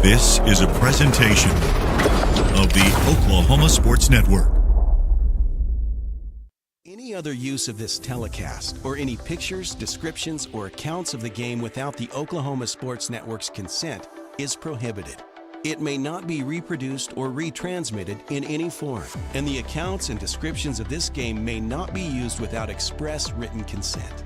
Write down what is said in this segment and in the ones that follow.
This is a presentation of the Oklahoma Sports Network. Any other use of this telecast or any pictures, descriptions, or accounts of the game without the Oklahoma Sports Network's consent is prohibited. It may not be reproduced or retransmitted in any form, and the accounts and descriptions of this game may not be used without express written consent.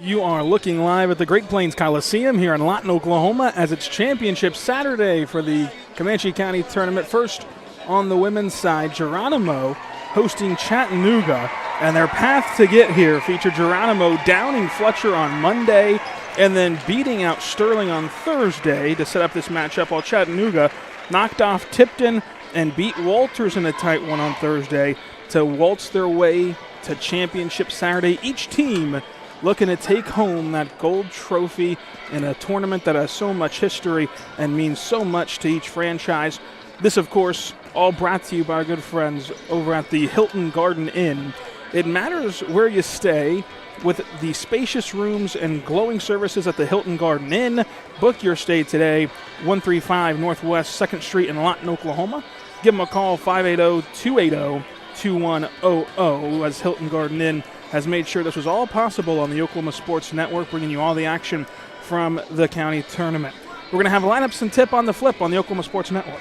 You are looking live at the Great Plains Coliseum here in Lawton, Oklahoma, as it's Championship Saturday for the Comanche County Tournament. First on the women's side, Geronimo hosting Chattanooga, and their path to get here featured Geronimo downing Fletcher on Monday and then beating out Sterling on Thursday to set up this matchup, while Chattanooga knocked off Tipton and beat Walters in a tight one on Thursday to waltz their way to Championship Saturday. Each team looking to take home that gold trophy in a tournament that has so much history and means so much to each franchise. This, of course, all brought to you by our good friends over at the Hilton Garden Inn. It matters where you stay with the spacious rooms and glowing services at the Hilton Garden Inn. Book your stay today, 135 Northwest 2nd Street in Lawton, Oklahoma. Give them a call, 580-280-2100, as Hilton Garden Inn has made sure this was all possible on the Oklahoma Sports Network, bringing you all the action from the county tournament. We're going to have lineups and tip on the flip on the Oklahoma Sports Network.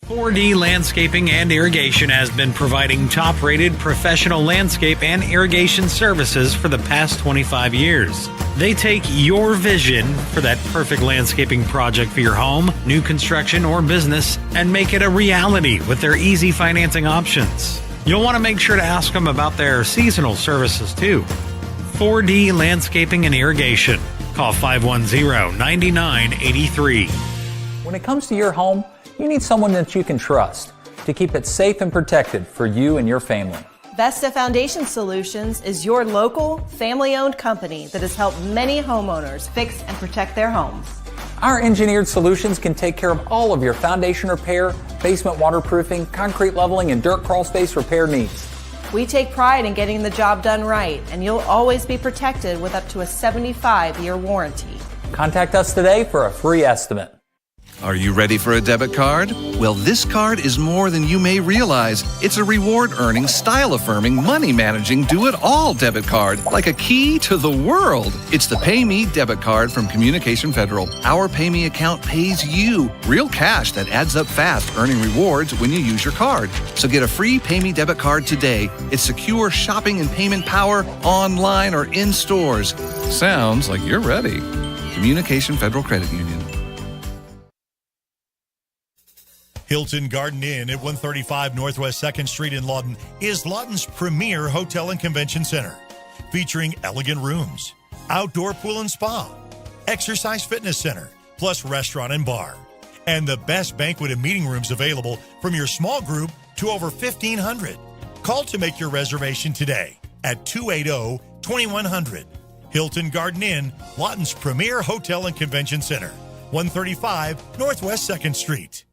.4D Landscaping and Irrigation has been providing top-rated professional landscape and irrigation services for the past 25 years. They take your vision for that perfect landscaping project for your home, new construction, or business and make it a reality with their easy financing options. You'll want to make sure to ask them about their seasonal services too. 4D Landscaping and Irrigation. Call 510-9983. When it comes to your home, you need someone that you can trust to keep it safe and protected for you and your family. Vesta Foundation Solutions is your local, family-owned company that has helped many homeowners fix and protect their homes. Our engineered solutions can take care of all of your foundation repair, basement waterproofing, concrete leveling, and dirt crawl space repair needs. We take pride in getting the job done right, and you'll always be protected with up to a 75-year warranty. Contact us today for a free estimate. Are you ready for a debit card? Well, this card is more than you may realize. It's a reward-earning, style-affirming, money-managing, do-it-all debit card, like a key to the world. It's the Pay Me debit card from Communication Federal. Our Pay Me account pays you real cash that adds up fast, earning rewards when you use your card. So get a free Pay Me debit card today. It's secure shopping and payment power, online or in stores. Sounds like you're ready. Communication Federal Credit Union. Hilton Garden Inn at 135 Northwest 2nd Street in Lawton is Lawton's premier hotel and convention center, featuring elegant rooms, outdoor pool and spa, exercise fitness center, plus restaurant and bar, and the best banquet and meeting rooms available from your small group to over 1,500. Call to make your reservation today at 280-2100. Hilton Garden Inn, Lawton's premier hotel and convention center, 135 Northwest 2nd Street.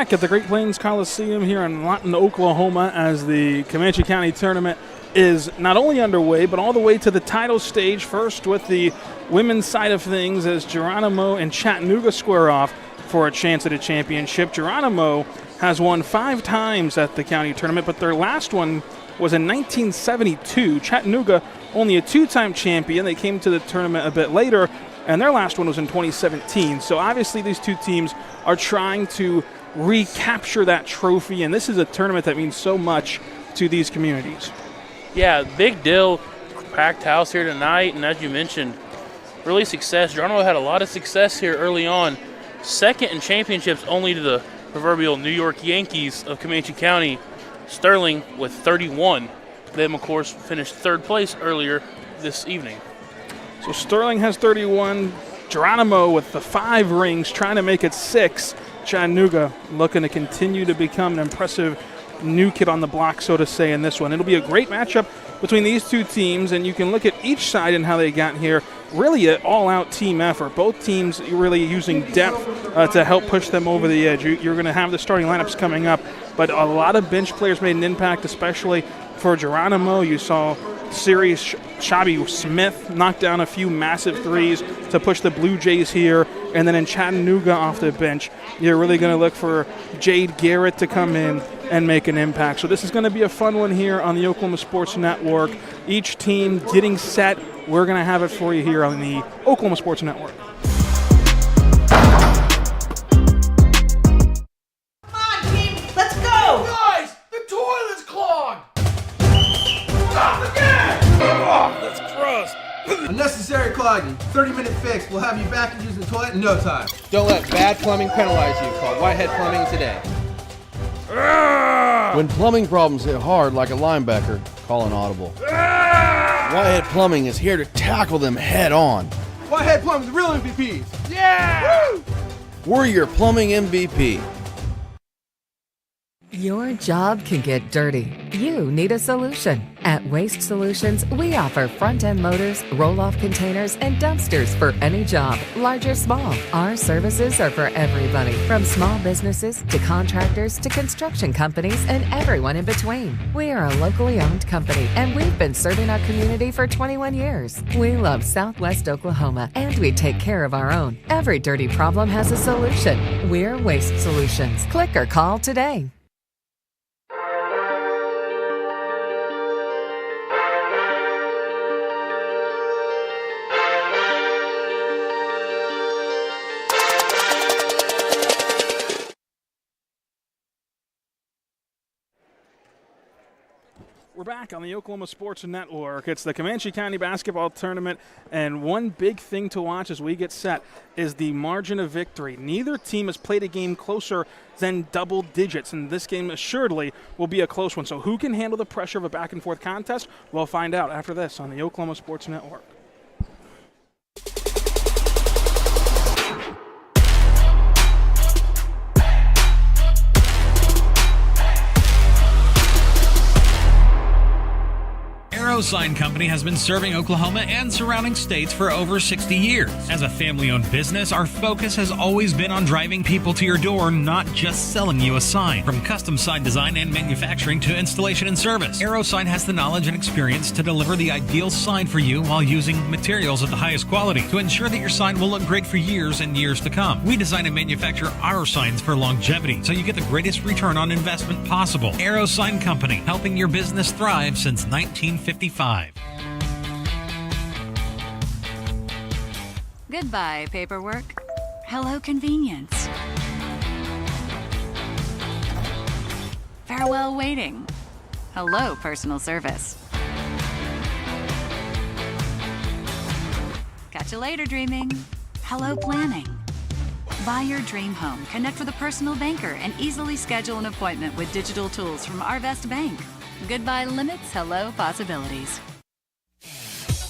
back at the Great Plains Coliseum here in Lawton, Oklahoma, as the Comanche County Tournament is not only underway, but all the way to the title stage. First with the women's side of things as Geronimo and Chattanooga square off for a chance at a championship. Geronimo has won 5 times at the county tournament, but their last one was in 1972. Chattanooga, only a 2-time champion. They came to the tournament a bit later, and their last one was in 2017. So obviously these two teams are trying to recapture that trophy, and this is a tournament that means so much to these communities. Yeah, big deal. Packed house here tonight, and as you mentioned, really success. Geronimo had a lot of success here early on. Second in championships only to the proverbial New York Yankees of Comanche County. Sterling with 31. Them, of course, finished third place earlier this evening. So Sterling has 31. Geronimo with the 5 rings, trying to make it 6. Chattanooga looking to continue to become an impressive new kid on the block, so to say, in this one. It'll be a great matchup between these two teams, and you can look at each side and how they got here. Really an all-out team effort. Both teams really using depth to help push them over the edge. You're going to have the starting lineups coming up, but a lot of bench players made an impact, especially for Geronimo. You saw Series Shabby Smith knock down a few massive threes to push the Blue Jays here. And then in Chattanooga off the bench, you're really going to look for Jade Garrett to come in and make an impact. So this is going to be a fun one here on the Oklahoma Sports Network. Each team getting set. We're going to have it for you here on the Oklahoma Sports Network. Come on, team, let's go! Guys, the toilet's clogged! Stop again! Oh, that's gross. Unnecessary clogging. 30-minute fix. We'll have you back and using the toilet in no time. Don't let bad plumbing penalize you. Call Whitehead Plumbing today. When plumbing problems hit hard like a linebacker, call an audible. Whitehead Plumbing is here to tackle them head on. Whitehead Plumbing, the real MVPs. Yeah! Woo! We're your plumbing MVP. Your job can get dirty. You need a solution. At Waste Solutions, we offer front-end loaders, roll-off containers, and dumpsters for any job, large or small. Our services are for everybody, from small businesses to contractors to construction companies and everyone in between. We are a locally owned company, and we've been serving our community for 21 years. We love Southwest Oklahoma, and we take care of our own. Every dirty problem has a solution. We're Waste Solutions. Click or call today. We're back on the Oklahoma Sports Network. It's the Comanche County Basketball Tournament, and one big thing to watch as we get set is the margin of victory. Neither team has played a game closer than double digits, and this game assuredly will be a close one. So who can handle the pressure of a back-and-forth contest? We'll find out after this on the Oklahoma Sports Network. Sign Company has been serving Oklahoma and surrounding states for over 60 years. As a family-owned business, our focus has always been on driving people to your door, not just selling you a sign. From custom sign design and manufacturing to installation and service, AeroSign has the knowledge and experience to deliver the ideal sign for you while using materials of the highest quality to ensure that your sign will look great for years and years to come. We design and manufacture our signs for longevity, so you get the greatest return on investment possible. AeroSign Company, helping your business thrive since 1955. Goodbye, paperwork. Hello, convenience. Farewell, waiting. Hello, personal service. Catch you later, dreaming. Hello, planning. Buy your dream home, connect with a personal banker, and easily schedule an appointment with digital tools from Arvest Bank. Goodbye limits, hello possibilities.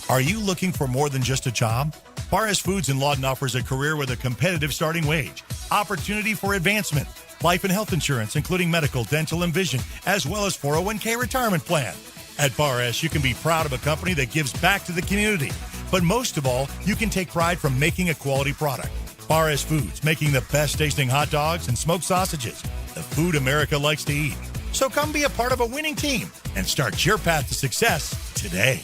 Are you looking for more than just a job? Barres Foods in Lawton offers a career with a competitive starting wage, opportunity for advancement, life and health insurance, including medical, dental, and vision, as well as 401k retirement plan. At Barres, you can be proud of a company that gives back to the community. But most of all, you can take pride from making a quality product. Barres Foods, making the best tasting hot dogs and smoked sausages. the food America likes to eat. So come be a part of a winning team and start your path to success today.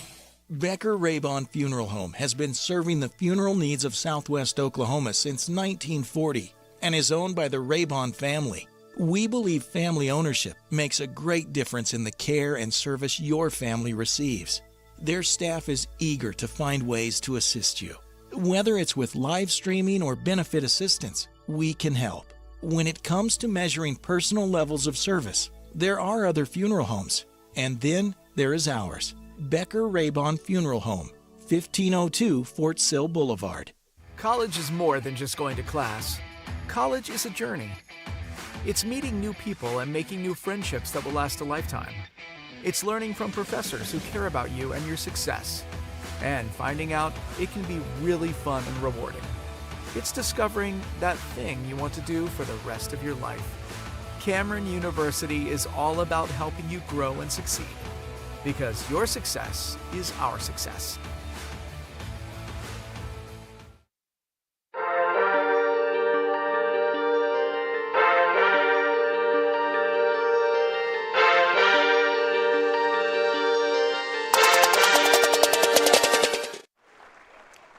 Becker Raybon Funeral Home has been serving the funeral needs of Southwest Oklahoma since 1940 and is owned by the Raybon family. We believe family ownership makes a great difference in the care and service your family receives. Their staff is eager to find ways to assist you. Whether it's with live streaming or benefit assistance, we can help. When it comes to measuring personal levels of service, there are other funeral homes, and then there is ours. Becker Raybon Funeral Home, 1502 Fort Sill Boulevard. College is more than just going to class. College is a journey. It's meeting new people and making new friendships that will last a lifetime. It's learning from professors who care about you and your success. And finding out it can be really fun and rewarding. It's discovering that thing you want to do for the rest of your life. Cameron University is all about helping you grow and succeed. Because your success is our success.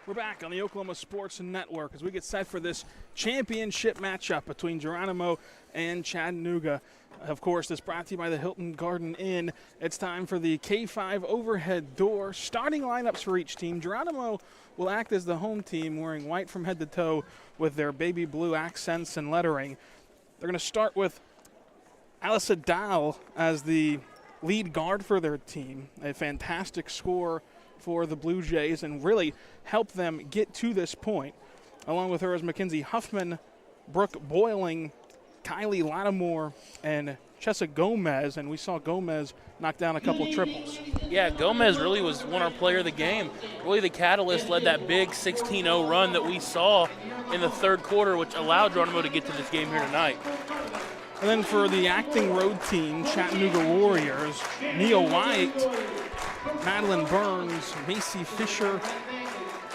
We're back on the Oklahoma Sports Network as we get set for this championship matchup between Geronimo and Chattanooga. Of course, this brought to you by the Hilton Garden Inn. It's time for the K5 overhead door. Starting lineups for each team. Geronimo will act as the home team, wearing white from head to toe with their baby blue accents and lettering. They're going to start with Alice Dahl as the lead guard for their team. A fantastic score for the Blue Jays and really helped them get to this point. Along with her is Mackenzie Huffman, Brooke Boiling, Kylie Lattimore, and Chessa Gomez, and we saw Gomez knock down a couple of triples. Yeah, Gomez really was won our player of the game. Really the catalyst, led that big 16-0 run that we saw in the third quarter, which allowed Geronimo to get to this game here tonight. And then for the acting road team, Chattanooga Warriors, Nia White, Madeline Burns, Macy Fisher,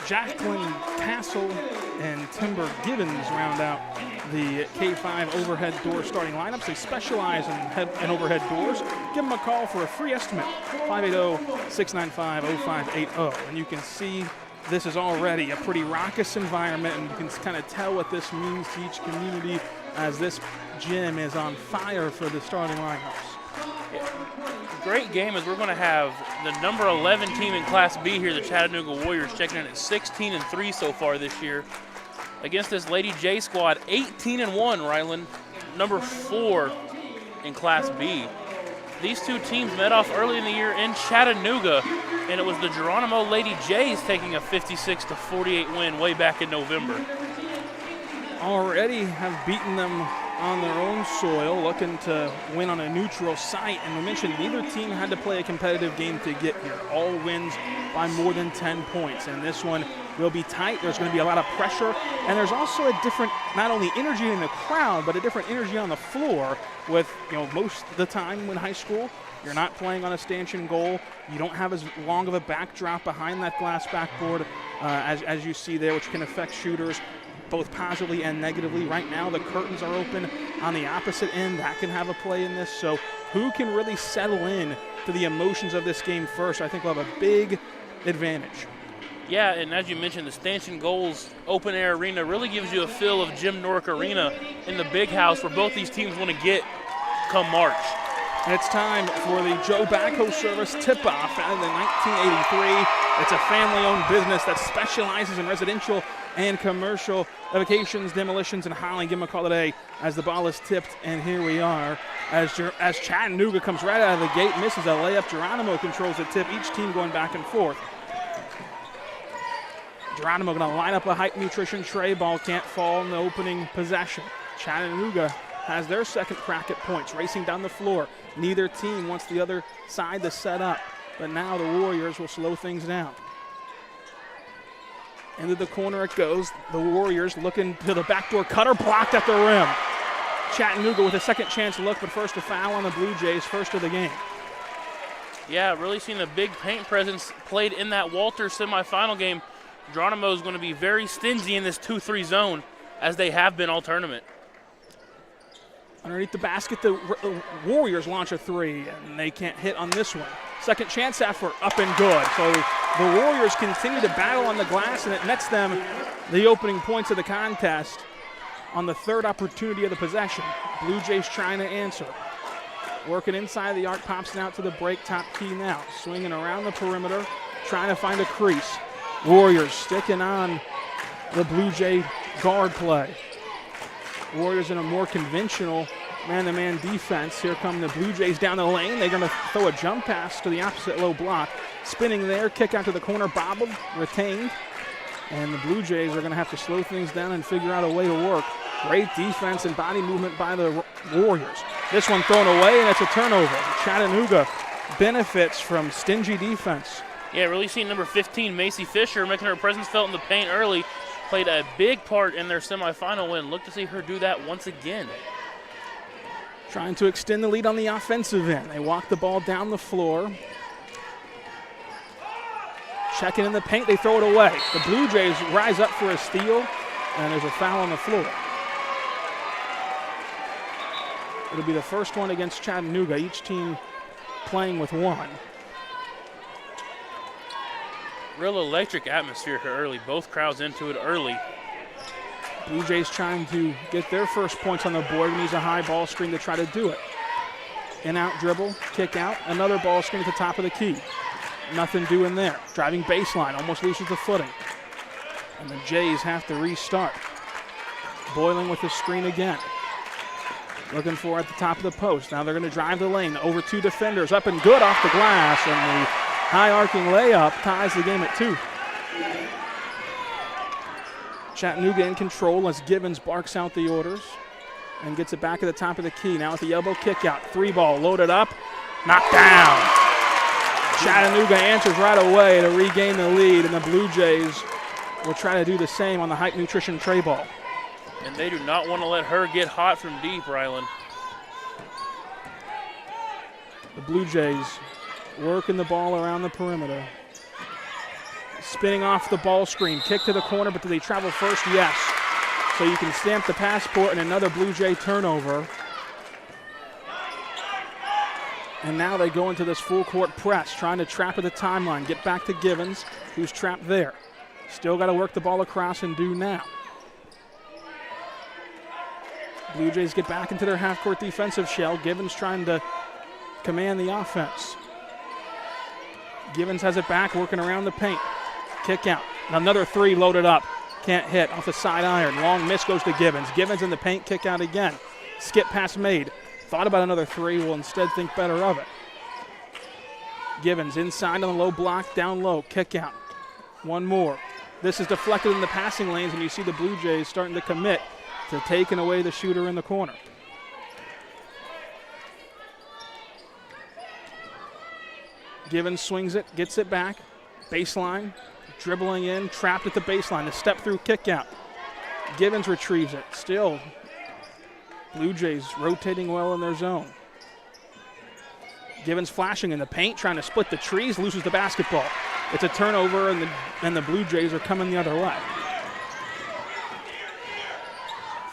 Jacqueline Castle, and Timber Gibbons round out the K5 overhead door starting lineups. They specialize in overhead doors. Give them a call for a free estimate, 580-695-0580. And you can see this is already a pretty raucous environment, and you can kind of tell what this means to each community as this gym is on fire for the starting lineups. Great game as we're going to have the number 11 team in Class B here, the Chattanooga Warriors, checking in at 16-3 so far this year. Against this Lady J squad, 18-1, Ryland, number 4 in Class B. These two teams met off early in the year in Chattanooga, and it was the Geronimo Lady Jays taking a 56-48 win way back in November. Already have beaten them on their own soil, looking to win on a neutral site. And we mentioned neither team had to play a competitive game to get here. All wins by more than 10 points. And this one will be tight. There's going to be a lot of pressure. And there's also a different, not only energy in the crowd, but a different energy on the floor with, most of the time in high school, you're not playing on a stanchion goal. You don't have as long of a backdrop behind that glass backboard as you see there, which can affect shooters both positively and negatively. Right now, the curtains are open on the opposite end. That can have a play in this. So who can really settle in to the emotions of this game first, I think will have a big advantage. Yeah, and as you mentioned, the Stanchion Goals Open Air Arena really gives you a feel of Jim Norick Arena in the big house where both these teams want to get come March. And it's time for the Joe Backhoe Service tip-off. Founded in 1983, it's a family-owned business that specializes in residential and commercial evacuations, demolitions, and hauling. Give them a call today as the ball is tipped, and here we are. As Chattanooga comes right out of the gate, misses a layup. Geronimo controls the tip, each team going back and forth. Geronimo going to line up a Hype Nutrition tray. Ball can't fall in the opening possession. Chattanooga has their second crack at points, racing down the floor. Neither team wants the other side to set up, but now the Warriors will slow things down. Into the corner it goes. The Warriors looking to the backdoor cutter, blocked at the rim. Chattanooga with a second chance look, but first a foul on the Blue Jays, first of the game. Yeah, really seeing a big paint presence played in that Walters semifinal game. Geronimo is going to be very stingy in this 2-3 zone, as they have been all tournament. Underneath the basket, the Warriors launch a three, and they can't hit on this one. Second chance effort, up and good. So the Warriors continue to battle on the glass, and it nets them the opening points of the contest on the third opportunity of the possession. Blue Jays trying to answer. Working inside the arc, pops it out to the break, top key now. Swinging around the perimeter, trying to find a crease. Warriors sticking on the Blue Jay guard play. Warriors in a more conventional man-to-man defense. Here come the Blue Jays down the lane. They're going to throw a jump pass to the opposite low block. Spinning there, kick out to the corner, bobbled, retained. And the Blue Jays are going to have to slow things down and figure out a way to work. Great defense and body movement by the Warriors. This one thrown away, and it's a turnover. Chattanooga benefits from stingy defense. Yeah, really seeing number 15, Macy Fisher, making her presence felt in the paint early. Played a big part in their semifinal win. Look to see her do that once again. Trying to extend the lead on the offensive end. They walk the ball down the floor. Checking in the paint, they throw it away. The Blue Jays rise up for a steal, and there's a foul on the floor. It'll be the first one against Chattanooga, each team playing with one. Real electric atmosphere here early. Both crowds into it early. Blue Jays trying to get their first points on the board. Needs a high ball screen to try to do it. In-out dribble, kick out. Another ball screen at the top of the key. Nothing doing there. Driving baseline, almost loses the footing. And the Jays have to restart. Boiling with the screen again. Looking for at the top of the post. Now they're going to drive the lane. Over two defenders. Up and good off the glass. And the high arcing layup ties the game at 2. Chattanooga in control as Givens barks out the orders and gets it back at the top of the key. Now with the elbow kick out. 3-ball loaded up. Knocked down. Chattanooga answers right away to regain the lead, and the Blue Jays will try to do the same on the Hype Nutrition tray ball. And they do not want to let her get hot from deep, Rylan. The Blue Jays working the ball around the perimeter. Spinning off the ball screen. Kick to the corner, but do they travel first? Yes. So you can stamp the passport and another Blue Jay turnover. And now they go into this full court press, trying to trap at the timeline. Get back to Givens, who's trapped there. Still got to work the ball across and do now. Blue Jays get back into their half-court defensive shell. Givens trying to command the offense. Givens has it back, working around the paint. Kick out. Another 3 loaded up. Can't hit off the side iron. Long miss goes to Givens. Givens in the paint, kick out again. Skip pass made. Thought about another 3, will instead think better of it. Givens inside on the low block, down low, kick out. One more. This is deflected in the passing lanes, and you see the Blue Jays starting to commit to taking away the shooter in the corner. Givens swings it, gets it back. Baseline, dribbling in, trapped at the baseline. The step through kick out. Givens retrieves it. Still, Blue Jays rotating well in their zone. Givens flashing in the paint, trying to split the trees, loses the basketball. It's a turnover, and the Blue Jays are coming the other way.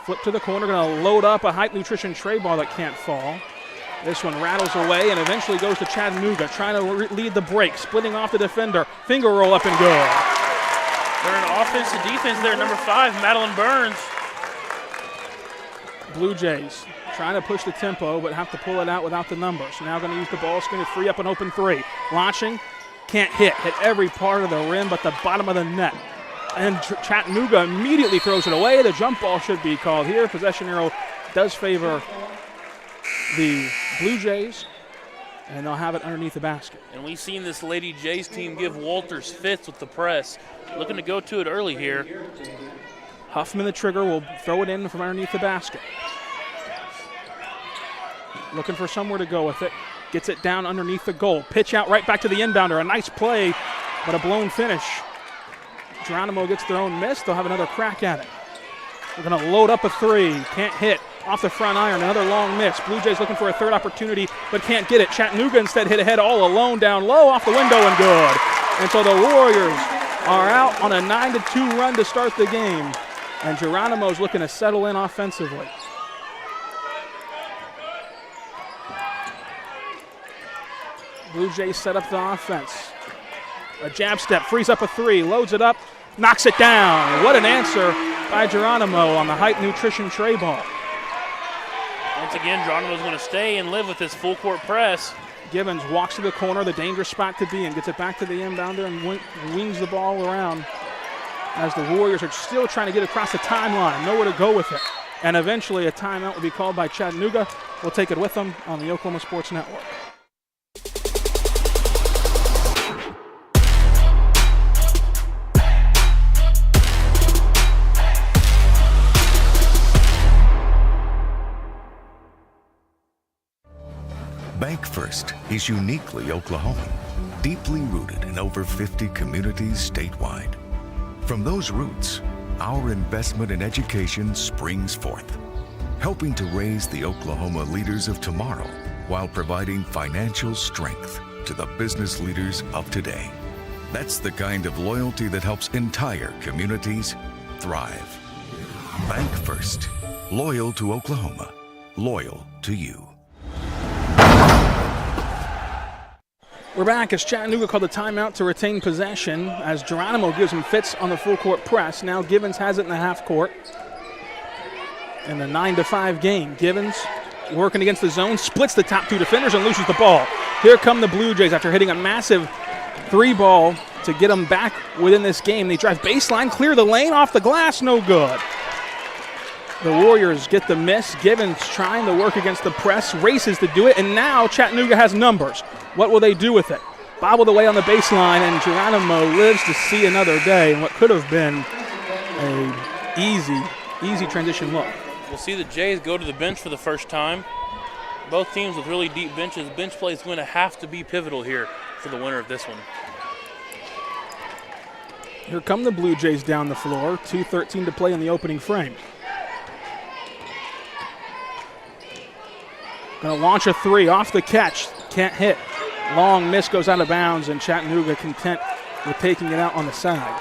Flip to the corner, going to load up a Hype Nutrition tray ball that can't fall. This one rattles away and eventually goes to Chattanooga, trying to lead the break, splitting off the defender. Finger roll up and good. They're in offense to defense there, number 5, Madeline Burns. Blue Jays trying to push the tempo, but have to pull it out without the numbers. Now going to use the ball screen to free up an open 3. Launching, can't hit every part of the rim but the bottom of the net. And Chattanooga immediately throws it away. The jump ball should be called here. Possession arrow does favor the Blue Jays, and they'll have it underneath the basket. And we've seen this Lady Jays team give Walters fits with the press. Looking to go to it early here. Huffman, the trigger, will throw it in from underneath the basket. Looking for somewhere to go with it. Gets it down underneath the goal. Pitch out right back to the inbounder. A nice play, but a blown finish. Geronimo gets their own miss. They'll have another crack at it. They're going to load up a 3. Can't hit. Off the front iron, another long miss. Blue Jays looking for a third opportunity, but can't get it. Chattanooga instead hit ahead all alone, down low, off the window, and good. And so the Warriors are out on a 9-2 run to start the game, and Geronimo's looking to settle in offensively. Blue Jays set up the offense. A jab step, frees up a three, loads it up, knocks it down. What an answer by Geronimo on the Hype Nutrition tray ball. Once again, Geronimo's going to stay and live with this full court press. Givens walks to the corner, the dangerous spot to be in, gets it back to the inbounder and wings the ball around as the Warriors are still trying to get across the timeline, nowhere to go with it. And eventually a timeout will be called by Chattanooga. We'll take it with them on the Oklahoma Sports Network. Bank First is uniquely Oklahoman, deeply rooted in over 50 communities statewide. From those roots, our investment in education springs forth, helping to raise the Oklahoma leaders of tomorrow while providing financial strength to the business leaders of today. That's the kind of loyalty that helps entire communities thrive. Bank First, loyal to Oklahoma, loyal to you. We're back as Chattanooga called a timeout to retain possession as Geronimo gives him fits on the full court press. Now Givens has it in the half court. In the 9-5 game, Givens working against the zone, splits the top two defenders and loses the ball. Here come the Blue Jays after hitting a massive three ball to get them back within this game. They drive baseline, clear the lane, off the glass, no good. The Warriors get the miss. Givens trying to work against the press, races to do it, and now Chattanooga has numbers. What will they do with it? Bobbled away on the baseline, and Geronimo lives to see another day in what could have been an easy transition look. We'll see the Jays go to the bench for the first time. Both teams with really deep benches. Bench play is going to have to be pivotal here for the winner of this one. Here come the Blue Jays down the floor. 2:13 to play in the opening frame. Going to launch a three off the catch. Can't hit. Long miss goes out of bounds, and Chattanooga content with taking it out on the side.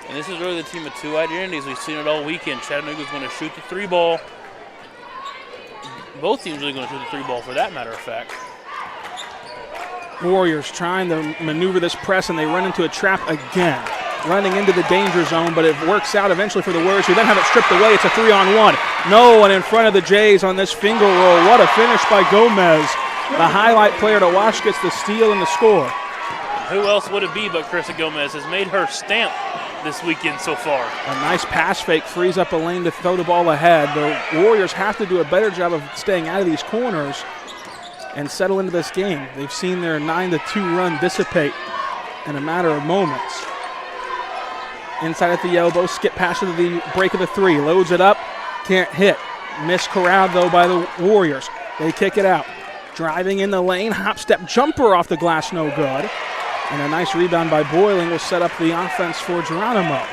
And this is really the team of two identities. We've seen it all weekend. Chattanooga's going to shoot the three ball. Both teams are going to shoot the three ball, for that matter of fact. Warriors trying to maneuver this press, and they run into a trap again. Running into the danger zone, but it works out eventually for the Warriors, who then have it stripped away. It's a 3-on-1. No one in front of the Jays on this finger roll. What a finish by Gomez. The highlight player to watch gets the steal and the score. Who else would it be but Carissa Gomez has made her stamp this weekend so far. A nice pass fake frees up a lane to throw the ball ahead. The Warriors have to do a better job of staying out of these corners and settle into this game. They've seen their 9-2 run dissipate in a matter of moments. Inside at the elbow, skip pass to the break of the three. Loads it up, can't hit. Miscorralled though by the Warriors. They kick it out. Driving in the lane, hop step jumper off the glass, no good. And a nice rebound by Boiling will set up the offense for Geronimo.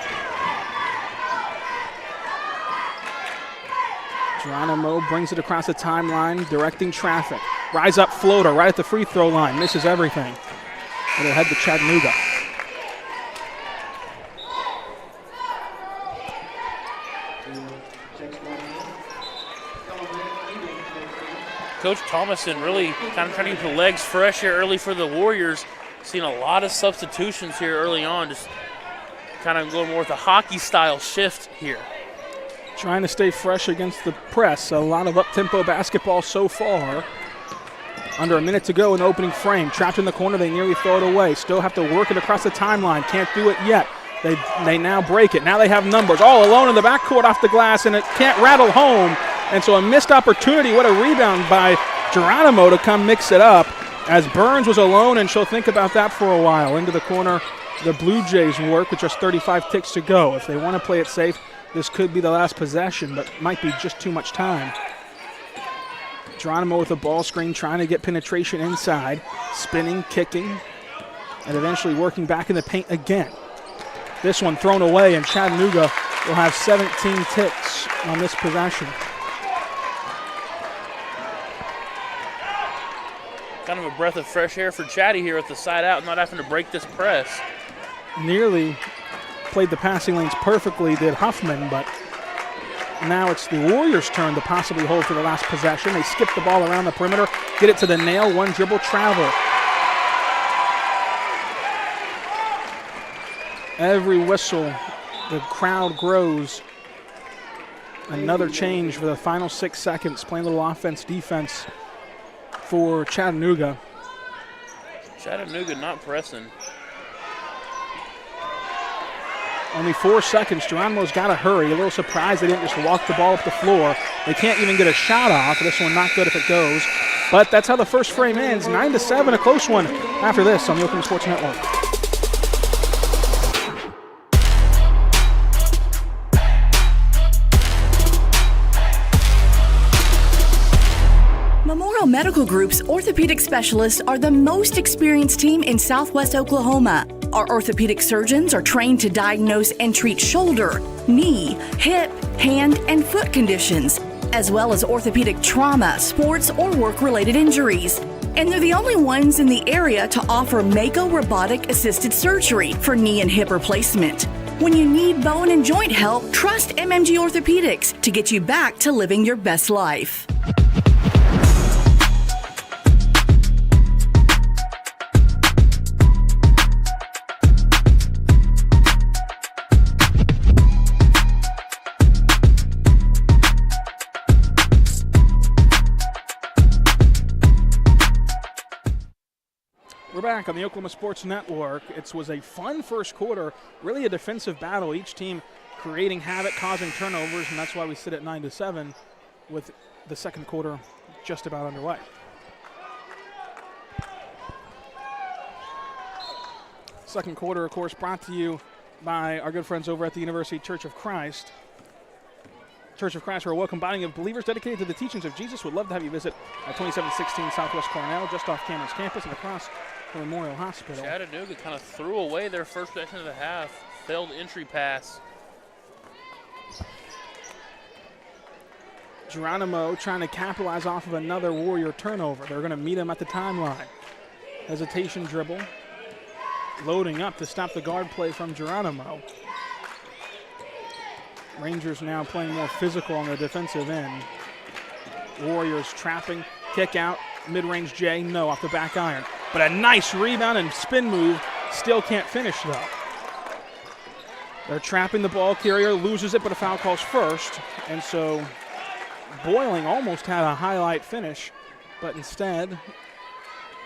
Geronimo brings it across the timeline, directing traffic. Rise up floater right at the free throw line, misses everything. It'll head to Chattanooga. Coach Thomason really kind of trying to keep the legs fresh here early for the Warriors. Seen a lot of substitutions here early on, just kind of going more with a hockey-style shift here. Trying to stay fresh against the press. A lot of up-tempo basketball so far. Under a minute to go in the opening frame. Trapped in the corner, they nearly throw it away. Still have to work it across the timeline. Can't do it yet. They now break it. Now they have numbers. All alone in the backcourt off the glass, and it can't rattle home. And so a missed opportunity. What a rebound by Geronimo to come mix it up as Burns was alone, and she'll think about that for a while. Into the corner, the Blue Jays work with just 35 ticks to go. If they want to play it safe, this could be the last possession, but might be just too much time. Geronimo with a ball screen, trying to get penetration inside, spinning, kicking, and eventually working back in the paint again. This one thrown away, and Chattanooga will have 17 ticks on this possession. Kind of a breath of fresh air for Chatty here at the side out, not having to break this press. Nearly played the passing lanes perfectly, did Huffman, but now it's the Warriors' turn to possibly hold for the last possession. They skip the ball around the perimeter, get it to the nail, one dribble travel. Every whistle, the crowd grows. Another change for the final 6 seconds, playing a little offense-defense for Chattanooga. Chattanooga not pressing. Only 4 seconds. Geronimo's got to hurry. A little surprised they didn't just walk the ball up the floor. They can't even get a shot off. This one not good if it goes. But that's how the first frame ends. 9-7, a close one after this on the Oklahoma Sports Network. Memorial Medical Group's orthopedic specialists are the most experienced team in Southwest Oklahoma. Our orthopedic surgeons are trained to diagnose and treat shoulder, knee, hip, hand, and foot conditions, as well as orthopedic trauma, sports, or work-related injuries. And they're the only ones in the area to offer Mako robotic-assisted surgery for knee and hip replacement. When you need bone and joint help, trust MMG Orthopedics to get you back to living your best life. We're back on the Oklahoma Sports Network. It was a fun first quarter, really a defensive battle. Each team creating havoc, causing turnovers, and that's why we sit at 9-7 with the second quarter just about underway. Second quarter, of course, brought to you by our good friends over at the University Church of Christ. Church of Christ, we're a welcome body of believers dedicated to the teachings of Jesus. Would love to have you visit at 2716 Southwest Cornell, just off Cameron's campus and across the Memorial Hospital. Chattanooga kind of threw away their first possession of the half. Failed entry pass. Geronimo trying to capitalize off of another Warrior turnover. They're going to meet him at the timeline. Hesitation dribble. Loading up to stop the guard play from Geronimo. Rangers now playing more physical on the defensive end. Warriors trapping, kick out, mid-range J, no, off the back iron. But a nice rebound and spin move, still can't finish though. They're trapping the ball carrier, loses it, but a foul calls first. And so Boiling almost had a highlight finish, but instead,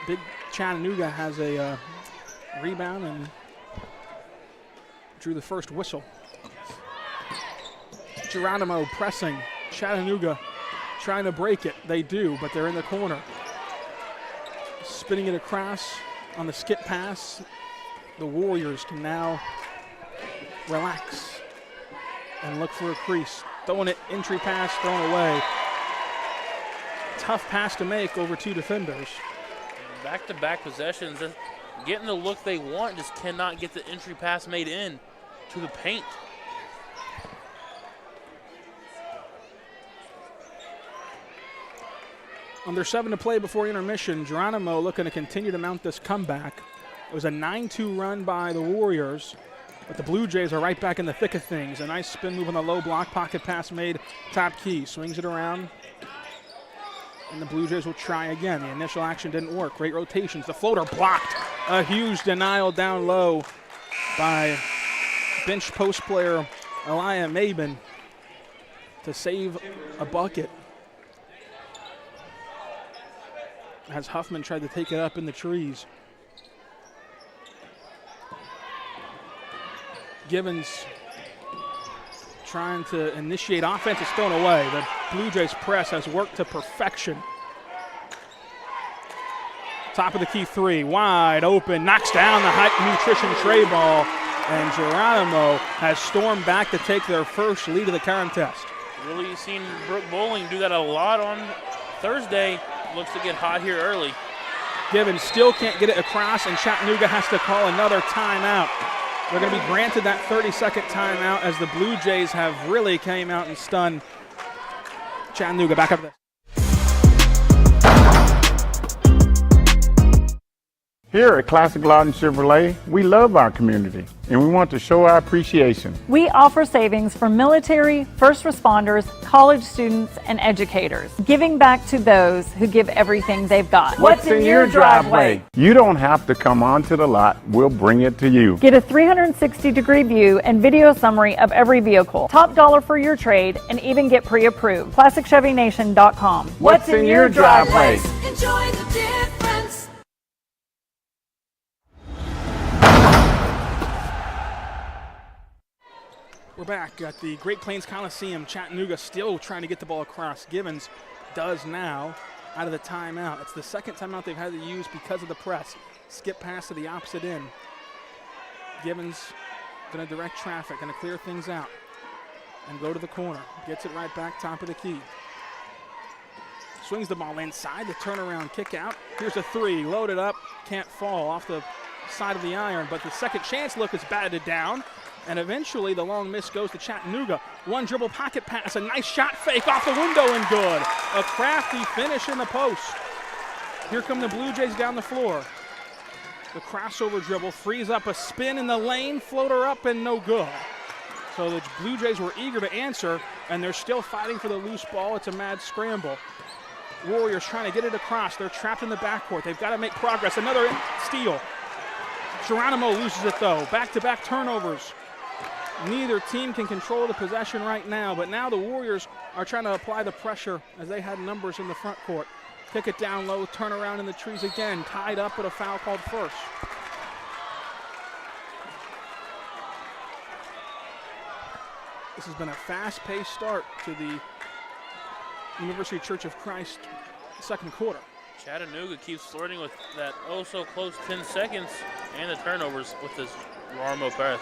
big Chattanooga has a rebound and drew the first whistle. Geronimo pressing, Chattanooga trying to break it. They do, but they're in the corner. Spinning it across on the skip pass. The Warriors can now relax and look for a crease. Throwing it, entry pass, thrown away. Tough pass to make over two defenders. Back-to-back possessions, getting the look they want, just cannot get the entry pass made in to the paint. Under 7 to play before intermission, Geronimo looking to continue to mount this comeback. It was a 9-2 run by the Warriors, but the Blue Jays are right back in the thick of things. A nice spin move on the low block, pocket pass made, top key, swings it around, and the Blue Jays will try again. The initial action didn't work. Great rotations. The floater blocked. A huge denial down low by bench post player Elia Mabin to save a bucket. As Huffman tried to take it up in the trees. Givens trying to initiate offense. It's thrown away. The Blue Jays press has worked to perfection. Top of the key three, wide open, knocks down the high nutrition tray ball, and Geronimo has stormed back to take their first lead of the contest. Really seen Brooke Bowling do that a lot on Thursday. Looks to get hot here early. Givens still can't get it across, and Chattanooga has to call another timeout. They're going to be granted that 30-second timeout as the Blue Jays have really came out and stunned Chattanooga. Back up there. Here at Classic Lawton Chevrolet, we love our community and we want to show our appreciation. We offer savings for military, first responders, college students, and educators, giving back to those who give everything they've got. What's in your driveway? You don't have to come onto the lot, we'll bring it to you. Get a 360-degree view and video summary of every vehicle, top dollar for your trade, and even get pre-approved. ClassicChevyNation.com. What's in your driveway? Enjoy the difference. We're back at the Great Plains Coliseum. Chattanooga still trying to get the ball across. Givens does now out of the timeout. It's the second timeout they've had to use because of the press. Skip pass to the opposite end. Givens going to direct traffic, going to clear things out and go to the corner. Gets it right back, top of the key. Swings the ball inside, the turnaround kick out. Here's a three, loaded up, can't fall off the side of the iron, but the second chance look is batted down. And eventually the long miss goes to Chattanooga. One dribble pocket pass, a nice shot fake off the window and good. A crafty finish in the post. Here come the Blue Jays down the floor. The crossover dribble frees up a spin in the lane, floater up and no good. So the Blue Jays were eager to answer and they're still fighting for the loose ball. It's a mad scramble. Warriors trying to get it across. They're trapped in the backcourt. They've got to make progress. Another steal. Geronimo loses it though. Back-to-back turnovers. Neither team can control the possession right now, but now the Warriors are trying to apply the pressure as they had numbers in the front court. Kick it down low, turn around in the trees again, tied up with a foul called first. This has been a fast-paced start to the University Church of Christ second quarter. Chattanooga keeps flirting with that oh-so-close 10 seconds and the turnovers with this Geronimo press.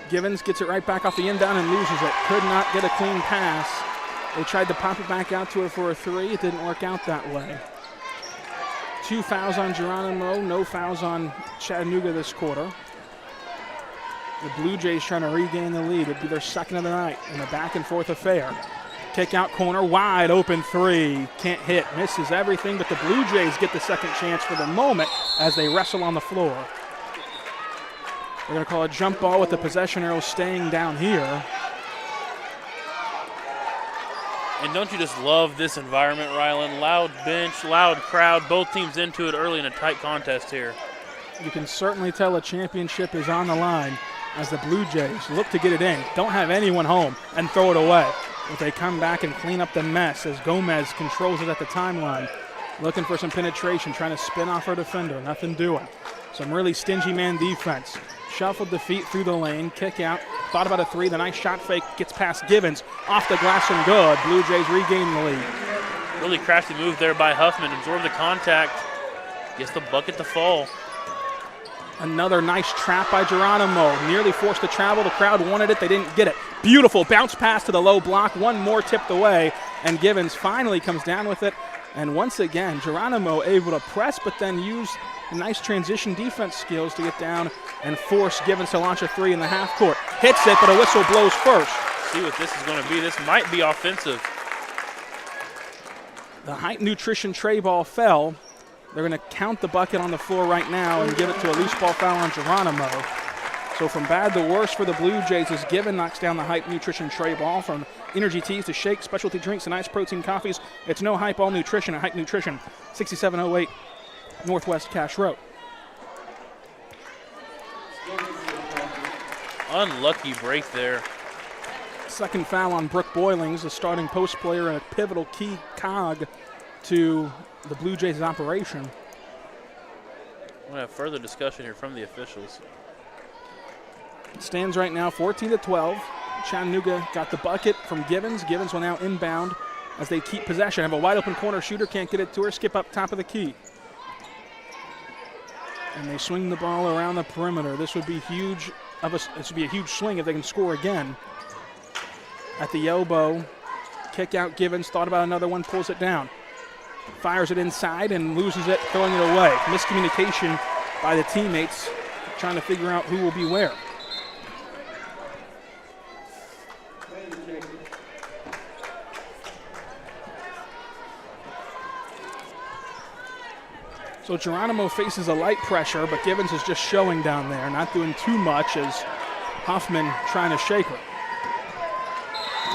Givens gets it right back off the inbound and loses it. Could not get a clean pass. They tried to pop it back out to her for a three. It didn't work out that way. 2 fouls on Geronimo, no fouls on Chattanooga this quarter. The Blue Jays trying to regain the lead. It'd be their second of the night in a back-and-forth affair. Kick out corner, wide open three. Can't hit, misses everything, but the Blue Jays get the second chance for the moment as they wrestle on the floor. They're going to call a jump ball with the possession arrow staying down here. And don't you just love this environment, Rylan? Loud bench, loud crowd, both teams into it early in a tight contest here. You can certainly tell a championship is on the line as the Blue Jays look to get it in. Don't have anyone home and throw it away. But they come back and clean up the mess as Gomez controls it at the timeline. Looking for some penetration, trying to spin off her defender. Nothing doing. Some really stingy man defense. Shuffled the feet through the lane, kick out, thought about a three, the nice shot fake gets past Givens, off the glass and good. Blue Jays regain the lead. Really crafty move there by Huffman, absorbed the contact, gets the bucket to fall. Another nice trap by Geronimo, nearly forced to travel, the crowd wanted it, they didn't get it. Beautiful bounce pass to the low block, one more tipped away, and Givens finally comes down with it. And once again, Geronimo able to press, but then use nice transition defense skills to get down and force Givens to launch a three in the half court. Hits it, but a whistle blows first. See what this is going to be. This might be offensive. The Height Nutrition tray ball fell. They're going to count the bucket on the floor right now and give it to a loose ball foul on Geronimo. So from bad to worse for the Blue Jays as Given knocks down the Hype Nutrition tray ball. From energy teas to shakes, specialty drinks, and nice protein coffees, it's no hype, all nutrition at Hype Nutrition, 6708 Northwest Cash Road. Unlucky break there. Second foul on Brooke Boylings, a starting post player and a pivotal key cog to the Blue Jays' operation. We'll have further discussion here from the officials. It stands right now 14-12. Chattanooga got the bucket from Givens. Givens will now inbound as they keep possession. Have a wide open corner shooter, can't get it to her. Skip up top of the key. And they swing the ball around the perimeter. This would be huge. This would be a huge swing if they can score again. At the elbow, kick out Givens. Thought about another one, pulls it down. Fires it inside and loses it, throwing it away. Miscommunication by the teammates, trying to figure out who will be where. So Geronimo faces a light pressure, but Givens is just showing down there, not doing too much as Huffman trying to shake her.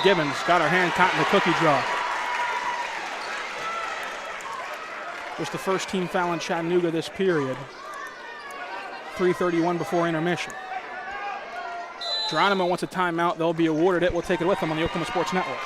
Givens got her hand caught in the cookie jar. Just the first team foul in Chattanooga this period. 3:31 before intermission. Geronimo wants a timeout. They'll be awarded it. We'll take it with them on the Oklahoma Sports Network.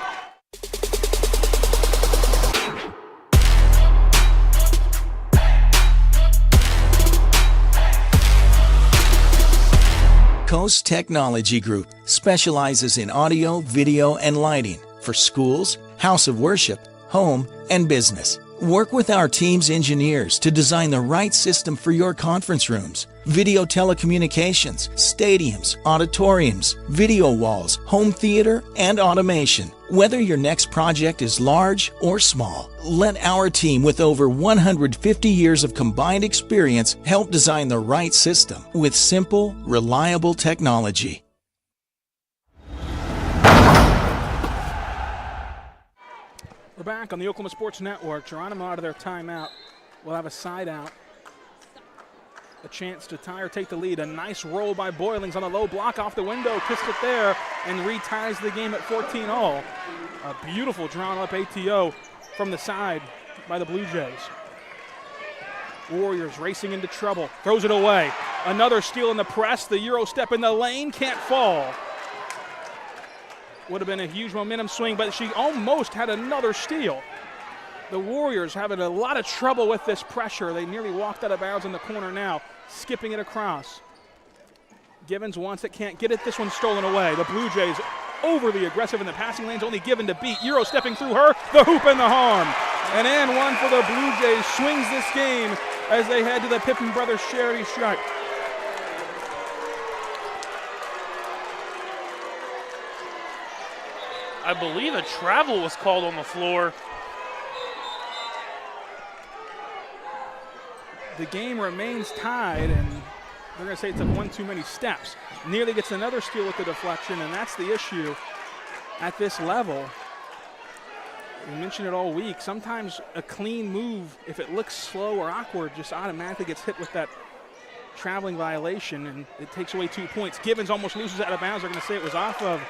Coast Technology Group specializes in audio, video, and lighting for schools, house of worship, home, and business. Work with our team's engineers to design the right system for your conference rooms, video telecommunications, stadiums, auditoriums, video walls, home theater, and automation. Whether your next project is large or small, let our team with over 150 years of combined experience help design the right system with simple, reliable technology. We're back on the Oklahoma Sports Network. Geronimo out of their timeout. We'll have a side out. A chance to tie or take the lead. A nice roll by Boylings on a low block off the window. Kissed it there and reties the game at 14-all. A beautiful drawn up ATO from the side by the Blue Jays. Warriors racing into trouble. Throws it away. Another steal in the press. The Euro step in the lane. Can't fall. Would have been a huge momentum swing, but she almost had another steal. The Warriors having a lot of trouble with this pressure. They nearly walked out of bounds in the corner now, skipping it across. Givens wants it, can't get it. This one's stolen away. The Blue Jays overly aggressive in the passing lanes, only Given to beat. Euro stepping through her, the hoop and the harm. And in one for the Blue Jays, swings this game as they head to the Pippen Brothers charity stripe. I believe a travel was called on the floor. The game remains tied, and they're going to say it's a one too many steps. Nearly gets another steal with the deflection, and that's the issue at this level. We mentioned it all week. Sometimes a clean move, if it looks slow or awkward, just automatically gets hit with that traveling violation, and it takes away 2 points. Givens almost loses out of bounds. They're going to say it was off of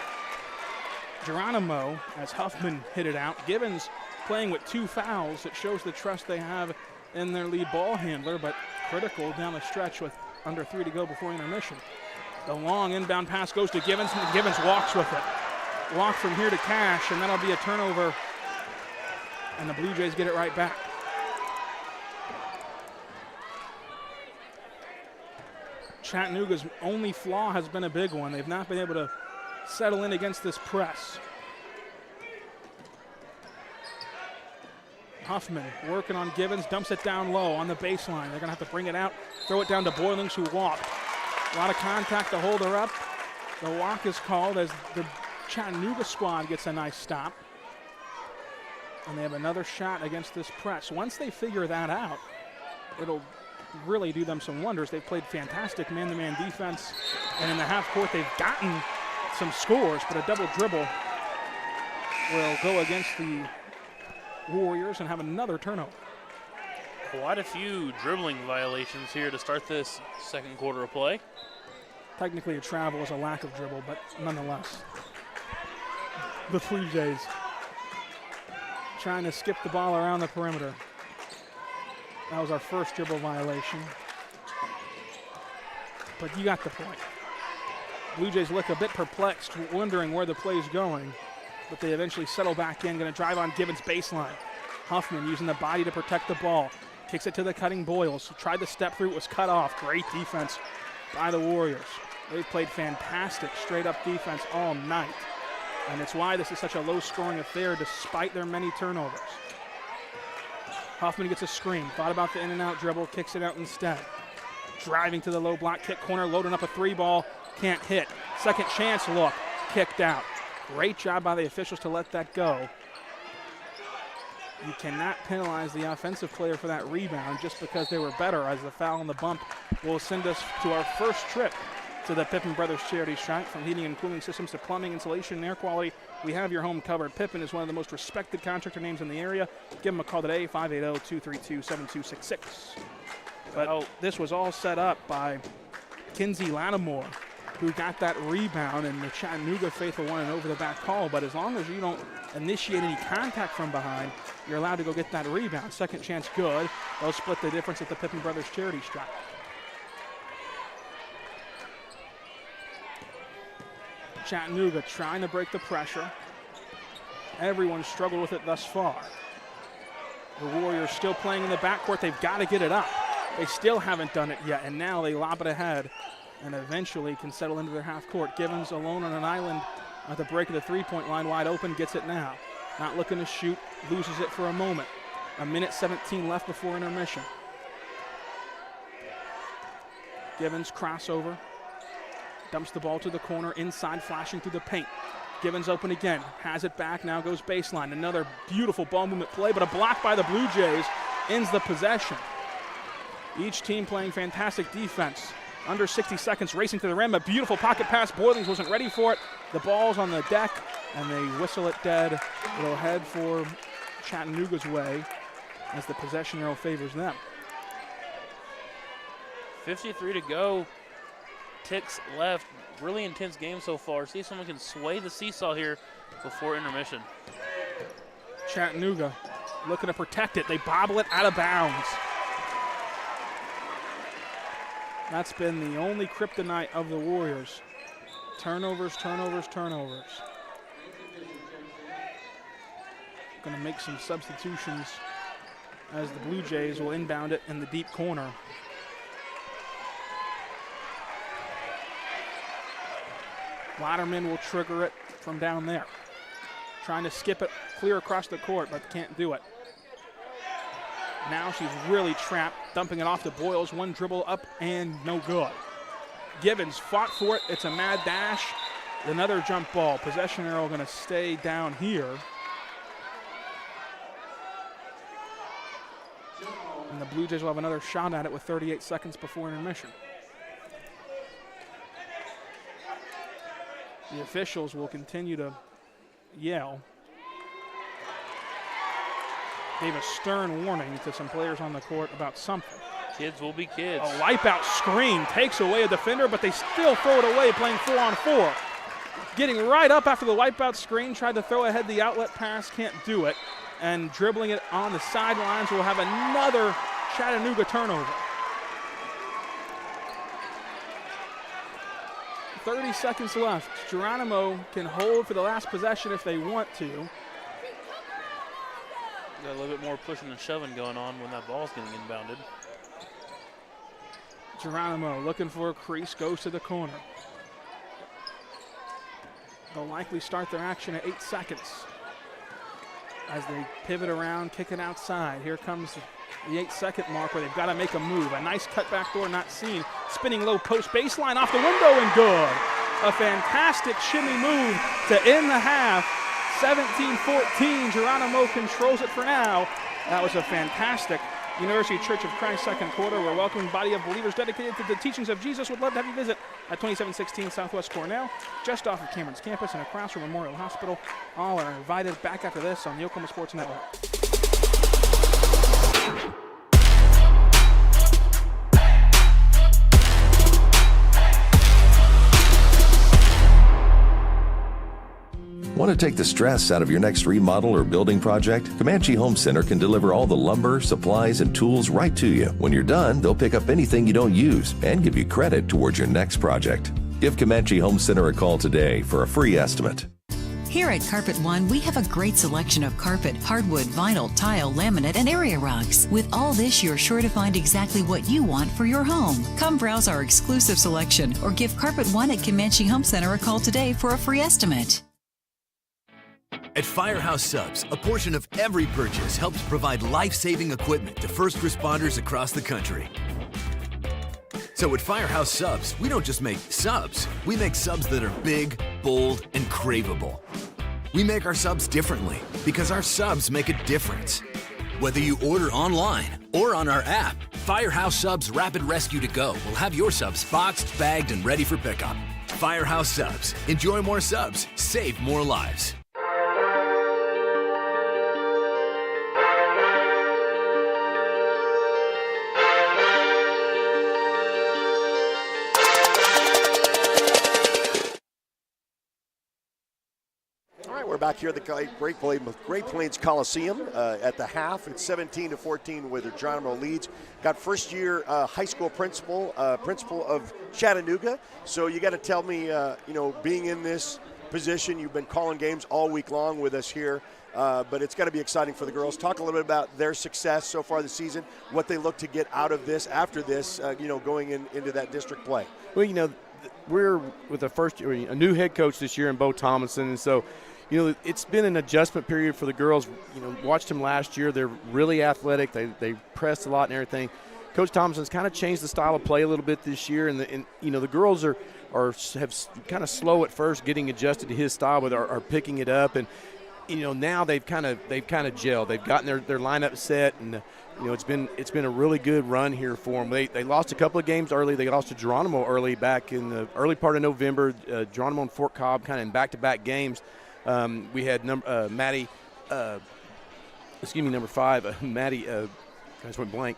Geronimo as Huffman hit it out. Givens playing with 2 fouls. It shows the trust they have in their lead ball handler, but critical down the stretch with under 3 to go before intermission. The long inbound pass goes to Givens, and Givens walks with it. Walk from here to Cash, and that'll be a turnover, and the Blue Jays get it right back. Chattanooga's only flaw has been a big one. They've not been able to settle in against this press. Huffman working on Givens, dumps it down low on the baseline. They're going to have to bring it out, throw it down to Boylings, who walked. A lot of contact to hold her up. The walk is called as the Chattanooga squad gets a nice stop. And they have another shot against this press. Once they figure that out, it'll really do them some wonders. They've played fantastic man-to-man defense, and in the half court they've gotten some scores, but a double dribble will go against the Warriors and have another turnover. Quite a few dribbling violations here to start this second quarter of play. Technically a travel is a lack of dribble, but nonetheless. The Blue Jays trying to skip the ball around the perimeter. That was our first dribble violation. But you got the point. Blue Jays look a bit perplexed, wondering where the play's going, but they eventually settle back in, going to drive on Givens' baseline. Huffman using the body to protect the ball. Kicks it to the cutting Boyles. Tried to step through, it was cut off. Great defense by the Warriors. They've played fantastic straight-up defense all night, and it's why this is such a low-scoring affair despite their many turnovers. Huffman gets a screen. Thought about the in-and-out dribble, kicks it out instead. Driving to the low block kick corner, loading up a 3-ball. Can't hit. Second chance look, kicked out. Great job by the officials to let that go. You cannot penalize the offensive player for that rebound just because they were better, as the foul on the bump will send us to our first trip to the Pippin Brothers Charity Strike. From heating and cooling systems to plumbing, insulation, and air quality, we have your home covered. Pippin is one of the most respected contractor names in the area. Give them a call today, 580-232-7266. But this was all set up by Kinsey Lattimore, who got that rebound, and the Chattanooga faithful won an over-the-back call. But as long as you don't initiate any contact from behind, you're allowed to go get that rebound. Second chance good. They'll split the difference at the Pippin Brothers Charity Strike. Chattanooga trying to break the pressure. Everyone struggled with it thus far. The Warriors still playing in the backcourt. They've got to get it up. They still haven't done it yet, and now they lob it ahead and eventually can settle into their half court. Givens alone on an island at the break of the three-point line, wide open, gets it now. Not looking to shoot, loses it for a moment. 1:17 left before intermission. Givens crossover. Dumps the ball to the corner, inside, flashing through the paint. Givens open again, has it back, now goes baseline. Another beautiful ball movement play, but a block by the Blue Jays ends the possession. Each team playing fantastic defense. Under 60 seconds, racing to the rim, a beautiful pocket pass. Boylings wasn't ready for it. The ball's on the deck, and they whistle it dead. It'll head for Chattanooga's way as the possession arrow favors them. 53 to go. Ticks left. Really intense game so far. See if someone can sway the seesaw here before intermission. Chattanooga looking to protect it. They bobble it out of bounds. That's been the only kryptonite of the Warriors. Turnovers, turnovers, turnovers. Going to make some substitutions as the Blue Jays will inbound it in the deep corner. Latterman will trigger it from down there. Trying to skip it clear across the court, but can't do it. Now she's really trapped, dumping it off to Boyles. One dribble up and no good. Givens fought for it. It's a mad dash. Another jump ball. Possession arrow going to stay down here. And the Blue Jays will have another shot at it with 38 seconds before intermission. The officials will continue to yell. Gave a stern warning to some players on the court about something. Kids will be kids. A wipeout screen takes away a defender, but they still throw it away, playing 4-on-4. Getting right up after the wipeout screen, tried to throw ahead the outlet pass, can't do it. And dribbling it on the sidelines will have another Chattanooga turnover. 30 seconds left. Geronimo can hold for the last possession if they want to. Got a little bit more pushing and shoving going on when that ball's getting inbounded. Geronimo looking for a crease, goes to the corner. They'll likely start their action at 8 seconds as they pivot around, kick it outside. Here comes the 8-second mark where they've got to make a move. A nice cut back door not seen. Spinning low post baseline off the window and good. A fantastic shimmy move to end the half. 17-14, Geronimo controls it for now. That was a fantastic University Church of Christ second quarter. We're welcoming a body of believers dedicated to the teachings of Jesus. Would love to have you visit at 2716 Southwest Cornell, just off of Cameron's campus and across from Memorial Hospital. All are invited back after this on the Oklahoma Sports Network. Want to take the stress out of your next remodel or building project? Comanche Home Center can deliver all the lumber, supplies, and tools right to you. When you're done, they'll pick up anything you don't use and give you credit towards your next project. Give Comanche Home Center a call today for a free estimate. Here at Carpet One, we have a great selection of carpet, hardwood, vinyl, tile, laminate, and area rugs. With all this, you're sure to find exactly what you want for your home. Come browse our exclusive selection or give Carpet One at Comanche Home Center a call today for a free estimate. At Firehouse Subs, a portion of every purchase helps provide life-saving equipment to first responders across the country. So at Firehouse Subs, we don't just make subs, we make subs that are big, bold, and craveable. We make our subs differently because our subs make a difference. Whether you order online or on our app, Firehouse Subs Rapid Rescue to Go will have your subs boxed, bagged, and ready for pickup. Firehouse Subs. Enjoy more subs. Save more lives. We're back here at the Great Plains Coliseum at the half. It's 17-14 with Geronimo leads. Got first-year high school principal of Chattanooga. So you got to tell me, being in this position, you've been calling games all week long with us here, but it's got to be exciting for the girls. Talk a little bit about their success so far this season, what they look to get out of this after this, going into that district play. Well, we're with a new head coach this year in Bo Tomlinson, and so it's been an adjustment period for the girls. Watched them last year. They're really athletic. They press a lot and everything. Coach Thompson's kind of changed the style of play a little bit this year, and the girls have kind of slow at first getting adjusted to his style, but are picking it up. And now they've kind of gelled. They've gotten their lineup set, and it's been a really good run here for them. They lost a couple of games early. They lost to Geronimo early back in the early part of November. Geronimo and Fort Cobb kind of in back-to-back games. We had number 5, Maddie. I just went blank.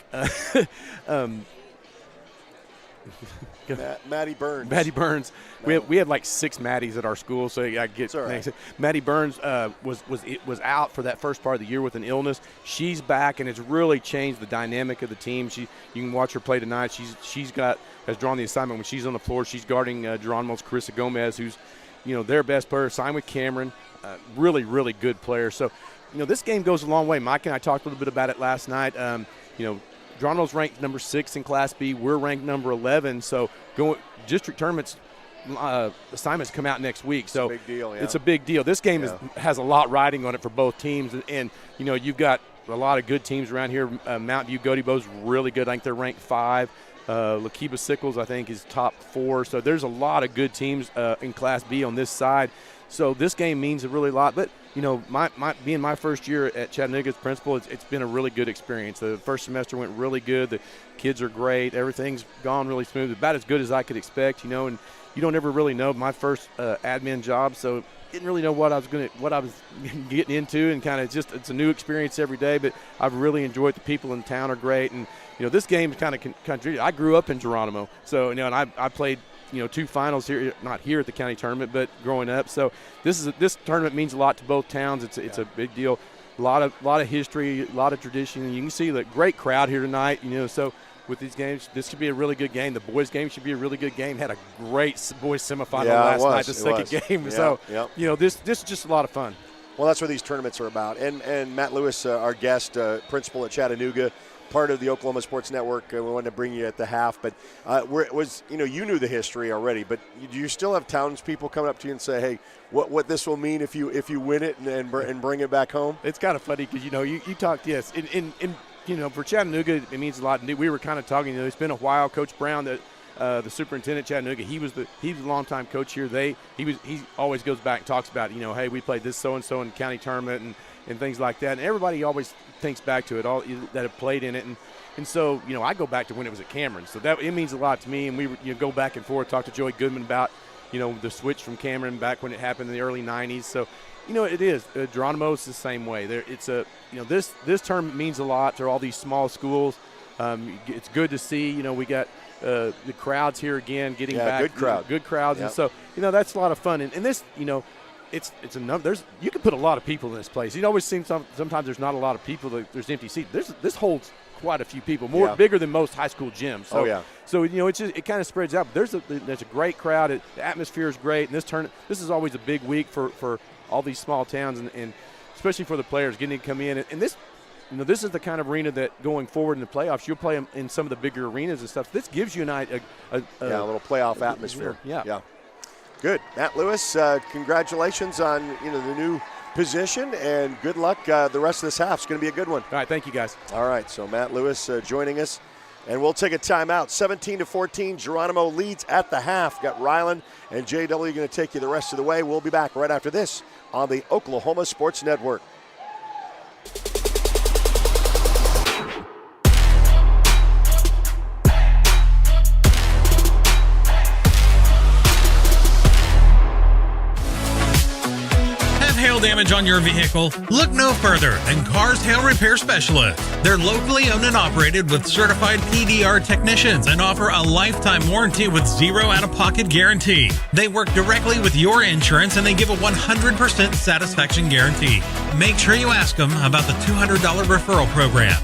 Maddie Burns. Maddie Burns. No. We had like 6 Maddies at our school, so I get. Right. Maddie Burns was out for that first part of the year with an illness. She's back, and it's really changed the dynamic of the team. You can watch her play tonight. Has drawn the assignment when she's on the floor. She's guarding Geronimo's Carissa Gomez, who's their best player. Signed with Cameron, really, really good player. So, this game goes a long way. Mike and I talked a little bit about it last night. Geronimo's ranked number 6 in Class B. We're ranked number 11. So, district tournaments assignments come out next week. So, it's a big deal. Yeah. It's a big deal. This game has a lot riding on it for both teams, and you've got a lot of good teams around here. Mountain View Godebo's really good. I think they're ranked 5. Lakiba Sickles, I think, is top 4. So there's a lot of good teams in Class B on this side. So this game means a really lot. But, being my first year at Chattanooga as principal, it's been a really good experience. The first semester went really good. The kids are great. Everything's gone really smooth, about as good as I could expect, and you don't ever really know. My first admin job, so didn't really know what I was getting into, and kind of it's a new experience every day. But I've really enjoyed. The people in town are great, and this game is kind of. I grew up in Geronimo, so and I played 2 finals here, not here at the county tournament, but growing up. So this tournament means a lot to both towns. It's a big deal. A lot of history, a lot of tradition, and you can see the great crowd here tonight. So. With these games, this should be a really good game. The boys' game should be a really good game. Had a great boys semifinal last night, the second game. Yeah, so, yep. This is just a lot of fun. Well, that's what these tournaments are about. And Matt Lewis, our guest, principal at Chattanooga, part of the Oklahoma Sports Network. We wanted to bring you at the half, but you knew the history already. But do you still have townspeople coming up to you and say, "Hey, what this will mean if you win it and bring it back home?" It's kind of funny because you talked for Chattanooga, it means a lot. We were kind of talking. It's been a while. Coach Brown, the superintendent at Chattanooga, he was a longtime coach here. He always goes back and talks about hey, we played this so and so in the county tournament and things like that. And everybody always thinks back to it, all that have played in it. And so I go back to when it was at Cameron. So that it means a lot to me. And we go back and forth, talk to Joey Goodman about the switch from Cameron back when it happened in the early '90s. So. It is. Geronimo's the same way. This tournament means a lot to all these small schools. It's good to see. We got the crowds here again, getting back. Good crowd. Good crowds, yep. And so that's a lot of fun. And this, it's a number. You can put a lot of people in this place. It always seems sometimes there's not a lot of people. There's empty seats. This holds quite a few people, bigger than most high school gyms. So, So it kind of spreads out. But there's a great crowd. The atmosphere is great. And this is always a big week for all these small towns, and especially for the players getting to come in. And this, this is the kind of arena that going forward in the playoffs, you'll play them in some of the bigger arenas and stuff. This gives you a little playoff atmosphere. Yeah. Good. Matt Lewis, congratulations on the new position, and good luck the rest of this half. It's going to be a good one. All right, thank you, guys. All right, so Matt Lewis joining us. And we'll take a timeout. 17-14, Geronimo leads at the half. Got Ryland and JW going to take you the rest of the way. We'll be back right after this on the Oklahoma Sports Network. damage on your vehicle? Look no further than Cars Hail Repair Specialists. They're locally owned and operated with certified PDR technicians and offer a lifetime warranty with zero out-of-pocket guarantee. They work directly with your insurance and they give a 100% satisfaction guarantee. Make sure you ask them about the $200 referral program.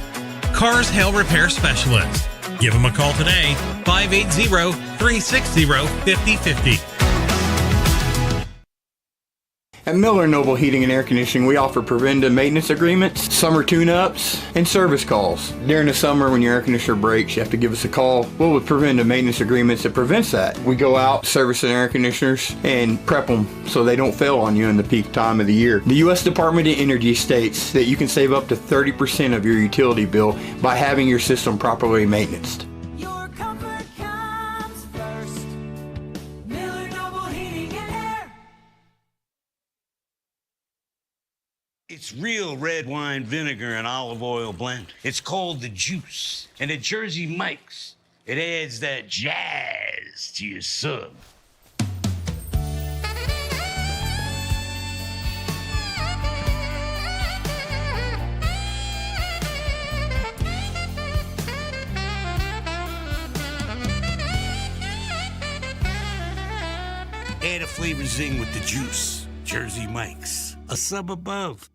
Cars Hail Repair Specialist. Give them a call today, 580-360-5050. At Miller Noble Heating and Air Conditioning, we offer preventative maintenance agreements, summer tune-ups, and service calls. During the summer when your air conditioner breaks, you have to give us a call. Well, with preventative maintenance agreements, it prevents that. We go out, service the air conditioners, and prep them so they don't fail on you in the peak time of the year. The U.S. Department of Energy states that you can save up to 30% of your utility bill by having your system properly maintained. It's real red wine vinegar and olive oil blend. It's called the Juice. And at Jersey Mike's, it adds that jazz to your sub. Add a flavor zing with the Juice. Jersey Mike's, a sub above.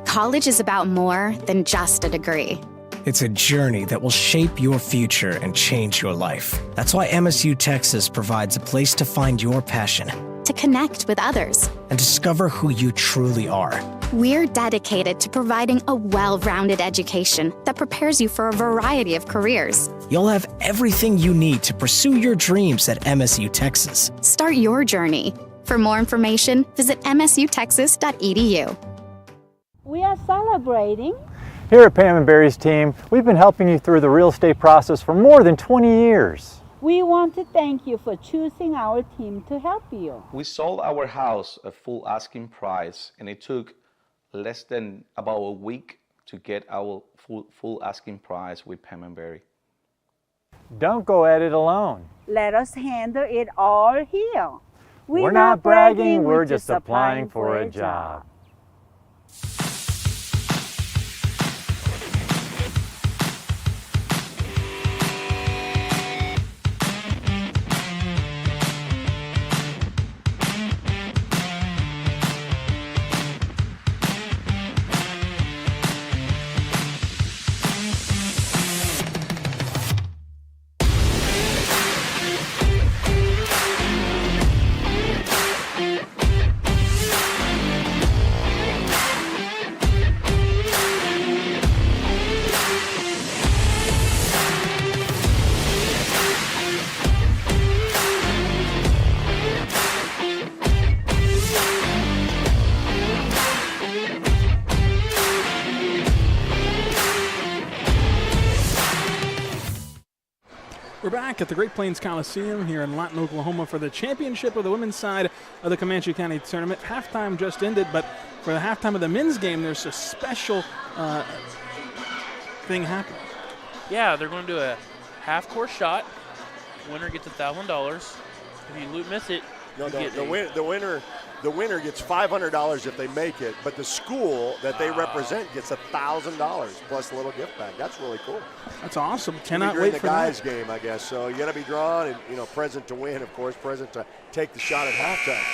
College is about more than just a degree. It's a journey that will shape your future and change your life. That's why MSU Texas provides a place to find your passion, to connect with others, and discover who you truly are. We're dedicated to providing a well-rounded education that prepares you for a variety of careers. You'll have everything you need to pursue your dreams at MSU Texas. Start your journey. For more information, visit msutexas.edu. We are celebrating. Here at Pam and Barry's team, we've been helping you through the real estate process for more than 20 years. We want to thank you for choosing our team to help you. We sold our house at full asking price, and it took less than about a week to get our full asking price with Pam and Barry. Don't go at it alone. Let us handle it all here. We're not bragging, we're just applying for a job. We're back at the Great Plains Coliseum here in Lawton, Oklahoma for the championship of the women's side of the Comanche County Tournament. Halftime just ended, but for the halftime of the men's game, there's a special thing happening. Yeah, they're going to do a half-court shot. Winner gets $1,000. If you miss it, the winner gets $500 if they make it, but the school that they represent gets $1,000 plus a little gift bag. That's really cool. That's awesome. Cannot wait wait for that. guys' game, I guess. So you got to be drawn and present to win, of course, present to take the shot at halftime.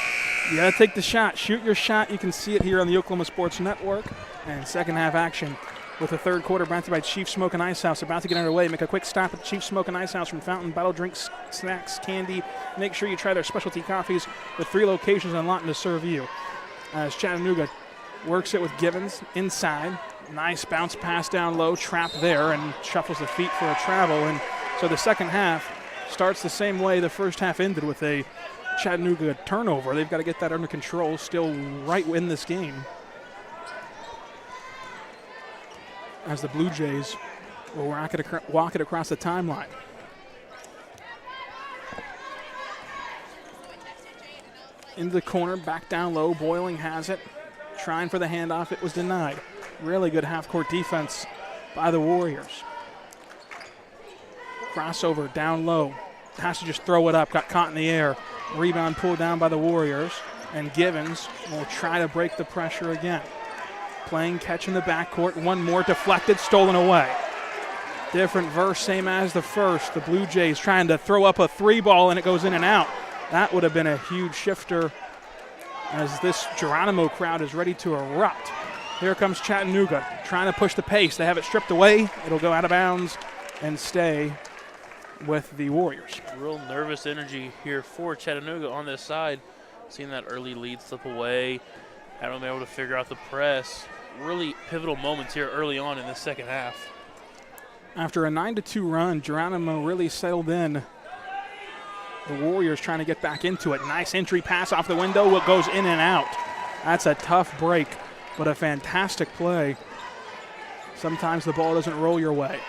You got to take the shot. Shoot your shot. You can see it here on the Oklahoma Sports Network. And second half action with the third quarter brought to you by Chief Smoke and Ice House. About to get underway. Make a quick stop at Chief Smoke and Ice House from fountain, bottled drinks, snacks, candy. Make sure you try their specialty coffees with 3 locations in Lawton to serve you. As Chattanooga works it with Givens inside. Nice bounce pass down low, trap there, and shuffles the feet for a travel. And so the second half starts the same way the first half ended, with a Chattanooga turnover. They've got to get that under control, still right in this game, as the Blue Jays will walk it across the timeline. Into the corner, back down low. Boiling has it. Trying for the handoff. It was denied. Really good half-court defense by the Warriors. Crossover down low. Has to just throw it up. Got caught in the air. Rebound pulled down by the Warriors. And Givens will try to break the pressure again. Playing catch in the backcourt. One more deflected, stolen away. Different verse, same as the first. The Blue Jays trying to throw up a 3-ball and it goes in and out. That would have been a huge shifter as this Geronimo crowd is ready to erupt. Here comes Chattanooga trying to push the pace. They have it stripped away. It'll go out of bounds and stay with the Warriors. Real nervous energy here for Chattanooga on this side. Seeing that early lead slip away. Haven't been able to figure out the press. Really pivotal moments here early on in the second half. After a 9-2 run, Geronimo really settled in. The Warriors trying to get back into it. Nice entry pass off the window. It goes in and out. That's a tough break, but a fantastic play. Sometimes the ball doesn't roll your way.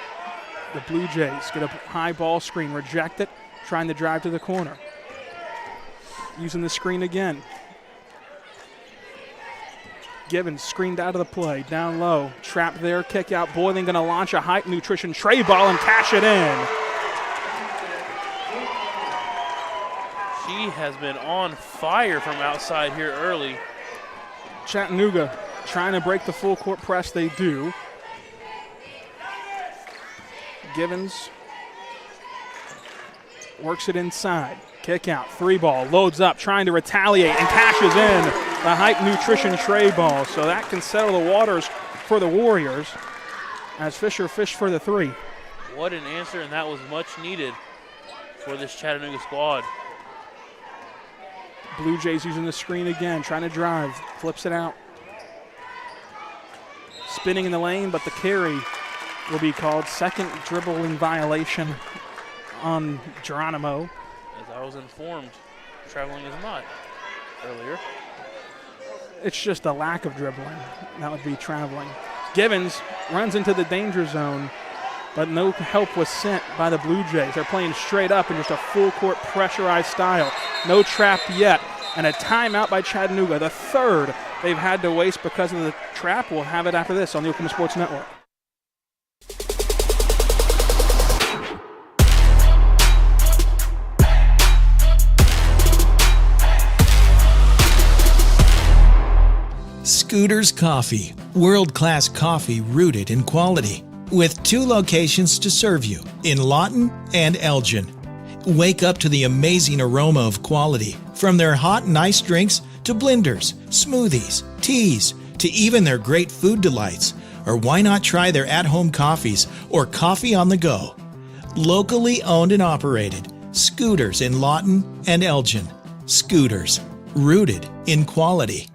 The Blue Jays get a high ball screen, reject it, trying to drive to the corner. Using the screen again. Givens screened out of the play, down low, trapped there, kick out. Boylan going to launch a Hype Nutrition tray ball and cash it in. She has been on fire from outside here early. Chattanooga trying to break the full court press. They do. Givens works it inside. Kick out, 3-ball, loads up, trying to retaliate and cashes in the Hype Nutrition tray ball. So that can settle the waters for the Warriors as Fisher fished for the 3. What an answer, and that was much needed for this Chattanooga squad. Blue Jays using the screen again, trying to drive, flips it out. Spinning in the lane, but the carry will be called. Second dribbling violation on Geronimo. As I was informed, traveling is not earlier. It's just a lack of dribbling. That would be traveling. Givens runs into the danger zone, but no help was sent by the Blue Jays. They're playing straight up in just a full court pressurized style. No trap yet, and a timeout by Chattanooga, the third they've had to waste because of the trap. We'll have it after this on the Oklahoma Sports Network. Scooters Coffee, world-class coffee rooted in quality, with 2 locations to serve you in Lawton and Elgin. Wake up to the amazing aroma of quality, from their hot and iced drinks to blenders, smoothies, teas, to even their great food delights. Or why not try their at-home coffees or coffee on the go? Locally owned and operated, Scooters in Lawton and Elgin. Scooters, rooted in quality.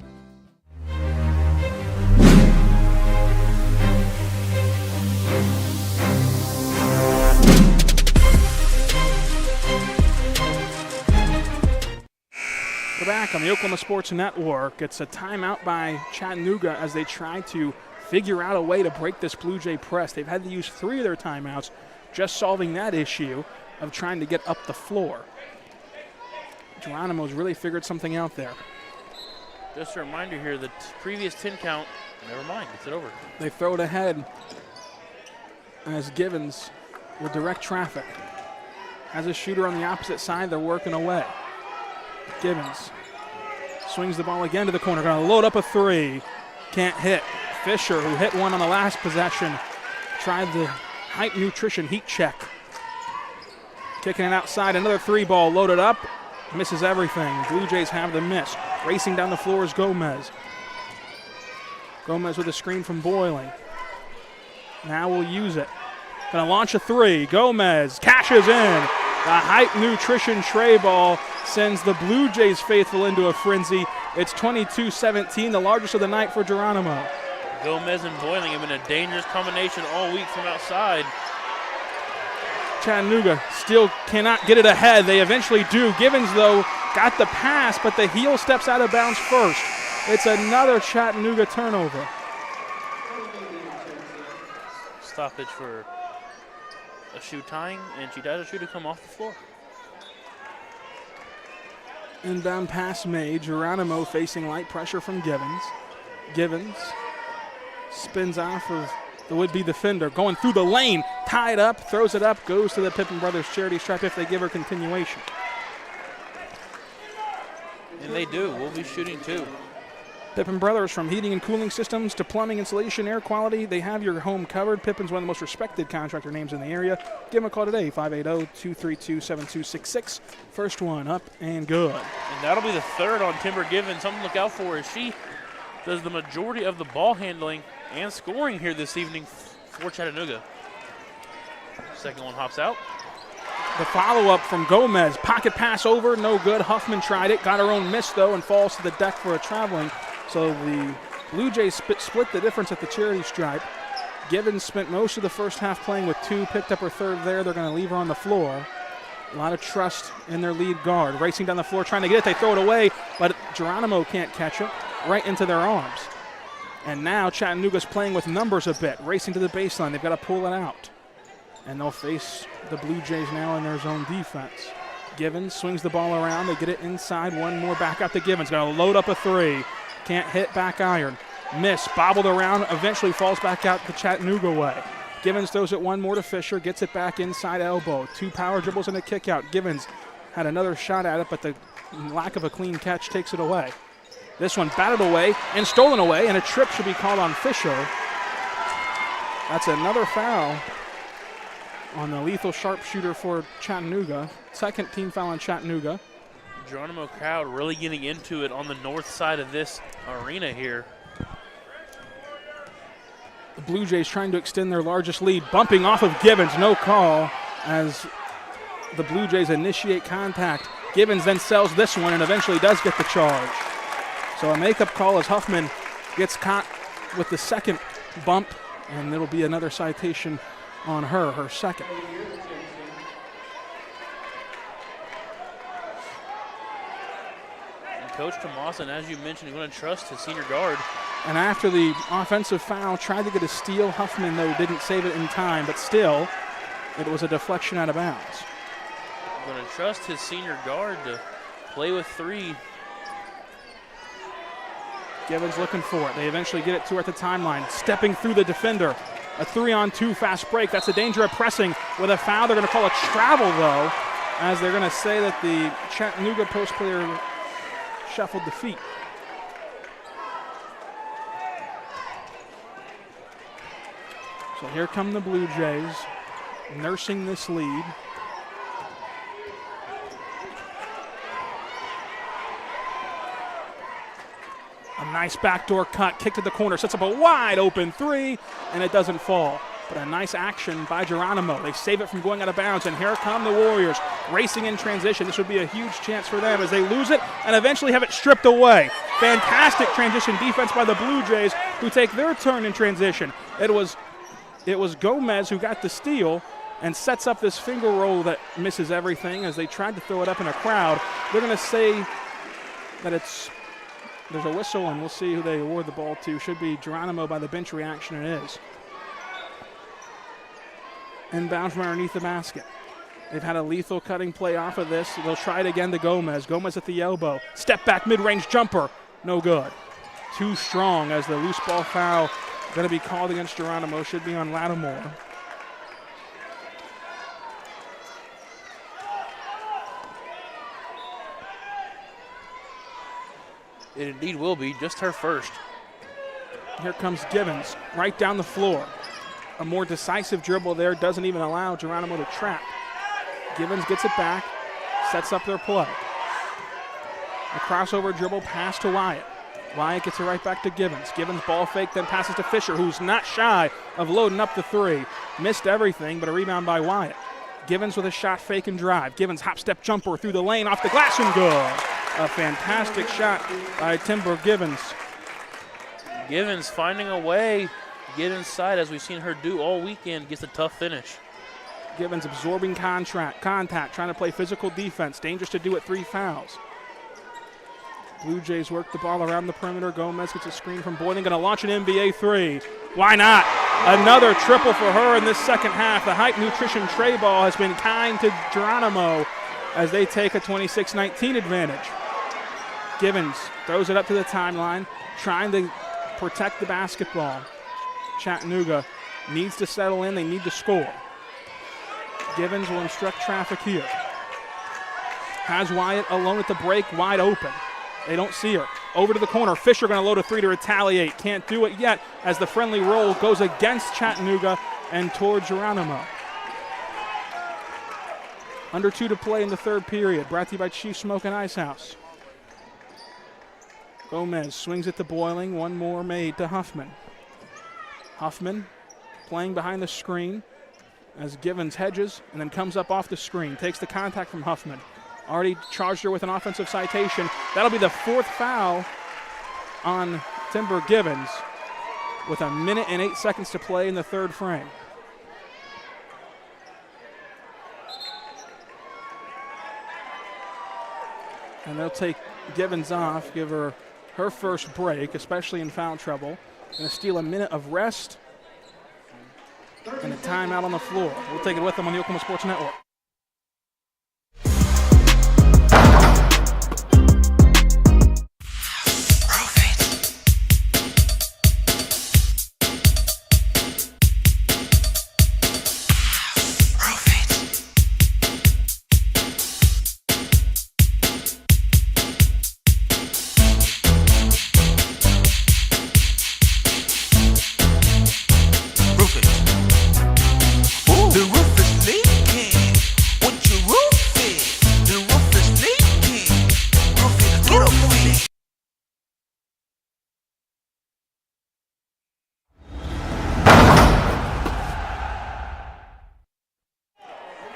We're back on the Oklahoma Sports Network. It's a timeout by Chattanooga as they try to figure out a way to break this Blue Jay press. They've had to use 3 of their timeouts just solving that issue of trying to get up the floor. Geronimo's really figured something out there. Just a reminder here, the previous 10 count, never mind, gets it over. They throw it ahead as Givens will direct traffic. Has a shooter on the opposite side, they're working away. Givens swings the ball again to the corner, going to load up a 3. Can't hit. Fisher, who hit one on the last possession, tried the Hype Nutrition heat check. Kicking it outside, another 3-ball loaded up. Misses everything. Blue Jays have the miss. Racing down the floor is Gomez. Gomez with a screen from Boiling. Now we'll use it. Going to launch a 3. Gomez cashes in. The Hype Nutrition tray ball sends the Blue Jays faithful into a frenzy. It's 22-17, the largest of the night for Geronimo. Gomez and Boiling have been a dangerous combination all week from outside. Chattanooga still cannot get it ahead. They eventually do. Givens, though, got the pass, but the heel steps out of bounds first. It's another Chattanooga turnover. Stoppage for a shoe tying, and she does a shoe to come off the floor. Inbound pass made. Geronimo facing light pressure from Givens. Givens spins off of the would-be defender, going through the lane, tied up, throws it up, goes to the Pippen Brothers charity stripe if they give her continuation. And they do. We'll be shooting too. Pippin Brothers, from heating and cooling systems to plumbing, insulation, air quality, they have your home covered. Pippin's one of the most respected contractor names in the area. Give them a call today, 580-232-7266. First one up and good. And that'll be the third on Timber Givens. Something to look out for as she does the majority of the ball handling and scoring here this evening for Chattanooga. Second one hops out. The follow-up from Gomez. Pocket pass over, no good. Huffman tried it, got her own miss, though, and falls to the deck for a traveling. So the Blue Jays split the difference at the charity stripe. Givens spent most of the first half playing with two, picked up her third there. They're going to leave her on the floor. A lot of trust in their lead guard. Racing down the floor, trying to get it. They throw it away, but Geronimo can't catch it. Right into their arms. And now Chattanooga's playing with numbers a bit. Racing to the baseline. They've got to pull it out. And they'll face the Blue Jays now in their zone defense. Givens swings the ball around. They get it inside. One more back out to Givens. Going to load up a three. Can't hit back iron. Miss. Bobbled around. Eventually falls back out the Chattanooga way. Givens throws it one more to Fisher. Gets it back inside elbow. Two power dribbles and a kick out. Givens had another shot at it, but the lack of a clean catch takes it away. This one batted away and stolen away, and a trip should be called on Fisher. That's another foul on the lethal sharpshooter for Chattanooga. Second team foul on Chattanooga. Geronimo crowd really getting into it on the north side of this arena here. The Blue Jays trying to extend their largest lead. Bumping off of Givens, no call as the Blue Jays initiate contact. Givens then sells this one and eventually does get the charge. So a makeup call as Huffman gets caught with the second bump, and it'll be another citation on her second. And Coach Tomasin, as you mentioned, is going to trust his senior guard. And after the offensive foul, tried to get a steal. Huffman, though, didn't save it in time, but still, it was a deflection out of bounds. Going to trust his senior guard to play with three. Givens looking for it. They eventually get it to her at the timeline. Stepping through the defender. A 3-on-2 fast break. That's the danger of pressing with a foul. They're going to call a travel, though, as they're going to say that the Chattanooga post player shuffled the feet. So here come the Blue Jays, nursing this lead. A nice backdoor cut, kick to the corner, sets up a wide open three, and it doesn't fall. But a nice action by Geronimo. They save it from going out of bounds, and here come the Warriors racing in transition. This would be a huge chance for them as they lose it and eventually have it stripped away. Fantastic transition defense by the Blue Jays, who take their turn in transition. It was Gomez who got the steal and sets up this finger roll that misses everything as they tried to throw it up in a crowd. They're going to say that there's a whistle, and we'll see who they award the ball to. Should be Geronimo by the bench reaction. It is. Inbound from underneath the basket. They've had a lethal cutting play off of this. They'll try it again to Gomez. Gomez at the elbow. Step back mid-range jumper. No good. Too strong as the loose ball foul going to be called against Geronimo. Should be on Lattimore. It indeed will be, just her first. Here comes Givens, right down the floor. A more decisive dribble there, doesn't even allow Geronimo to trap. Givens gets it back, sets up their play. A crossover dribble pass to Wyatt. Wyatt gets it right back to Givens. Givens ball fake, then passes to Fisher, who's not shy of loading up the three. Missed everything, but a rebound by Wyatt. Givens with a shot fake and drive. Givens hop-step jumper through the lane, off the glass and good. A fantastic shot by Timber Givens. Givens finding a way to get inside, as we've seen her do all weekend, gets a tough finish. Givens absorbing contact, trying to play physical defense. Dangerous to do it, 3 fouls. Blue Jays work the ball around the perimeter. Gomez gets a screen from Boyden, going to launch an NBA three. Why not? Another triple for her in this second half. The Hype Nutrition tray ball has been kind to Geronimo as they take a 26-19 advantage. Givens throws it up to the timeline, trying to protect the basketball. Chattanooga needs to settle in. They need to score. Givens will instruct traffic here. Has Wyatt alone at the break, wide open. They don't see her. Over to the corner. Fisher going to load a three to retaliate. Can't do it yet as the friendly roll goes against Chattanooga and toward Geronimo. Under 2 to play in the third period. Brought to you by Chief Smoke and Ice House. Gomez swings it to Boiling. One more made to Huffman. Huffman playing behind the screen as Givens hedges and then comes up off the screen. Takes the contact from Huffman. Already charged her with an offensive citation. That'll be the 4th foul on Timber Givens with 1 minute and 8 seconds to play in the third frame. And they'll take Givens off, give her her first break, especially in foul trouble. Going to steal a minute of rest and a timeout on the floor. We'll take it with them on the Oklahoma Sports Network.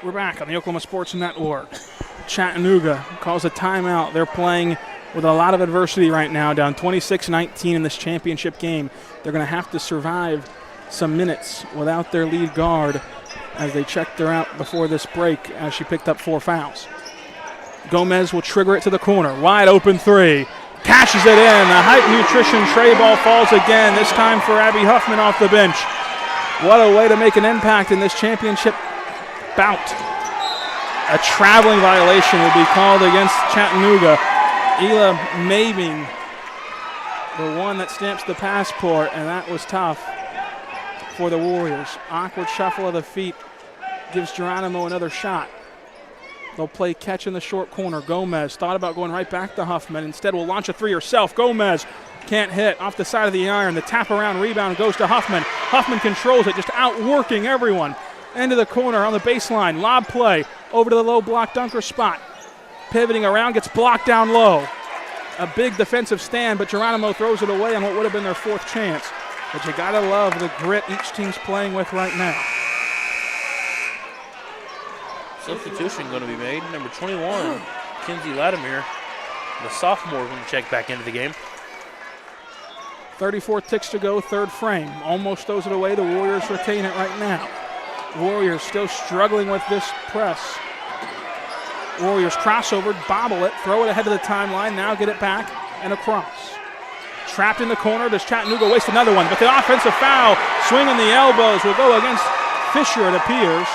We're back on the Oklahoma Sports Network. Chattanooga calls a timeout. They're playing with a lot of adversity right now, down 26-19 in this championship game. They're going to have to survive some minutes without their lead guard as they checked her out before this break as she picked up 4 fouls. Gomez will trigger it to the corner. Wide open three. Cashes it in. The Hype Nutrition tray ball falls again, this time for Abby Huffman off the bench. What a way to make an impact in this championship bout. A traveling violation will be called against Chattanooga. Ela Mabing, the one that stamps the passport, and that was tough for the Warriors. Awkward shuffle of the feet gives Geronimo another shot. They'll play catch in the short corner. Gomez thought about going right back to Huffman. Instead will launch a three herself. Gomez can't hit. Off the side of the iron. The tap around rebound goes to Huffman. Huffman controls it, just outworking everyone. Into the corner on the baseline. Lob play over to the low block dunker spot. Pivoting around, gets blocked down low. A big defensive stand, but Geronimo throws it away on what would have been their 4th chance. But you gotta love the grit each team's playing with right now. Substitution going to be made. Number 21, Kinsey Latimer, the sophomore, going to check back into the game. 34 ticks to go, third frame. Almost throws it away. The Warriors retain it right now. Warriors still struggling with this press. Warriors crossover, bobble it, throw it ahead of the timeline, now get it back and across. Trapped in the corner, does Chattanooga waste another one? But the offensive foul, swinging the elbows, will go against Fisher, it appears.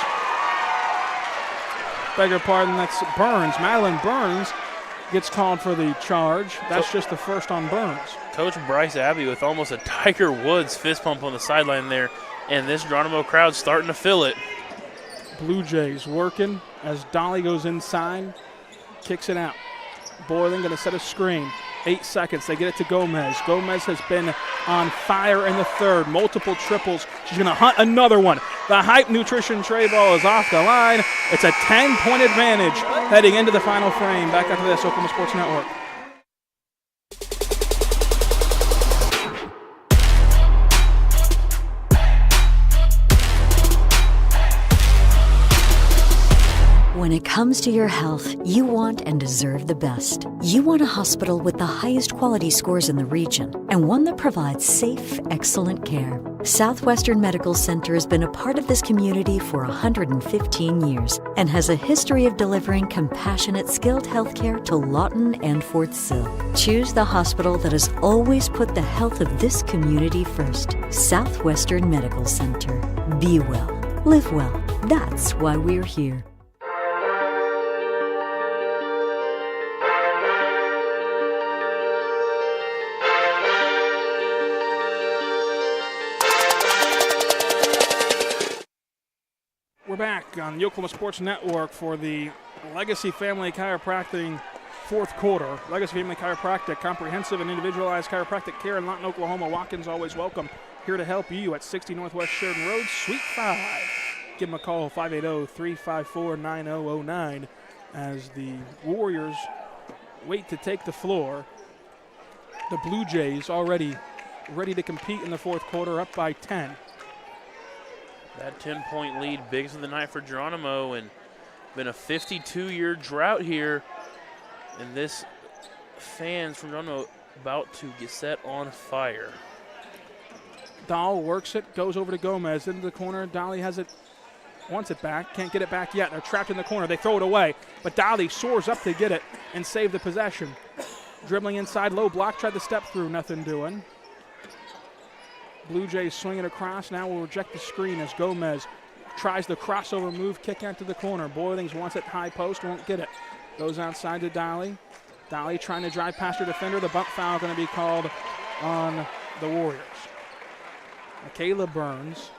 Beg your pardon, that's Burns. Madeline Burns gets called for the charge. That's just the first on Burns. Coach Bryce Abbey with almost a Tiger Woods fist pump on the sideline there, and this Geronimo crowd starting to feel it. Blue Jays working as Dolly goes inside, kicks it out. Boiling going to set a screen. 8 seconds, they get it to Gomez. Gomez has been on fire in the third. Multiple triples. She's going to hunt another one. The Hype Nutrition tray ball is off the line. It's a 10-point advantage heading into the final frame. Back after this, Oklahoma Sports Network. When it comes to your health, you want and deserve the best. You want a hospital with the highest quality scores in the region and one that provides safe, excellent care. Southwestern Medical Center has been a part of this community for 115 years and has a history of delivering compassionate, skilled healthcare to Lawton and Fort Sill. Choose the hospital that has always put the health of this community first. Southwestern Medical Center. Be well. Live well. That's why we're here. We're back on the Oklahoma Sports Network for the Legacy Family Chiropractic fourth quarter. Legacy Family Chiropractic, comprehensive and individualized chiropractic care in Lawton, Oklahoma. Watkins always welcome. Here to help you at 60 Northwest Sheridan Road, Suite 5. Give them a call, 580-354-9009, as the Warriors wait to take the floor. The Blue Jays already ready to compete in the fourth quarter, up by 10. That 10-point lead, biggest of the night for Geronimo, and been a 52-year drought here. And this fans from Geronimo about to get set on fire. Dahl works it, goes over to Gomez into the corner. Dolly has it, wants it back, can't get it back yet. They're trapped in the corner. They throw it away, but Dolly soars up to get it and save the possession. Dribbling inside, low block, tried to step through, nothing doing. Blue Jays swinging across, now will reject the screen as Gomez tries the crossover move, kick out to the corner. Boylings wants it high post, won't get it. Goes outside to Dolly. Dolly trying to drive past her defender. The bump foul going to be called on the Warriors. Michaela Burns,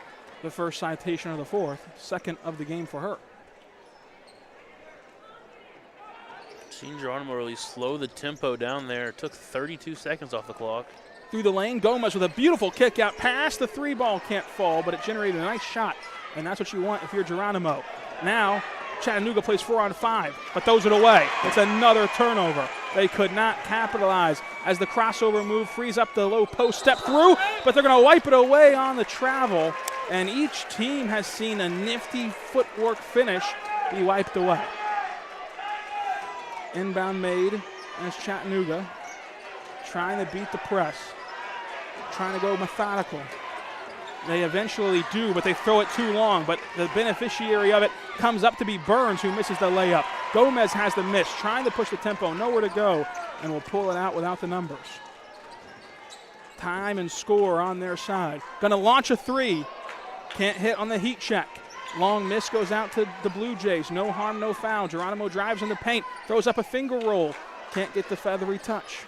the first citation of the fourth, second of the game for her. Seen Geronimo really slow the tempo down there. Took 32 seconds off the clock. Through the lane, Gomez with a beautiful kick out pass. The three ball can't fall, but it generated a nice shot, and that's what you want if you're Geronimo. Now, Chattanooga plays 4-on-5, but throws it away. It's another turnover. They could not capitalize as the crossover move frees up the low post, step through, but they're going to wipe it away on the travel, and each team has seen a nifty footwork finish be wiped away. Inbound made as Chattanooga trying to beat the press, trying to go methodical. They eventually do, but they throw it too long. But the beneficiary of it comes up to be Burns, who misses the layup. Gomez has the miss, trying to push the tempo, nowhere to go, and will pull it out without the numbers. Time and score on their side. Going to launch a three. Can't hit on the heat check. Long miss goes out to the Blue Jays. No harm, no foul. Geronimo drives in the paint, throws up a finger roll. Can't get the feathery touch.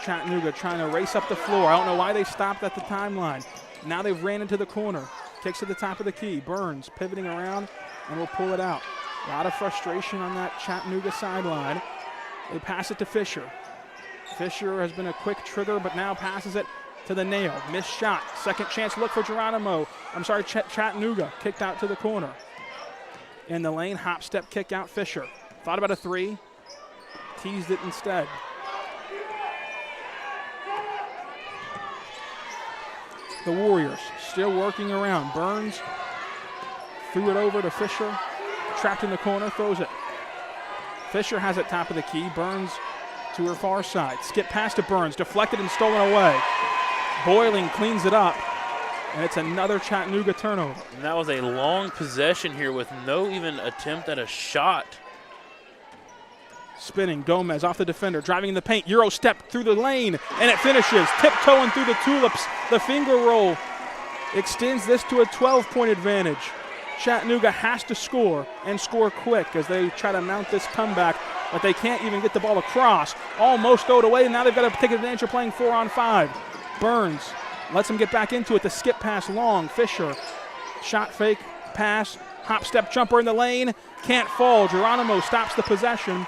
Chattanooga trying to race up the floor. I don't know why they stopped at the timeline. Now they've ran into the corner. Kicks at the top of the key. Burns pivoting around and will pull it out. A lot of frustration on that Chattanooga sideline. They pass it to Fisher. Fisher has been a quick trigger, but now passes it to the nail. Missed shot. Second chance look for Geronimo. Chattanooga. Kicked out to the corner. In the lane, hop step kick out Fisher. Thought about a three. Teased it instead. The Warriors still working around. Burns threw it over to Fisher. Trapped in the corner, throws it. Fisher has it top of the key. Burns to her far side. Skip past to Burns, deflected and stolen away. Boyling cleans it up, and it's another Chattanooga turnover. And that was a long possession here with no even attempt at a shot. Spinning, Gomez off the defender, driving in the paint, Euro step through the lane, and it finishes. Tiptoeing through the tulips, the finger roll extends this to a 12-point advantage. Chattanooga has to score, and score quick as they try to mount this comeback, but they can't even get the ball across. Almost throw it away, and now they've got to take advantage of playing 4-on-5. Burns lets him get back into it. The skip pass long. Fisher, shot fake, pass, hop step jumper in the lane, can't fall. Geronimo stops the possession.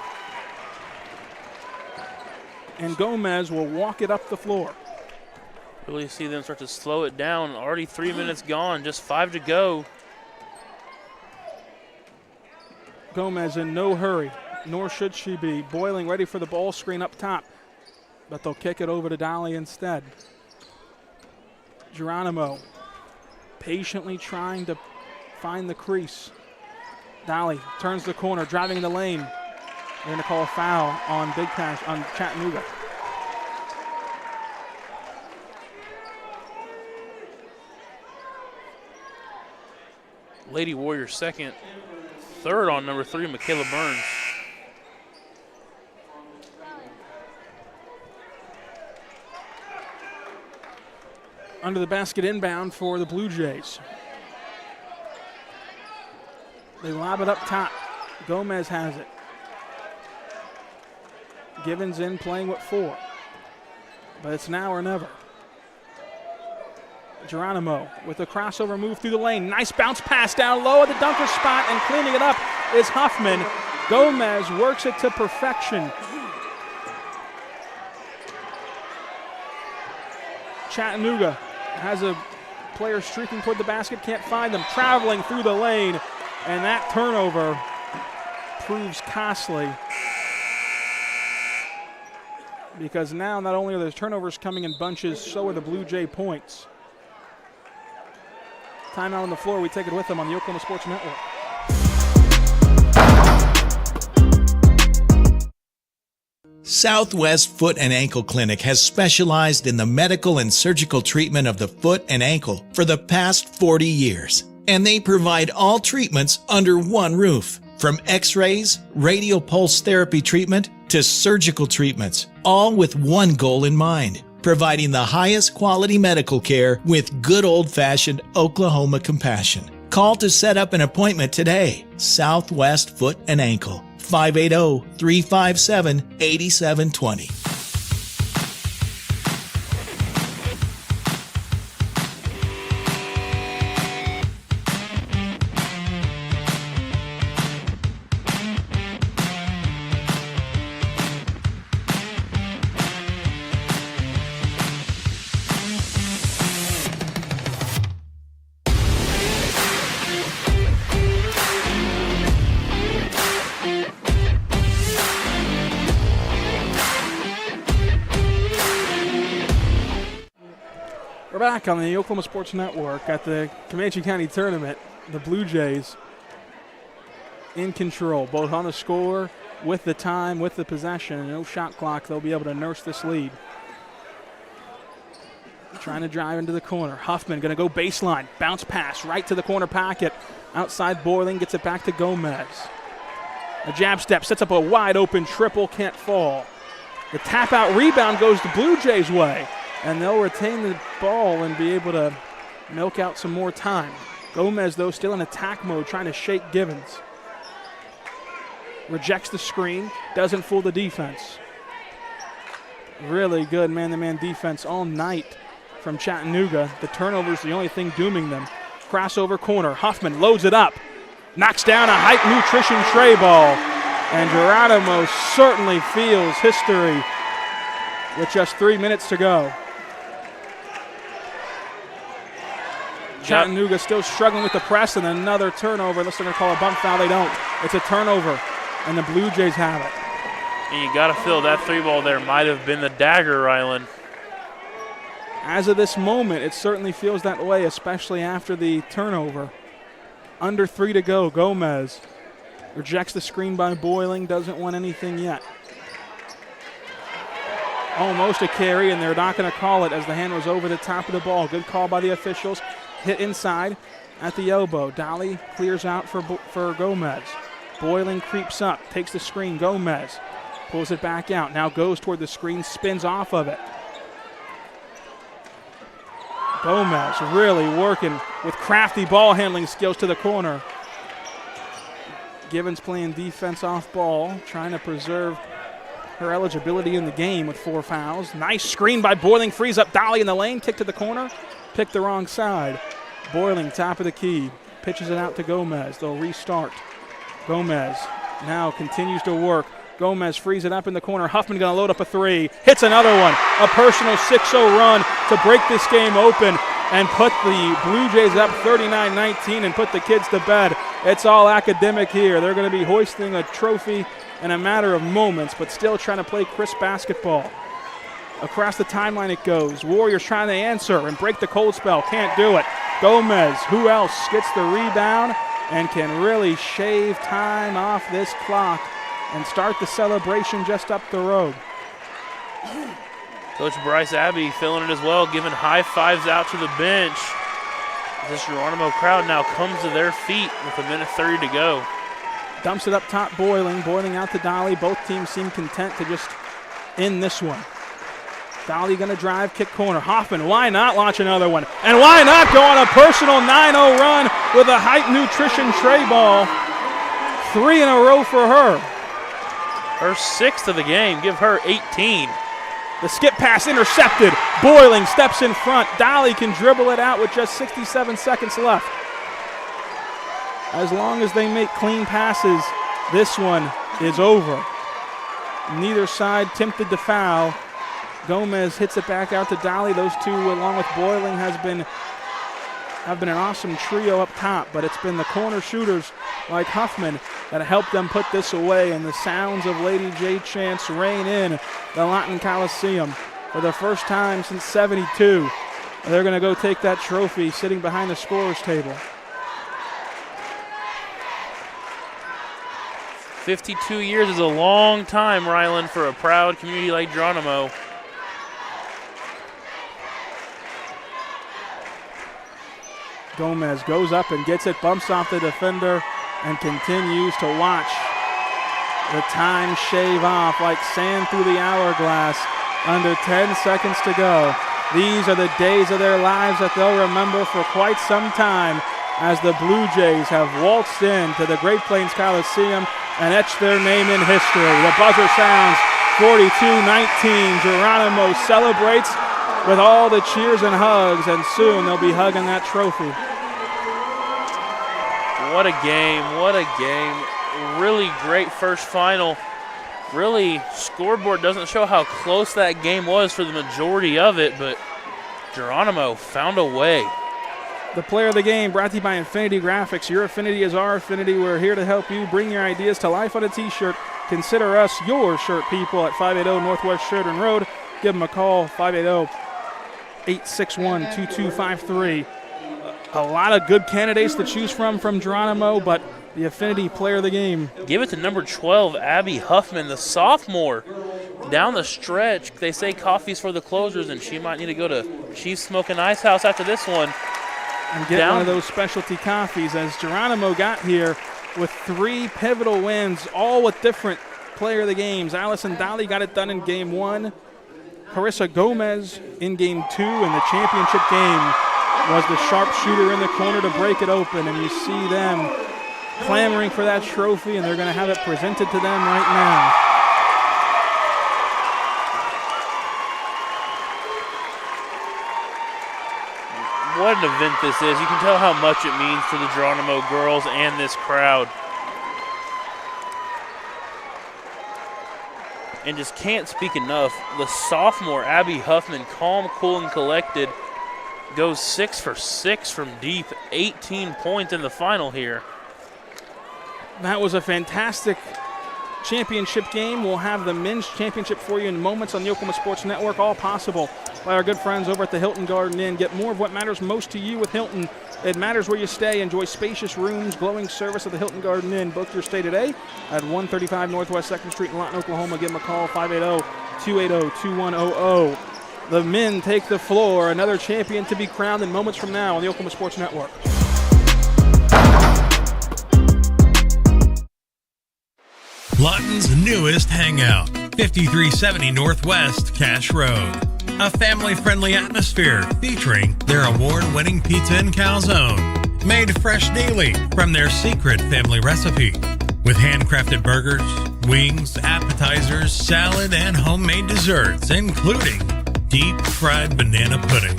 And Gomez will walk it up the floor. Really see them start to slow it down. Already 3 minutes gone, just 5 to go. Gomez in no hurry, nor should she be. Boyling ready for the ball screen up top, but they'll kick it over to Dolly instead. Geronimo patiently trying to find the crease. Dolly turns the corner, driving in the lane. They're going to call a foul on Big Cash on Chattanooga. Lady Warriors second, third on number 3, Michaela Burns. Under the basket inbound for the Blue Jays. They lob it up top. Gomez has it. Givens in playing with 4. But it's now or never. Geronimo with a crossover move through the lane. Nice bounce pass down low at the dunker spot, and cleaning it up is Huffman. Gomez works it to perfection. Chattanooga has a player streaking toward the basket, can't find them, traveling through the lane, and that turnover proves costly. Because now not only are the turnovers coming in bunches, so are the Blue Jay points. Timeout on the floor, we take it with them on the Oklahoma Sports Network. Southwest Foot and Ankle Clinic has specialized in the medical and surgical treatment of the foot and ankle for the past 40 years. And they provide all treatments under one roof. From x-rays, radial pulse therapy treatment, to surgical treatments, all with one goal in mind, providing the highest quality medical care with good old-fashioned Oklahoma compassion. Call to set up an appointment today. Southwest Foot and Ankle, 580-357-8720. We're back on the Oklahoma Sports Network at the Comanche County Tournament. The Blue Jays in control, both on the score, with the time, with the possession. No shot clock. They'll be able to nurse this lead. Trying to drive into the corner. Huffman going to go baseline. Bounce pass right to the corner pocket. Outside Boiling gets it back to Gomez. A jab step sets up a wide open triple. Can't fall. The tap out rebound goes the Blue Jays' way. And they'll retain the ball and be able to milk out some more time. Gomez, though, still in attack mode, trying to shake Givens. Rejects the screen, doesn't fool the defense. Really good man-to-man defense all night from Chattanooga. The turnover's the only thing dooming them. Crossover corner, Huffman loads it up. Knocks down a Hype Nutrition tray ball. And Geronimo certainly feels history with just 3 minutes to go. Chattanooga still struggling with the press, and another turnover. Unless they're going to call a bump foul, they don't. It's a turnover, and the Blue Jays have it. And you got to feel that three ball there might have been the dagger, Ryland. As of this moment, it certainly feels that way, especially after the turnover. Under 3 to go. Gomez rejects the screen by Boiling, doesn't want anything yet. Almost a carry, and they're not going to call it as the hand was over the top of the ball. Good call by the officials. Hit inside at the elbow. Dolly clears out for Gomez. Boiling creeps up, takes the screen. Gomez pulls it back out. Now goes toward the screen, spins off of it. Gomez really working with crafty ball handling skills to the corner. Givens playing defense off ball, trying to preserve her eligibility in the game with 4 fouls. Nice screen by Boiling, frees up Dolly in the lane, kick to the corner, picked the wrong side. Boiling, top of the key, pitches it out to Gomez. They'll restart. Gomez now continues to work. Gomez frees it up in the corner. Huffman going to load up a 3, hits another one. A personal 6-0 run to break this game open and put the Blue Jays up 39-19 and put the kids to bed. It's all academic here. They're going to be hoisting a trophy in a matter of moments, but still trying to play crisp basketball. Across the timeline it goes. Warriors trying to answer and break the cold spell. Can't do it. Gomez, who else, gets the rebound and can really shave time off this clock and start the celebration just up the road. Coach Bryce Abbey feeling it as well, giving high fives out to the bench. This Geronimo crowd now comes to their feet with 1:30 to go. Dumps it up top, Boiling. Boiling out to Dolly. Both teams seem content to just end this one. Dolly going to drive, kick corner. Hoffman, why not launch another one? And why not go on a personal 9-0 run with a Hype Nutrition tray ball? 3 in a row for her. Her 6th of the game. Give her 18. The skip pass intercepted. Boiling steps in front. Dolly can dribble it out with just 67 seconds left. As long as they make clean passes This one is over. Neither side tempted to foul. Gomez hits it back out to Dolly. Those two, along with Boiling, have been an awesome trio up top, but it's been the corner shooters like Huffman that helped them put this away, and the sounds of Lady J chants reign in the Lawton Coliseum for the first time since '72. They're going to go take that trophy sitting behind the scorer's table. 52 years is a long time, Ryland, for a proud community like Geronimo. Gomez goes up and gets it, bumps off the defender, and continues to watch the time shave off like sand through the hourglass. Under 10 seconds to go. These are the days of their lives that they'll remember for quite some time as the Blue Jays have waltzed into the Great Plains Coliseum and etched their name in history. The buzzer sounds 42-19. Geronimo celebrates with all the cheers and hugs, and soon they'll be hugging that trophy. What a game, what a game. Really great first final. Really, scoreboard doesn't show how close that game was for the majority of it, but Geronimo found a way. The player of the game brought to you by Infinity Graphics. Your affinity is our affinity. We're here to help you bring your ideas to life on a t-shirt. Consider us your shirt people at 580 Northwest Sheridan Road. Give them a call, 580-861-2253. A lot of good candidates to choose from Geronimo, but the affinity player of the game. Give it to number 12, Abby Huffman, the sophomore. Down the stretch, they say coffee's for the closers, and she might need to go to Chief Smokin' Ice House after this one. And get one of those specialty coffees, as Geronimo got here with 3 pivotal wins, all with different player of the games. Allison Dolly got it done in game 1. Carissa Gomez in game 2, and the championship game was the sharpshooter in the corner to break it open, and you see them clamoring for that trophy, and they're going to have it presented to them right now. What an event this is. You can tell how much it means to the Geronimo girls and this crowd. And just can't speak enough. The sophomore, Abby Huffman, calm, cool, and collected, goes 6 for 6 from deep, 18 points in the final here. That was a fantastic championship game. We'll have the men's championship for you in moments on the Oklahoma Sports Network, all possible by our good friends over at the Hilton Garden Inn. Get more of what matters most to you with Hilton. It matters where you stay. Enjoy spacious rooms, glowing service at the Hilton Garden Inn. Book your stay today at 135 Northwest 2nd Street in Lawton, Oklahoma. Give them a call, 580-280-2100. The men take the floor. Another champion to be crowned in moments from now on the Oklahoma Sports Network. Lawton's newest hangout, 5370 Northwest Cash Road. A family-friendly atmosphere featuring their award-winning pizza and calzone, made fresh daily from their secret family recipe. With handcrafted burgers, wings, appetizers, salad, and homemade desserts, including deep-fried banana pudding.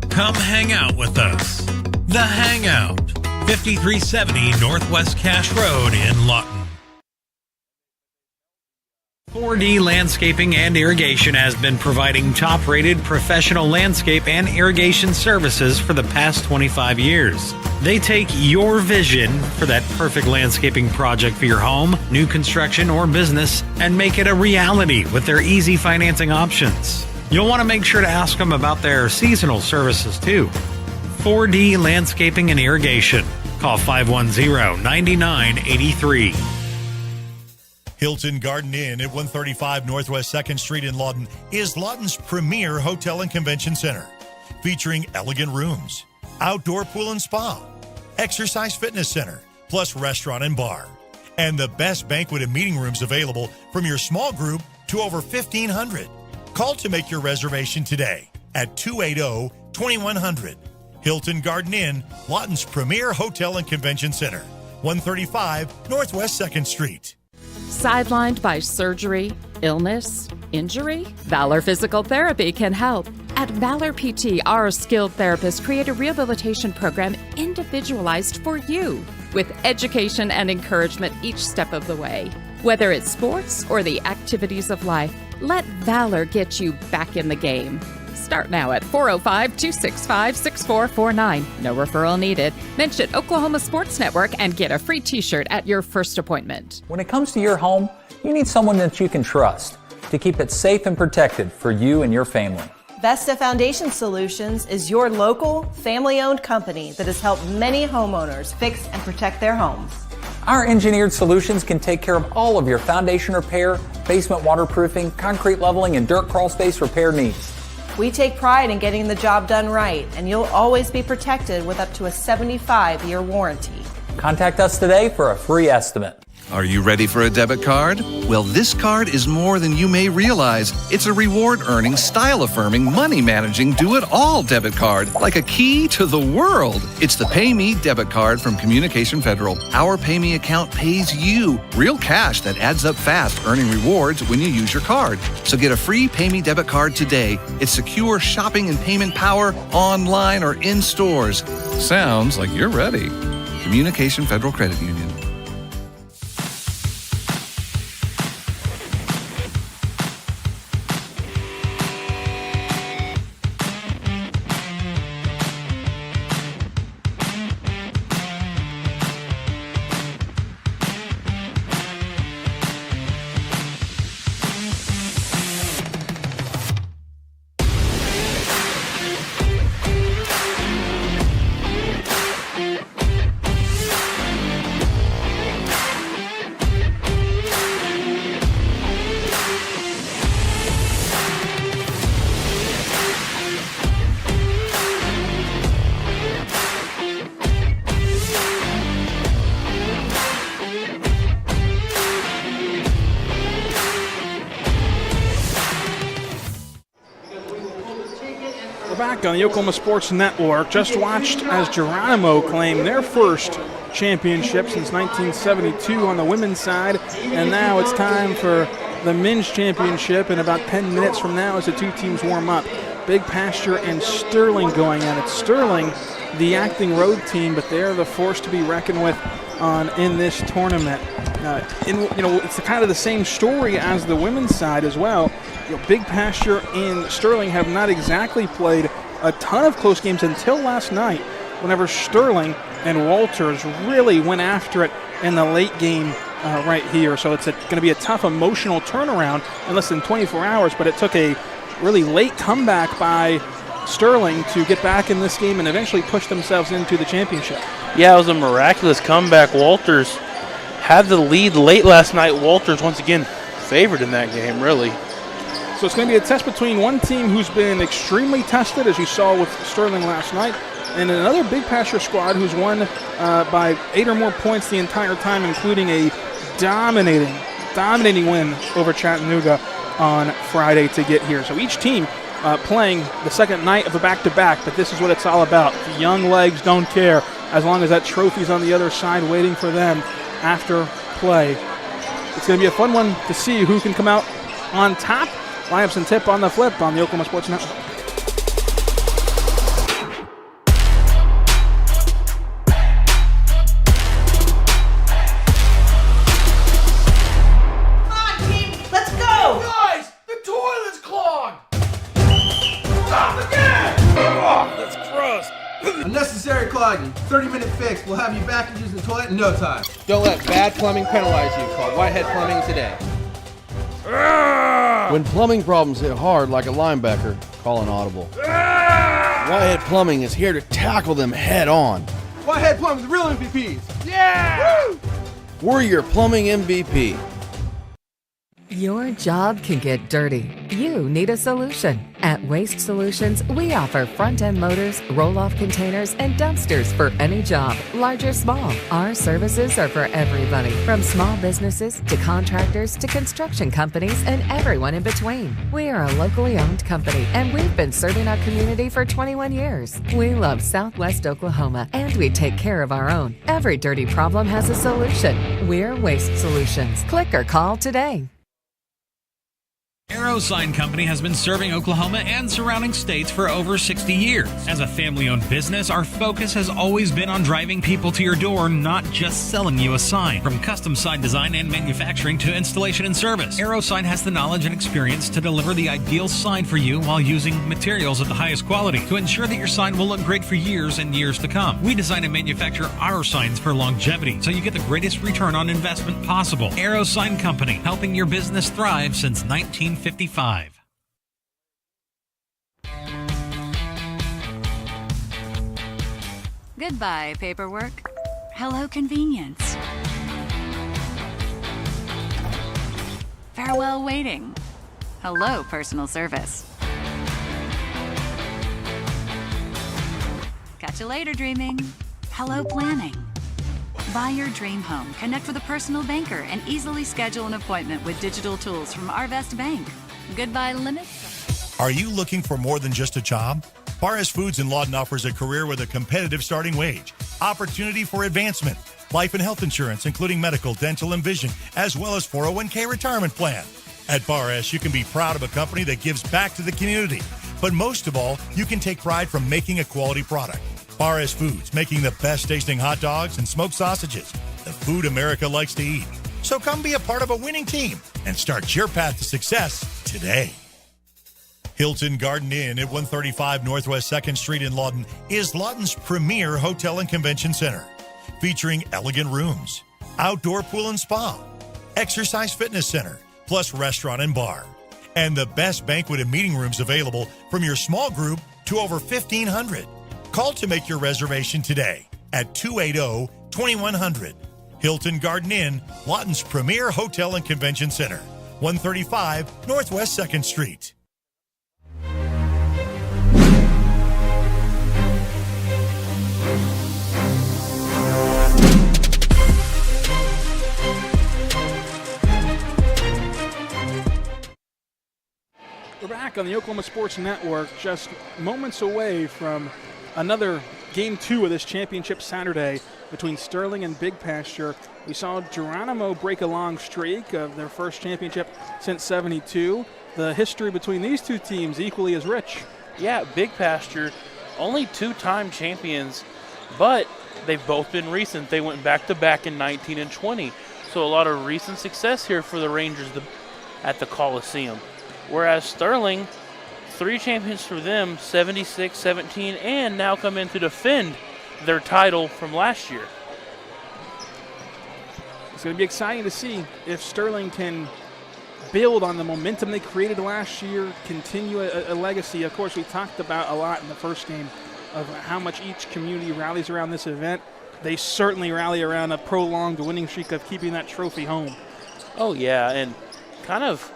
Come hang out with us. The Hangout, 5370 Northwest Cash Road in Lawton. 4D Landscaping and Irrigation has been providing top-rated professional landscape and irrigation services for the past 25 years. They take your vision for that perfect landscaping project for your home, new construction, or business and make it a reality with their easy financing options. You'll want to make sure to ask them about their seasonal services too. 4D Landscaping and Irrigation. Call 510-9983. Hilton Garden Inn at 135 Northwest 2nd Street in Lawton is Lawton's premier hotel and convention center, featuring elegant rooms, outdoor pool and spa, exercise fitness center, plus restaurant and bar, and the best banquet and meeting rooms available from your small group to over 1,500. Call to make your reservation today at 280-2100. Hilton Garden Inn, Lawton's premier hotel and convention center, 135 Northwest 2nd Street. Sidelined by surgery, illness, injury? Valor Physical Therapy can help. At Valor PT, our skilled therapists create a rehabilitation program individualized for you. with education and encouragement each step of the way. Whether it's sports or the activities of life, let Valor get you back in the game. Start now at 405-265-6449. No referral needed. Mention Oklahoma Sports Network and get a free t-shirt at your first appointment. When it comes to your home, you need someone that you can trust to keep it safe and protected for you and your family. Vesta Foundation Solutions is your local, family-owned company that has helped many homeowners fix and protect their homes. Our engineered solutions can take care of all of your foundation repair, basement waterproofing, concrete leveling, and dirt crawl space repair needs. We take pride in getting the job done right, and you'll always be protected with up to a 75-year warranty. Contact us today for a free estimate. Are you ready for a debit card? Well, this card is more than you may realize. It's a reward-earning, style-affirming, money-managing, do-it-all debit card, like a key to the world. It's the Pay Me debit card from Communication Federal. Our Pay Me account pays you real cash that adds up fast, earning rewards when you use your card. So get a free Pay Me debit card today. It's secure shopping and payment power online or in stores. Sounds like you're ready. Communication Federal Credit Union. Back on the Oklahoma Sports Network. Just watched as Geronimo claim their first championship since 1972 on the women's side, and now it's time for the men's championship in about 10 minutes from now as the two teams warm up. Big Pasture and Sterling going at it. Sterling, the acting road team, but they're the force to be reckoned with in this tournament. It's kind of the same story as the women's side as well. Big Pasture and Sterling have not exactly played a ton of close games until last night, whenever Sterling and Walters really went after it in the late game right here. So it's going to be a tough emotional turnaround in less than 24 hours, but it took a really late comeback by Sterling to get back in this game and eventually push themselves into the championship. Yeah, it was a miraculous comeback. Walters had the lead late last night. Walters once again favored in that game, really. So it's going to be a test between one team who's been extremely tested, as you saw with Sterling last night, and another Big Pasture squad who's won by 8 or more points the entire time, including a dominating win over Chattanooga on Friday to get here. So each team playing the second night of a back-to-back, but this is what it's all about. The young legs don't care as long as that trophy's on the other side waiting for them after play. It's going to be a fun one to see who can come out on top. Lineups and tip on the flip on the Oklahoma Sports Network. Come on, team, let's go! Guys, the toilet's clogged! Stop again! Oh, that's gross. Unnecessary clogging. 30-minute fix. We'll have you back and using the toilet in no time. Don't let bad plumbing penalize you. Call Whitehead Plumbing today. When plumbing problems hit hard like a linebacker, call an audible. Whitehead Plumbing is here to tackle them head on. Whitehead Plumbing's real MVPs. Yeah! Woo! We're your plumbing MVP. Your job can get dirty. You need a solution. At Waste Solutions, we offer front-end loaders, roll-off containers, and dumpsters for any job, large or small. Our services are for everybody, from small businesses to contractors to construction companies and everyone in between. We are a locally owned company, and we've been serving our community for 21 years. We love Southwest Oklahoma, and we take care of our own. Every dirty problem has a solution. We're Waste Solutions. Click or call today. Arrow Sign Company has been serving Oklahoma and surrounding states for over 60 years. As a family-owned business, our focus has always been on driving people to your door, not just selling you a sign. From custom sign design and manufacturing to installation and service, Arrow Sign has the knowledge and experience to deliver the ideal sign for you while using materials of the highest quality to ensure that your sign will look great for years and years to come. We design and manufacture our signs for longevity, so you get the greatest return on investment possible. Arrow Sign Company, helping your business thrive since 1955. Goodbye, paperwork. Hello, convenience. Farewell, waiting. Hello, personal service. Catch you later, dreaming. Hello, planning. Buy your dream home, connect with a personal banker, and easily schedule an appointment with digital tools from Arvest Bank. Goodbye, limits. Are you looking for more than just a job? Paris Foods in Lawton offers a career with a competitive starting wage, opportunity for advancement, life and health insurance, including medical, dental, and vision, as well as 401k retirement plan. At Bar S, you can be proud of a company that gives back to the community. But most of all, you can take pride from making a quality product. Bar S Foods, making the best tasting hot dogs and smoked sausages, the food America likes to eat. So come be a part of a winning team and start your path to success today. Hilton Garden Inn at 135 Northwest 2nd Street in Lawton is Lawton's premier hotel and convention center, featuring elegant rooms, outdoor pool and spa, exercise fitness center, plus restaurant and bar, and the best banquet and meeting rooms available from your small group to over 1,500. Call to make your reservation today at 280-2100. Hilton Garden Inn, Lawton's premier hotel and convention center, 135 Northwest 2nd Street. We're back on the Oklahoma Sports Network, just moments away from another Game 2 of this championship Saturday between Sterling and Big Pasture. We saw Geronimo break a long streak of their first championship since '72. The history between these two teams equally as rich. Yeah, Big Pasture, only two-time champions, but they've both been recent. They went back-to-back in 19 and 20, so a lot of recent success here for the Rangers at the Coliseum. Whereas Sterling, 3 champions for them, 76, 17, and now come in to defend their title from last year. It's going to be exciting to see if Sterling can build on the momentum they created last year, continue a legacy. Of course, we talked about a lot in the first game of how much each community rallies around this event. They certainly rally around a prolonged winning streak of keeping that trophy home. Oh, yeah, and kind of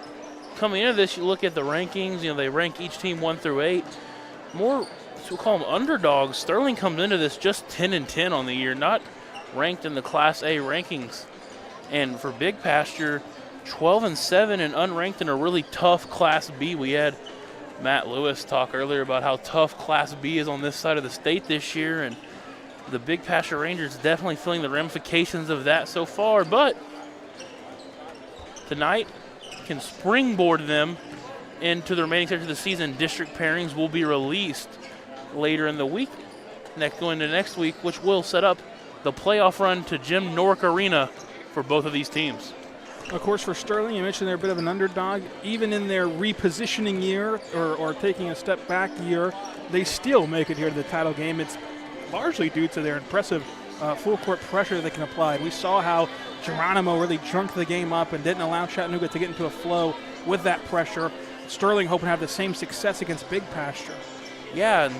coming into this, you look at the rankings, they rank each team 1 through 8. More, we'll call them underdogs. Sterling comes into this just 10 and 10 on the year, not ranked in the Class A rankings. And for Big Pasture, 12 and 7 and unranked in a really tough Class B. We had Matt Lewis talk earlier about how tough Class B is on this side of the state this year, and the Big Pasture Rangers definitely feeling the ramifications of that so far. But tonight can springboard them into the remaining section of the season. District pairings will be released later in the week, going into next week, which will set up the playoff run to Jim Norick Arena for both of these teams. Of course, for Sterling, you mentioned they're a bit of an underdog. Even in their repositioning year or taking a step back year, they still make it here to the title game. It's largely due to their impressive full court pressure they can apply. We saw how Geronimo really drunk the game up and didn't allow Chattanooga to get into a flow with that pressure. Sterling hoping to have the same success against Big Pasture. Yeah, and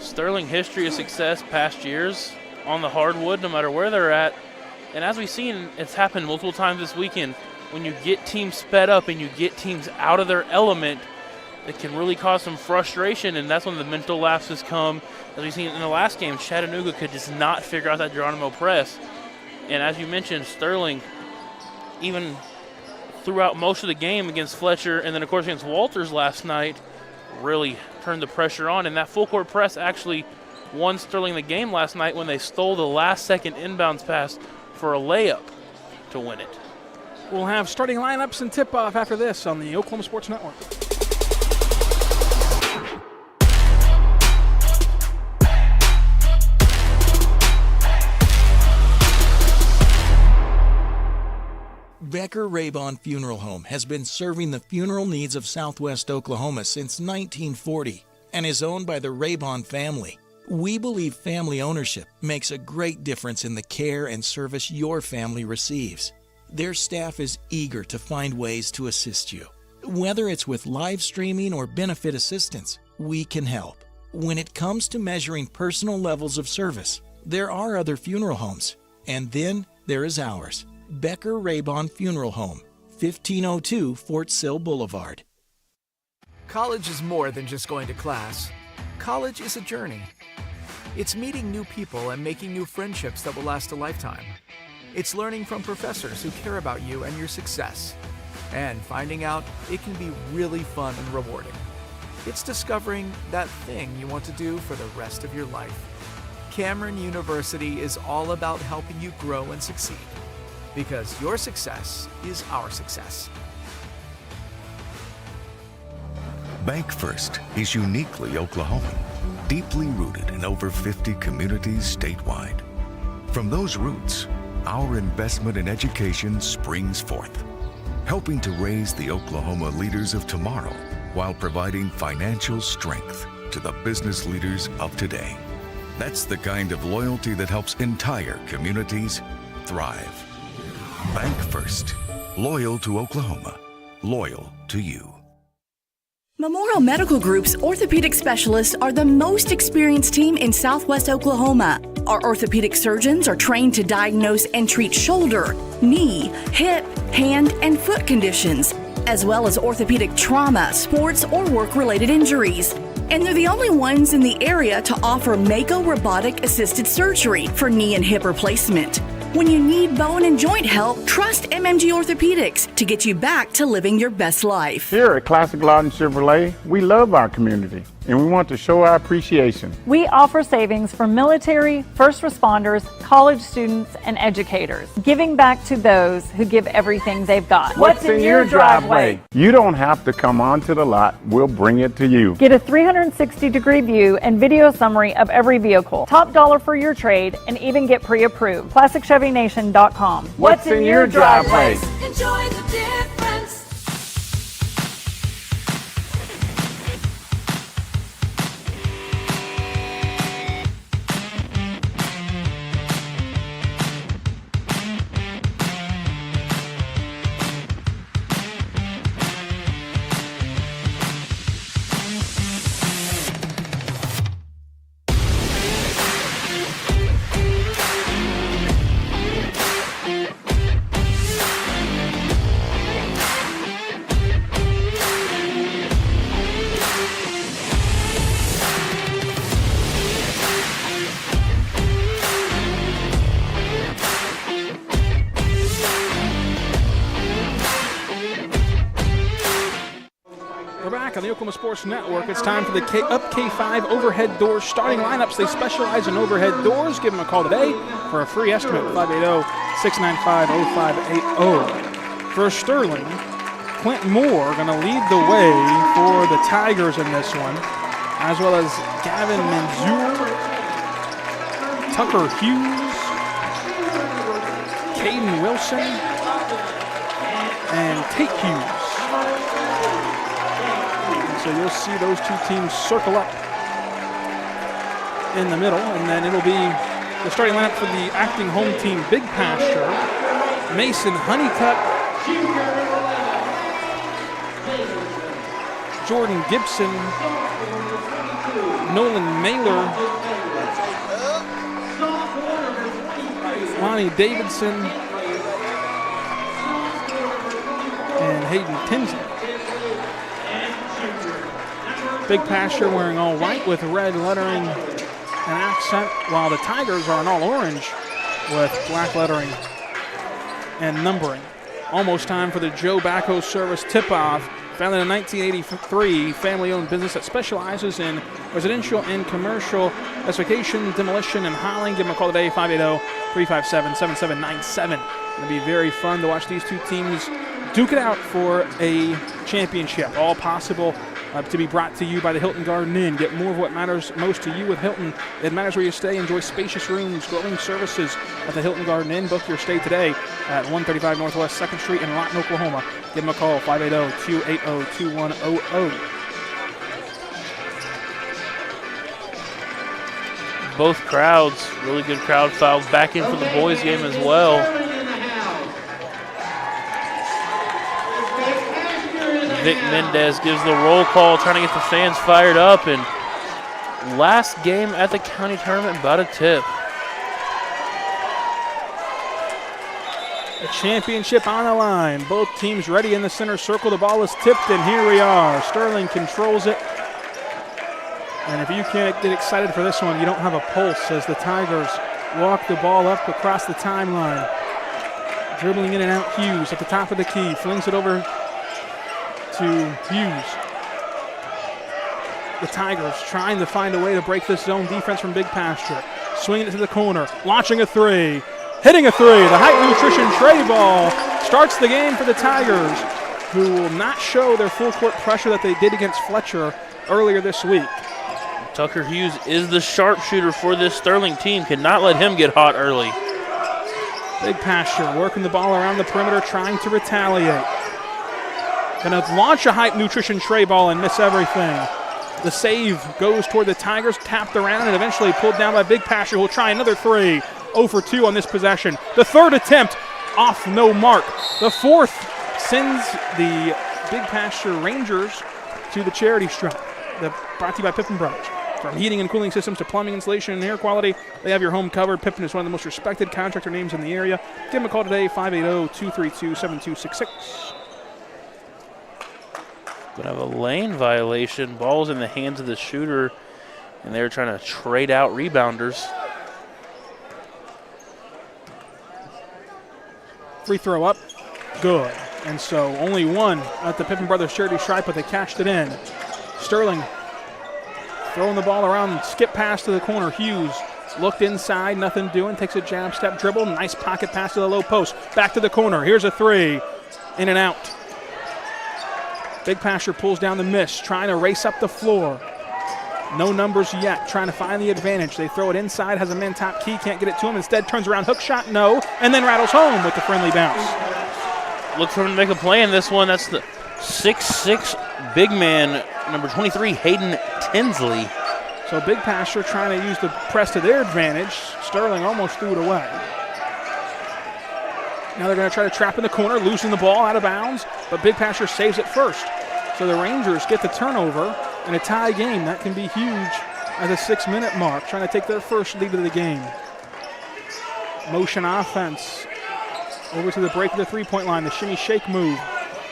Sterling history of success past years on the hardwood, no matter where they're at. And as we've seen, it's happened multiple times this weekend. When you get teams sped up and you get teams out of their element, it can really cause some frustration, and that's when the mental lapses come. As we've seen in the last game, Chattanooga could just not figure out that Geronimo press. And as you mentioned, Sterling, even throughout most of the game against Fletcher and then, of course, against Walters last night, really turned the pressure on. And that full court press actually won Sterling the game last night when they stole the last-second inbounds pass for a layup to win it. We'll have starting lineups and tip-off after this on the Oklahoma Sports Network. Becker Raybon Funeral Home has been serving the funeral needs of Southwest Oklahoma since 1940 and is owned by the Raybon family. We believe family ownership makes a great difference in the care and service your family receives. Their staff is eager to find ways to assist you. Whether it's with live streaming or benefit assistance, we can help. When it comes to measuring personal levels of service, there are other funeral homes, and then there is ours. Becker Raybon Funeral Home, 1502 Fort Sill Boulevard. College is more than just going to class. College is a journey. It's meeting new people and making new friendships that will last a lifetime. It's learning from professors who care about you and your success. And finding out it can be really fun and rewarding. It's discovering that thing you want to do for the rest of your life. Cameron University is all about helping you grow and succeed. Because your success is our success. Bank First is uniquely Oklahoman, deeply rooted in over 50 communities statewide. From those roots, our investment in education springs forth, helping to raise the Oklahoma leaders of tomorrow while providing financial strength to the business leaders of today. That's the kind of loyalty that helps entire communities thrive. Bank First. Loyal to Oklahoma. Loyal to you. Memorial Medical Group's orthopedic specialists are the most experienced team in Southwest Oklahoma. Our orthopedic surgeons are trained to diagnose and treat shoulder, knee, hip, hand, and foot conditions, as well as orthopedic trauma, sports, or work-related injuries. And they're the only ones in the area to offer Mako robotic-assisted surgery for knee and hip replacement. When you need bone and joint help, trust MMG Orthopedics to get you back to living your best life. Here at Classic Lawton Chevrolet, we love our community and we want to show our appreciation. We offer savings for military, first responders, college students, and educators, giving back to those who give everything they've got. What's in your driveway? You don't have to come onto the lot. We'll bring it to you. Get a 360-degree view and video summary of every vehicle. Top dollar for your trade, and even get pre-approved. ClassicChevyNation.com. What's in your driveway? Enjoy the difference. On the Oklahoma Sports Network, it's time for the K5 overhead doors starting lineups. They specialize in overhead doors. Give them a call today for a free estimate, 580-695-0580. For Sterling, Clint Moore going to lead the way for the Tigers in this one, as well as Gavin Manzur, Tucker Hughes, Caden Wilson, and Tate Hughes. So you'll see those two teams circle up in the middle, and then it'll be the starting lineup for the acting home team, Big Pasture, Mason Honeycutt, Jordan Gibson, Nolan Mailer, Lonnie Davidson, and Hayden Tinsley. Big Pasture wearing all white with red lettering and accent, while the Tigers are in all orange with black lettering and numbering. Almost time for the Joe Bacco Service tip-off. Founded in 1983, family-owned business that specializes in residential and commercial specification, demolition, and hauling. Give them a call today, 580-357-7797. It'll be very fun to watch these two teams duke it out for a championship. All possible to be brought to you by the Hilton Garden Inn. Get more of what matters most to you with Hilton. It matters where you stay. Enjoy spacious rooms, glowing services at the Hilton Garden Inn. Book your stay today at 135 Northwest 2nd Street in Lawton, Oklahoma. Give them a call, 580-280-2100. Both crowds, really good crowd files back in for the boys game as well. Vic Mendez gives the roll call, trying to get the fans fired up, and last game at the county tournament, about a tip. A championship on the line. Both teams ready in the center circle. The ball is tipped, and here we are. Sterling controls it. And if you can't get excited for this one, you don't have a pulse as the Tigers walk the ball up across the timeline. Dribbling in and out, Hughes at the top of the key. Flings it over to Hughes. The Tigers trying to find a way to break this zone defense from Big Pasture. Swinging it to the corner, launching a three, hitting a three. The Height Nutrition tray ball starts the game for the Tigers, who will not show their full court pressure that they did against Fletcher earlier this week. Tucker Hughes is the sharpshooter for this Sterling team. Cannot let him get hot early. Big Pasture working the ball around the perimeter, trying to retaliate. Gonna launch a Hype Nutrition tray ball and miss everything. The save goes toward the Tigers, tapped around and eventually pulled down by Big Pasture, who will try another three. 0 for 2 on this possession. The third attempt off, no mark. The fourth sends the Big Pasture Rangers to the charity stripe. Brought to you by Pippin Brothers. From heating and cooling systems to plumbing, insulation, and air quality, they have your home covered. Pippin is one of the most respected contractor names in the area. Give them a call today, 580-232-7266. Gonna have a lane violation. Ball's in the hands of the shooter, and they're trying to trade out rebounders. Free throw up, good. And so only one at the Pippin Brothers charity stripe, but they cashed it in. Sterling throwing the ball around, skip pass to the corner. Hughes looked inside, nothing doing, takes a jab step dribble, nice pocket pass to the low post. Back to the corner, here's a three, in and out. Big Pasture pulls down the miss, trying to race up the floor. No numbers yet, trying to find the advantage. They throw it inside, has a man top key, can't get it to him. Instead turns around, hook shot, no, and then rattles home with the friendly bounce. Look for him to make a play in this one. That's the 6'6" big man, number 23, Hayden Tinsley. So Big Pasture trying to use the press to their advantage. Sterling almost threw it away. Now they're going to try to trap in the corner, losing the ball out of bounds, but Big Pasture saves it first. So the Rangers get the turnover in a tie game. That can be huge at the 6-minute mark, trying to take their first lead of the game. Motion offense over to the break of the three-point line. The shimmy shake move,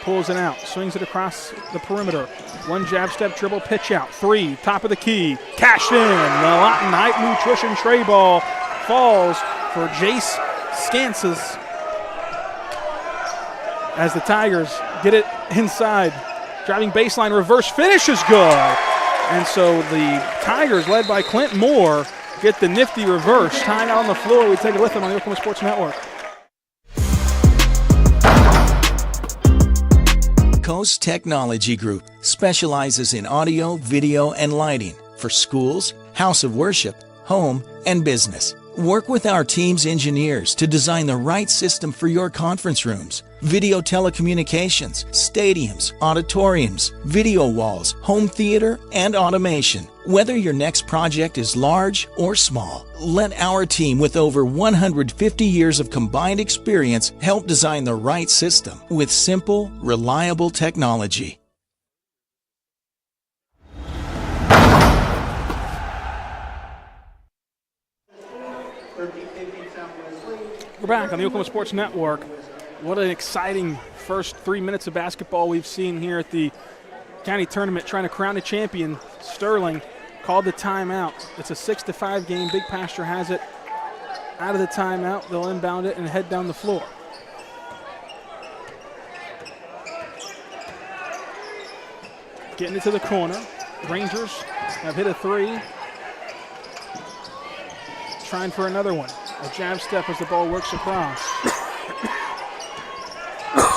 pulls it out, swings it across the perimeter. One jab step dribble, pitch out. Three, top of the key, cashed in. The Lawton Height Nutrition tray ball falls for Jace Scansis as the Tigers get it inside. Driving baseline, reverse finish is good. And so the Tigers, led by Clint Moore, get the nifty reverse. Time out on the floor. We take it with them on the Oklahoma Sports Network. Coast Technology Group specializes in audio, video, and lighting for schools, house of worship, home, and business. Work with our team's engineers to design the right system for your conference rooms, video telecommunications, stadiums, auditoriums, video walls, home theater, and automation. Whether your next project is large or small, let our team with over 150 years of combined experience help design the right system with simple, reliable technology. We're back on the Oklahoma Sports Network. What an exciting first 3 minutes of basketball we've seen here at the county tournament, trying to crown a champion. Sterling called the timeout. It's a 6-5 game. Big Pasture has it out of the timeout. They'll inbound it and head down the floor. Getting it to the corner. Rangers have hit a three. Trying for another one. A jab step as the ball works across.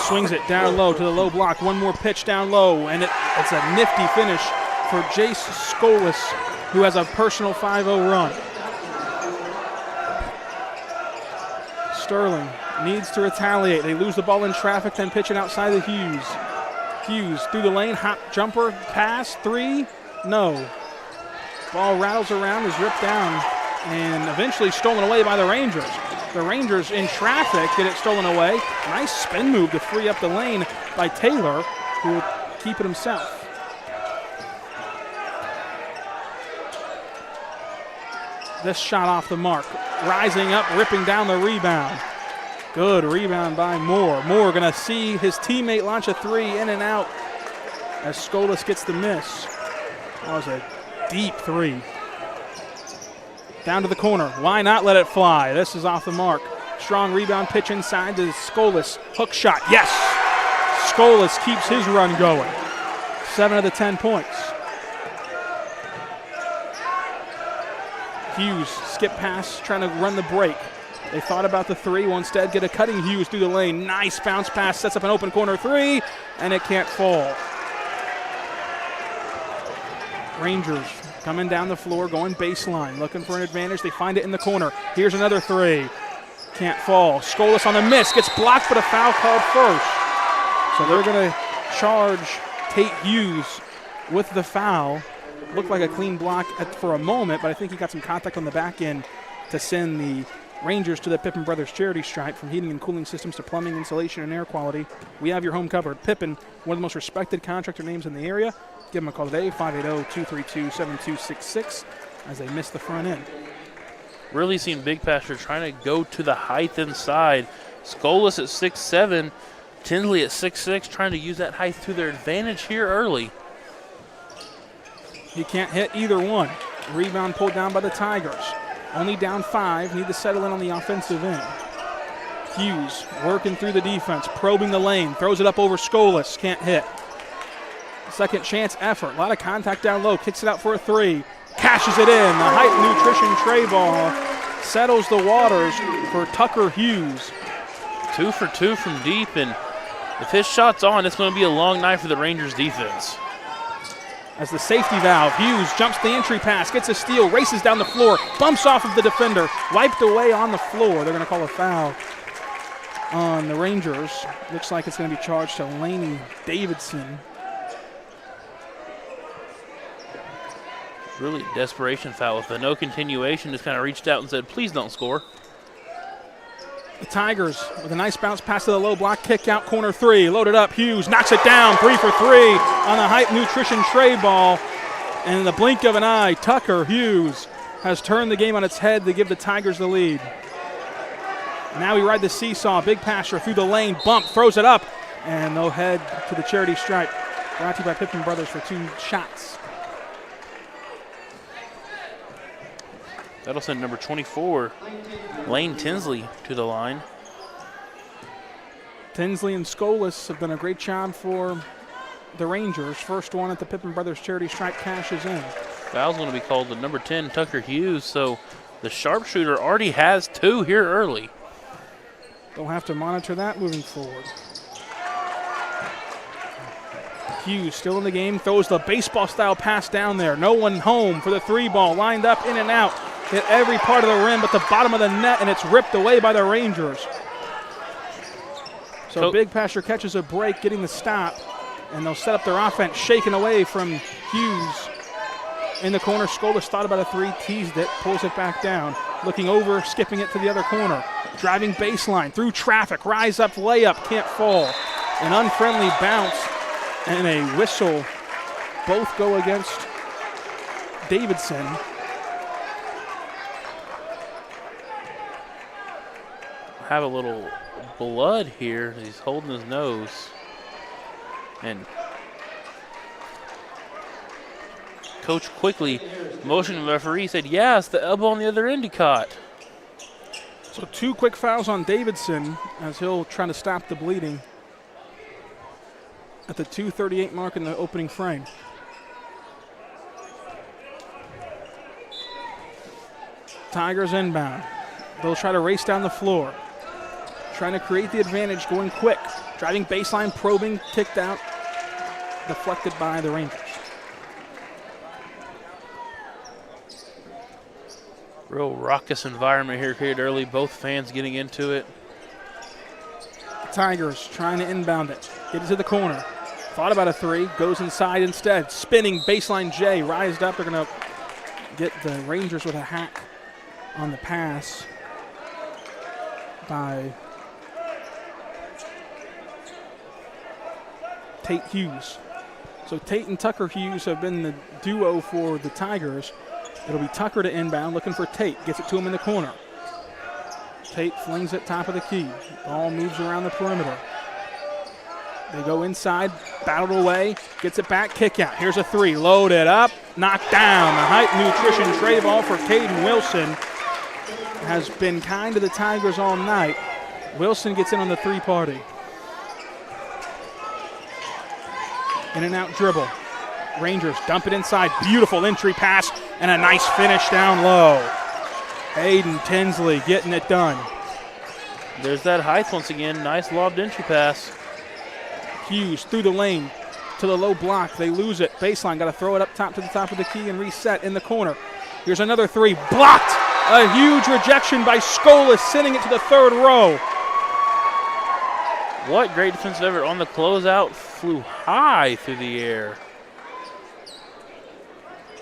swings it down low to the low block. One more pitch down low, and it's a nifty finish for Jace Skolis, who has a personal 5-0 run. Sterling needs to retaliate. They lose the ball in traffic, then pitch it outside of Hughes. Hughes through the lane, hop jumper, pass, 3, no. Ball rattles around, is ripped down, and eventually stolen away by the Rangers. The Rangers in traffic get it stolen away. Nice spin move to free up the lane by Taylor, who will keep it himself. This shot off the mark. Rising up, ripping down the rebound. Good rebound by Moore. Moore going to see his teammate launch a 3 in and out as Skolis gets the miss. That was a deep 3. Down to the corner. Why not let it fly? This is off the mark. Strong rebound pitch inside to Skolis. Hook shot. Yes! Skolis keeps his run going. 7 of the 10 points. Hughes skip pass, trying to run the break. They thought about the 3, will instead get a cutting Hughes through the lane. Nice bounce pass, sets up an open corner 3, and it can't fall. Rangers coming down the floor, going baseline, looking for an advantage. They find it in the corner. Here's another 3. Can't fall. Skolis on the miss, gets blocked, but a foul called first. So they're going to charge Tate Hughes with the foul. Looked like a clean block for a moment, but I think he got some contact on the back end to send the Rangers to the Pippen Brothers charity stripe. From heating and cooling systems to plumbing, insulation, and air quality, we have your home covered. Pippen, one of the most respected contractor names in the area. Give them a call today, 580-232-7266, as they miss the front end. Really seen Big Pastor trying to go to the height inside. Skolis at 6'7", Tinsley at 6'6", trying to use that height to their advantage here early. He can't hit either one. Rebound pulled down by the Tigers. Only down 5, need to settle in on the offensive end. Hughes working through the defense, probing the lane, throws it up over Skolis, can't hit. Second chance effort, a lot of contact down low, kicks it out for a 3, cashes it in. The height nutrition tray ball settles the waters for Tucker Hughes. 2 for 2 from deep, and if his shot's on, it's going to be a long night for the Rangers defense. As the safety valve, Hughes jumps the entry pass, gets a steal, races down the floor, bumps off of the defender, wiped away on the floor. They're going to call a foul on the Rangers. Looks like it's going to be charged to Laney Davidson. Really desperation foul with the no continuation. Just kind of reached out and said, please don't score. The Tigers with a nice bounce pass to the low block, kick out corner 3, loaded up. Hughes knocks it down, 3 for 3 on the height nutrition tray ball. And in the blink of an eye, Tucker Hughes has turned the game on its head to give the Tigers the lead. Now we ride the seesaw. Big Passer through the lane, bump, throws it up, and they'll head to the charity stripe. Brought to you by Pippen Brothers for 2 shots. That'll send number 24, Lane Tinsley, to the line. Tinsley and Skolis have done a great job for the Rangers. First one at the Pippen Brothers charity stripe cashes in. Foul's going to be called to number 10, Tucker Hughes, so the sharpshooter already has 2 here early. They'll have to monitor that moving forward. Hughes still in the game, throws the baseball-style pass down there. No one home for the 3 ball, lined up, in and out. Hit every part of the rim but the bottom of the net, and it's ripped away by the Rangers. So Big Passer catches a break, getting the stop, and they'll set up their offense, shaken away from Hughes. In the corner, Skolis thought about a 3, teased it, pulls it back down. Looking over, skipping it to the other corner. Driving baseline, through traffic, rise up, layup, can't fall. An unfriendly bounce and a whistle. Both go against Davidson. Have a little blood here. He's holding his nose. And Coach quickly motioned the referee, said, yes, the elbow on the other end he caught. So 2 quick fouls on Davidson as he'll try to stop the bleeding at the 2:38 mark in the opening frame. Tigers inbound. They'll try to race down the floor. Trying to create the advantage, going quick. Driving baseline, probing, kicked out, deflected by the Rangers. Real raucous environment here created early. Both fans getting into it. Tigers trying to inbound it. Get it to the corner. Thought about a three. Goes inside instead. Spinning baseline J. Rised up. They're going to get the Rangers with a hack on the pass by Tate Hughes. So Tate and Tucker Hughes have been the duo for the Tigers. It'll be Tucker to inbound, looking for Tate. Gets it to him in the corner. Tate flings it top of the key. Ball moves around the perimeter. They go inside, battled away, gets it back, kick out. Here's a three, loaded up, knocked down. The height nutrition tray ball for Caden Wilson has been kind to the Tigers all night. Wilson gets in on the three party. In and out dribble. Rangers dump it inside. Beautiful entry pass and a nice finish down low. Aiden Tinsley getting it done. There's that height once again. Nice lobbed entry pass. Hughes through the lane to the low block. They lose it. Baseline, got to throw it up top to the top of the key and reset in the corner. Here's another three. Blocked. A huge rejection by Scolas, sending it to the third row. What great defensive effort on the closeout. Flew high through the air.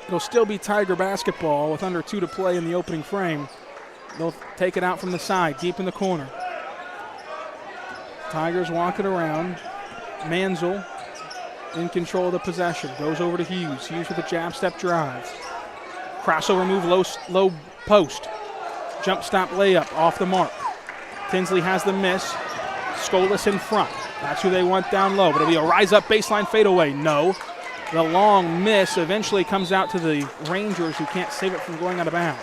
It'll still be Tiger basketball with under 2 to play in the opening frame. They'll take it out from the side, deep in the corner. Tigers walk it around. Manzel in control of the possession. Goes over to Hughes. Hughes with a jab step drive. Crossover move, low post. Jump stop layup off the mark. Tinsley has the miss. Scolas in front. That's who they want down low. But it'll be a rise up baseline fadeaway. No. The long miss eventually comes out to the Rangers, who can't save it from going out of bounds.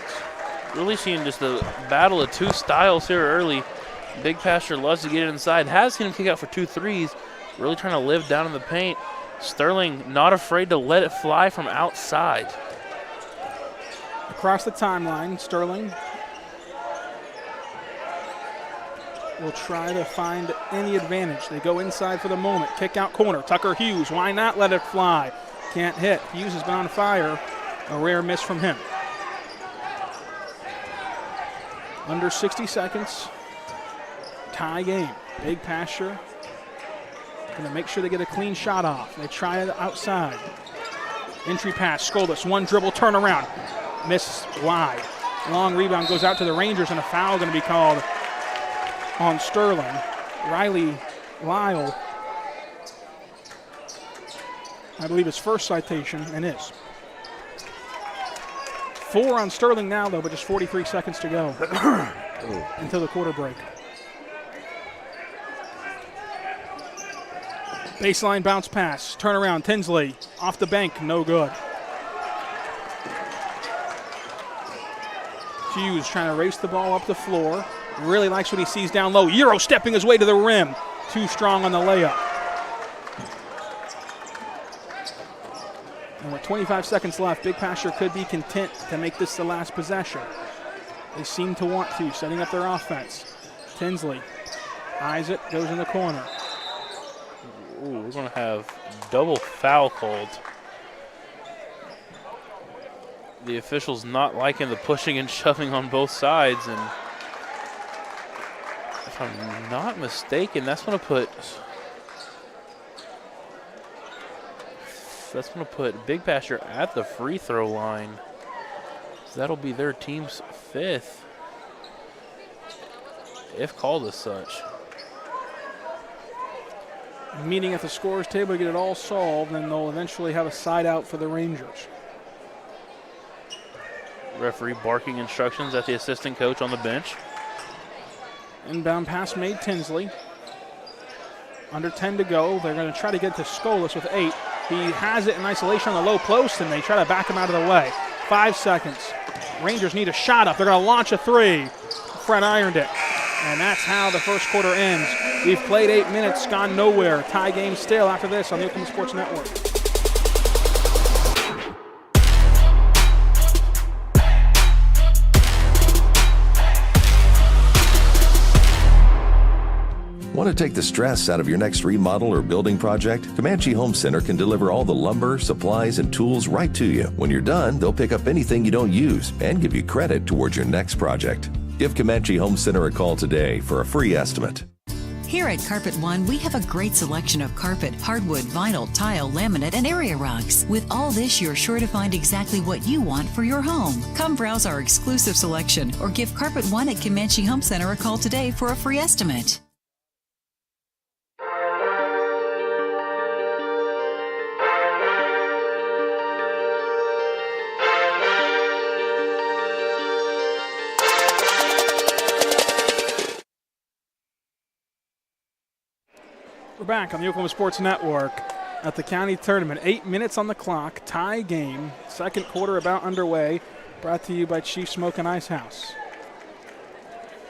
Really seeing just the battle of two styles here early. Big Pastor loves to get it inside. Has seen him kick out for 2 threes. Really trying to live down in the paint. Sterling not afraid to let it fly from outside. Across the timeline, Sterling will try to find any advantage. They go inside for the moment. Kick out corner. Tucker Hughes. Why not let it fly? Can't hit. Hughes has been on fire. A rare miss from him. Under 60 seconds. Tie game. Big Pasture going to make sure they get a clean shot off. They try it outside. Entry pass. Scolas. One dribble turnaround. Miss wide. Long rebound goes out to the Rangers, and a foul going to be called on Sterling. Riley Lyle, I believe his first citation, and is. 4 on Sterling now, though, but just 43 seconds to go until the quarter break. Baseline bounce pass, turnaround, Tinsley, off the bank, no good. Hughes trying to race the ball up the floor. Really likes what he sees down low. Euro stepping his way to the rim. Too strong on the layup. And with 25 seconds left, Big Pasture could be content to make this the last possession. They seem to want to, setting up their offense. Tinsley eyes it, goes in the corner. Ooh, we're going to have double foul called. The officials not liking the pushing and shoving on both sides, and if I'm not mistaken, that's going to put Big Pasture at the free throw line. So that'll be their team's 5th, if called as such. Meeting at the scorer's table to get it all solved, and they'll eventually have a side out for the Rangers. Referee barking instructions at the assistant coach on the bench. Inbound pass made Tinsley. Under 10 to go. They're going to try to get to Scolas with 8. He has it in isolation on the low post, and they try to back him out of the way. 5 seconds. Rangers need a shot up. They're going to launch a 3. Fred ironed it. And that's how the first quarter ends. We've played 8 minutes, gone nowhere. Tie game still after this on the Oklahoma Sports Network. Want to take the stress out of your next remodel or building project? Comanche Home Center can deliver all the lumber, supplies, and tools right to you. When you're done, they'll pick up anything you don't use and give you credit towards your next project. Give Comanche Home Center a call today for a free estimate. Here at Carpet One, we have a great selection of carpet, hardwood, vinyl, tile, laminate, and area rugs. With all this, you're sure to find exactly what you want for your home. Come browse our exclusive selection or give Carpet One at Comanche Home Center a call today for a free estimate. We're back on the Oklahoma Sports Network at the county tournament. 8 minutes on the clock, tie game. Second quarter about underway. Brought to you by Chief Smoke and Ice House.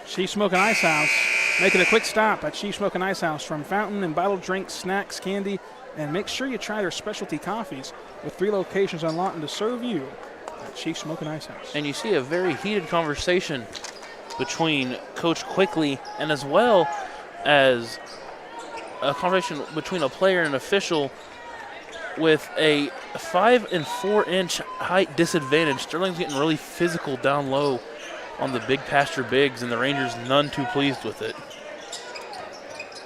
Chief Smoke and Ice House making a quick stop at Chief Smoke and Ice House. From fountain and bottled drinks, snacks, candy, and make sure you try their specialty coffees with 3 locations on Lawton to serve you at Chief Smoke and Ice House. And you see a very heated conversation between Coach Quickly and as well as a conversation between a player and an official with a 5 and 4 inch height disadvantage. Sterling's getting really physical down low on the big pasture bigs, and the Rangers none too pleased with it.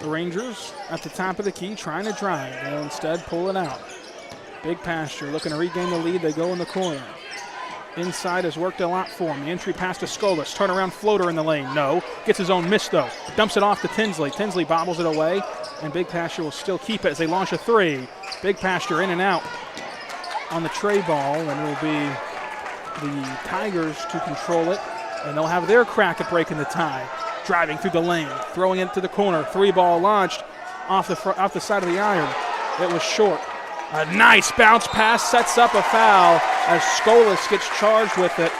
The Rangers at the top of the key trying to drive. They'll instead pull it out. Big pasture looking to regain the lead. They go in the corner. Inside has worked a lot for him. The entry pass to Skolas. Turnaround floater in the lane. No. Gets his own miss, though. Dumps it off to Tinsley. Tinsley bobbles it away, and Big Pasture will still keep it as they launch a 3. Big Pasture in and out on the tray ball, and it'll be the Tigers to control it, and they'll have their crack at breaking the tie. Driving through the lane, throwing it to the corner. 3-ball launched off the side of the iron. It was short. A nice bounce pass sets up a foul as Skolas gets charged with it.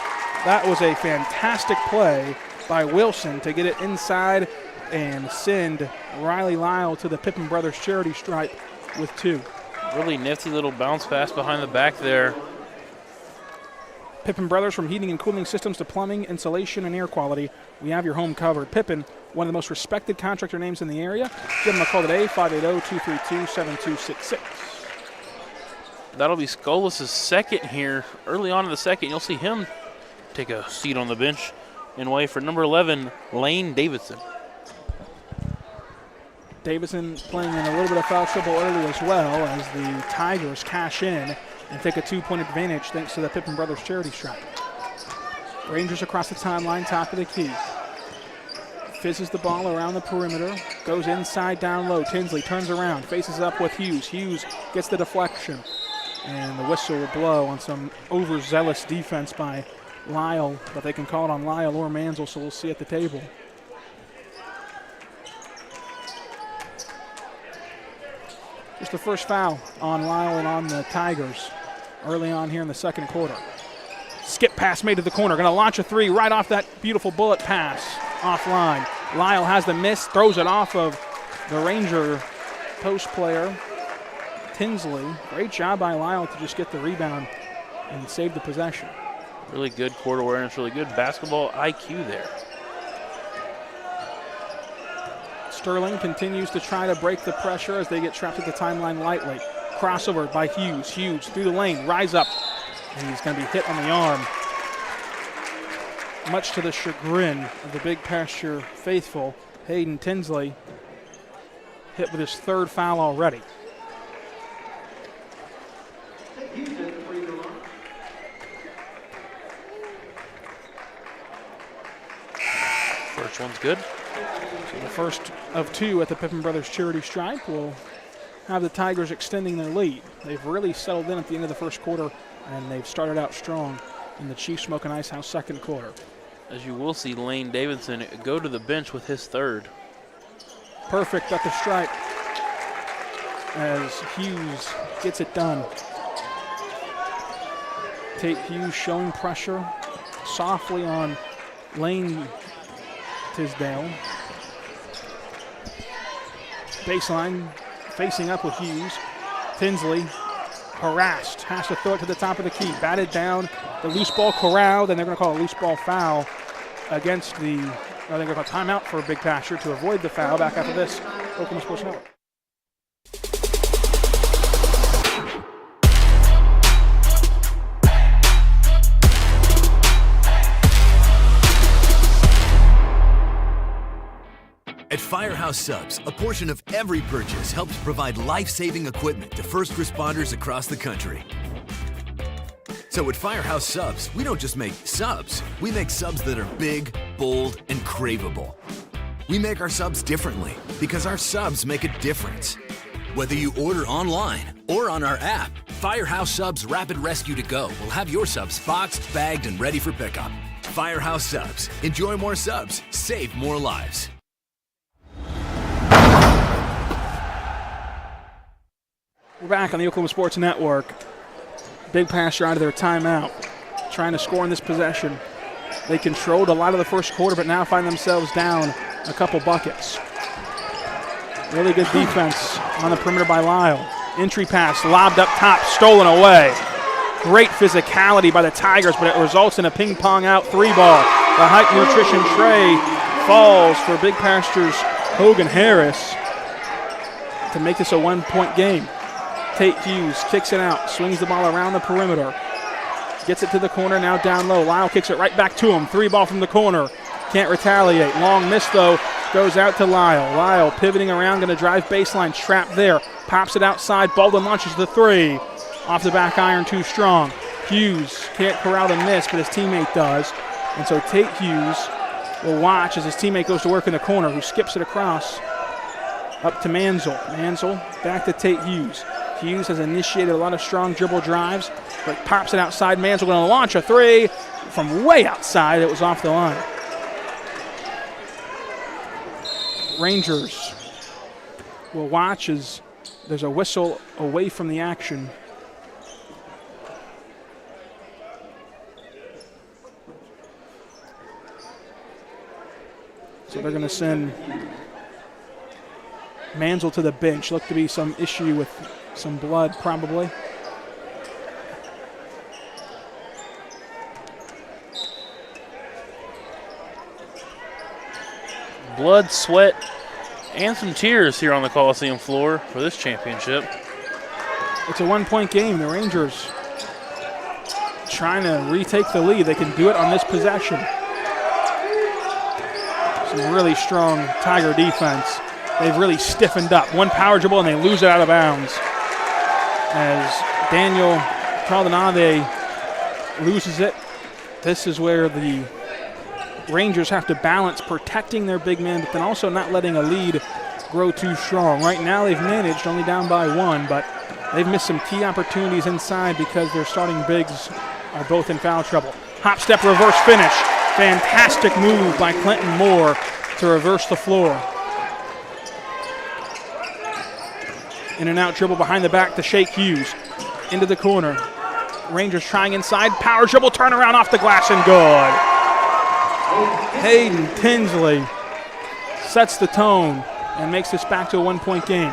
That was a fantastic play by Wilson to get it inside and send Riley Lyle to the Pippen Brothers charity stripe with 2. Really nifty little bounce pass behind the back there. Pippen Brothers, from heating and cooling systems to plumbing, insulation, and air quality, we have your home covered. Pippen, one of the most respected contractor names in the area. Give them a call today, 580-232-7266. That'll be Skolas' second here. Early on in the second, you'll see him take a seat on the bench and wait for number 11, Lane Davidson. Davidson playing in a little bit of foul trouble early as well as the Tigers cash in and take a 2-point advantage thanks to the Pippen Brothers charity stripe. Rangers across the timeline, top of the key. Fizzes the ball around the perimeter, goes inside down low. Tinsley turns around, faces up with Hughes. Hughes gets the deflection, and the whistle will blow on some overzealous defense by Lyle, but they can call it on Lyle or Mansell, so we'll see at the table. Just the first foul on Lyle and on the Tigers early on here in the second quarter. Skip pass made to the corner. Going to launch a 3 right off that beautiful bullet pass offline. Lyle has the miss, throws it off of the Ranger post player, Tinsley. Great job by Lyle to just get the rebound and save the possession. Really good court awareness, really good basketball IQ there. Sterling continues to try to break the pressure as they get trapped at the timeline lightly. Crossover by Hughes. Hughes through the lane, rise up, and he's going to be hit on the arm. Much to the chagrin of the Big Pasture faithful, Hayden Tinsley hit with his 3rd foul already. First one's good. So the first of 2 at the Pippen Brothers charity stripe will have the Tigers extending their lead. They've really settled in at the end of the first quarter, and they've started out strong in the Chief Smoke and Ice House second quarter. As you will see Lane Davidson go to the bench with his 3rd. Perfect at the stripe as Hughes gets it done. Tate Hughes showing pressure softly on Lane Tisdale. Baseline facing up with Hughes. Tinsley harassed, has to throw it to the top of the key. Batted down, the loose ball corralled, and they're going to call a loose ball foul against the I think of a timeout for Big Pasture to avoid the foul. Back after this, Oklahoma Sports Network. At Firehouse Subs, a portion of every purchase helps provide life-saving equipment to first responders across the country. So at Firehouse Subs, we don't just make subs, we make subs that are big, bold, and craveable. We make our subs differently because our subs make a difference. Whether you order online or on our app, Firehouse Subs Rapid Rescue to Go will have your subs boxed, bagged, and ready for pickup. Firehouse Subs. Enjoy more subs, save more lives. We're back on the Oklahoma Sports Network. Big Pasture out of their timeout, trying to score in this possession. They controlled a lot of the first quarter, but now find themselves down a couple buckets. Really good defense on the perimeter by Lyle. Entry pass, lobbed up top, stolen away. Great physicality by the Tigers, but it results in a ping-pong out 3-ball. The Hike Nutrition tray falls for Big Pasture's Hogan Harris to make this a 1-point game. Tate Hughes kicks it out, swings the ball around the perimeter. Gets it to the corner, now down low. Lyle kicks it right back to him. 3-ball from the corner. Can't retaliate. Long miss, though, goes out to Lyle. Lyle pivoting around, going to drive baseline. Trapped there. Pops it outside. Baldwin launches the 3. Off the back iron, too strong. Hughes can't corral the miss, but his teammate does. And so Tate Hughes will watch as his teammate goes to work in the corner, who skips it across up to Mansell. Mansell back to Tate Hughes. Hughes has initiated a lot of strong dribble drives, but pops it outside. Mansell going to launch a 3 from way outside. It was off the line. Rangers will watch as there's a whistle away from the action. So they're going to send Mansell to the bench. Looked to be some issue with some blood, probably. Blood, sweat, and some tears here on the Coliseum floor for this championship. It's a 1-point game. The Rangers trying to retake the lead. They can do it on this possession. Some really strong Tiger defense. They've really stiffened up. One power dribble and they lose it out of bounds. As Daniel Caldanave loses it. This is where the Rangers have to balance protecting their big man, but then also not letting a lead grow too strong. Right now they've managed, only down by 1, but they've missed some key opportunities inside because their starting bigs are both in foul trouble. Hop step reverse finish. Fantastic move by Clinton Moore to reverse the floor. In and out dribble behind the back to Shake Hughes. Into the corner. Rangers trying inside. Power dribble, turnaround off the glass and good. Hayden Tinsley sets the tone and makes this back to a 1-point game.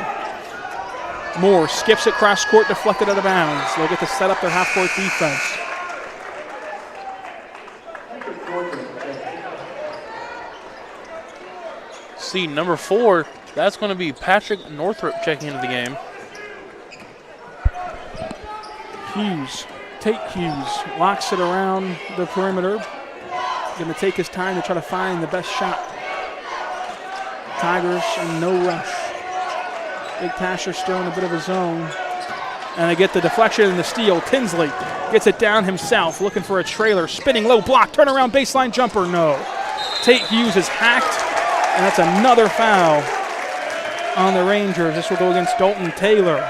Moore skips it cross court, deflected out of bounds. They'll get to set up their half-court defense. See, number 4, that's going to be Patrick Northrup checking into the game. Hughes, Tate Hughes, locks it around the perimeter. Going to take his time to try to find the best shot. Tigers in no rush. Big Pasture still in a bit of a zone. And they get the deflection and the steal. Tinsley gets it down himself, looking for a trailer. Spinning low block, turnaround baseline jumper, no. Tate Hughes is hacked, and that's another foul on the Rangers. This will go against Dalton Taylor.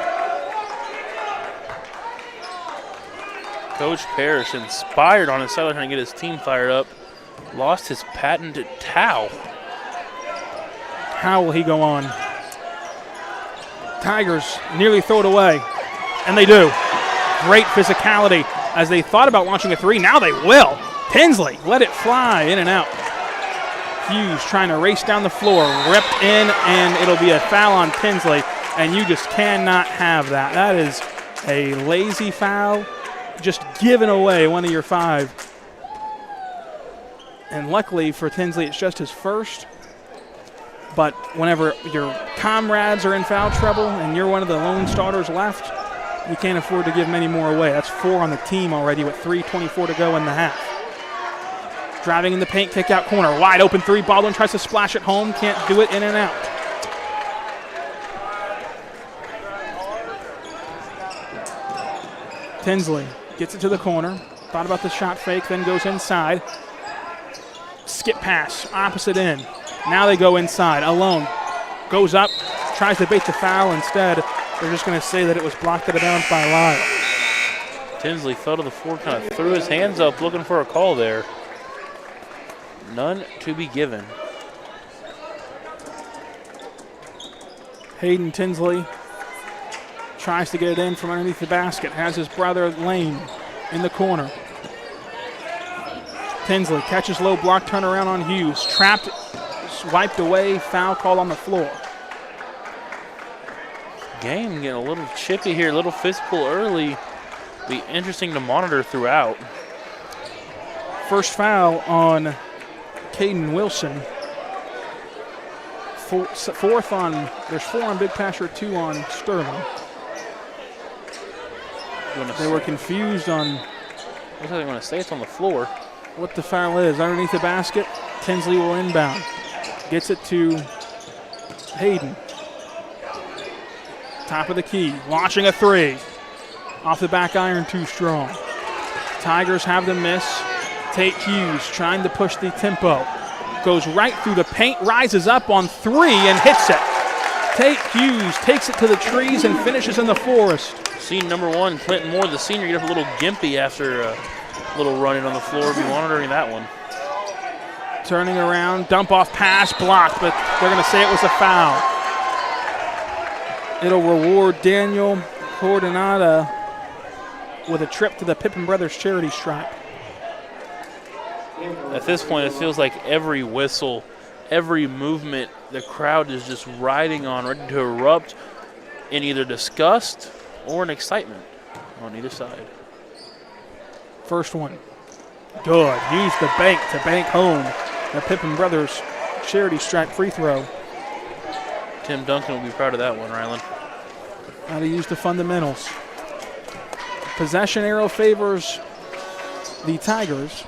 Coach Parrish, inspired on his sideline trying to get his team fired up, lost his patented towel. How will he go on? Tigers nearly throw it away, and they do. Great physicality as they thought about launching a 3. Now they will. Tinsley let it fly in and out. Hughes trying to race down the floor, ripped in, and it'll be a foul on Tinsley, and you just cannot have that. That is a lazy foul, just giving away one of your 5. And luckily for Tinsley, it's just his first. But whenever your comrades are in foul trouble and you're one of the lone starters left, you can't afford to give many more away. That's 4 on the team already with 3:24 to go in the half. Driving in the paint, kick out corner. Wide open three. Baldwin tries to splash it home. Can't do it. In and out. Tinsley gets it to the corner. Thought about the shot fake, then goes inside. Skip pass, opposite end. Now they go inside, alone. Goes up, tries to bait the foul. Instead, they're just going to say that it was blocked out of bounds by Lyle. Tinsley fell to the floor, kind of threw his hands up looking for a call there. None to be given. Hayden Tinsley tries to get it in from underneath the basket. Has his brother Lane in the corner. Tinsley catches low block, turnaround on Hughes. Trapped, wiped away, foul call on the floor. Game getting a little chippy here, a little physical early. Be interesting to monitor throughout. First foul on Caden Wilson. Fourth on, there's 4 on Big Pasher, 2 on Sterling. They were confused on. Looks like they want to say it's on the floor. What the foul is. Underneath the basket, Tinsley will inbound. Gets it to Hayden. Top of the key, launching a 3. Off the back iron, too strong. Tigers have the miss. Tate Hughes trying to push the tempo. Goes right through the paint, rises up on 3 and hits it. Tate Hughes takes it to the trees and finishes in the forest. Scene number 1, Clinton Moore, the senior, get up a little gimpy after a little running on the floor. Be monitoring that one. Turning around, dump off pass, blocked, but they're going to say it was a foul. It'll reward Daniel Coordinata with a trip to the Pippin Brothers charity stripe. At this point, it feels like every whistle, every movement, the crowd is just riding on, ready to erupt in either disgust or in excitement on either side. First one, good. Use the bank to bank home the Pippin Brothers charity stripe free throw. Tim Duncan will be proud of that one, Ryland. How to use the fundamentals. Possession arrow favors the Tigers,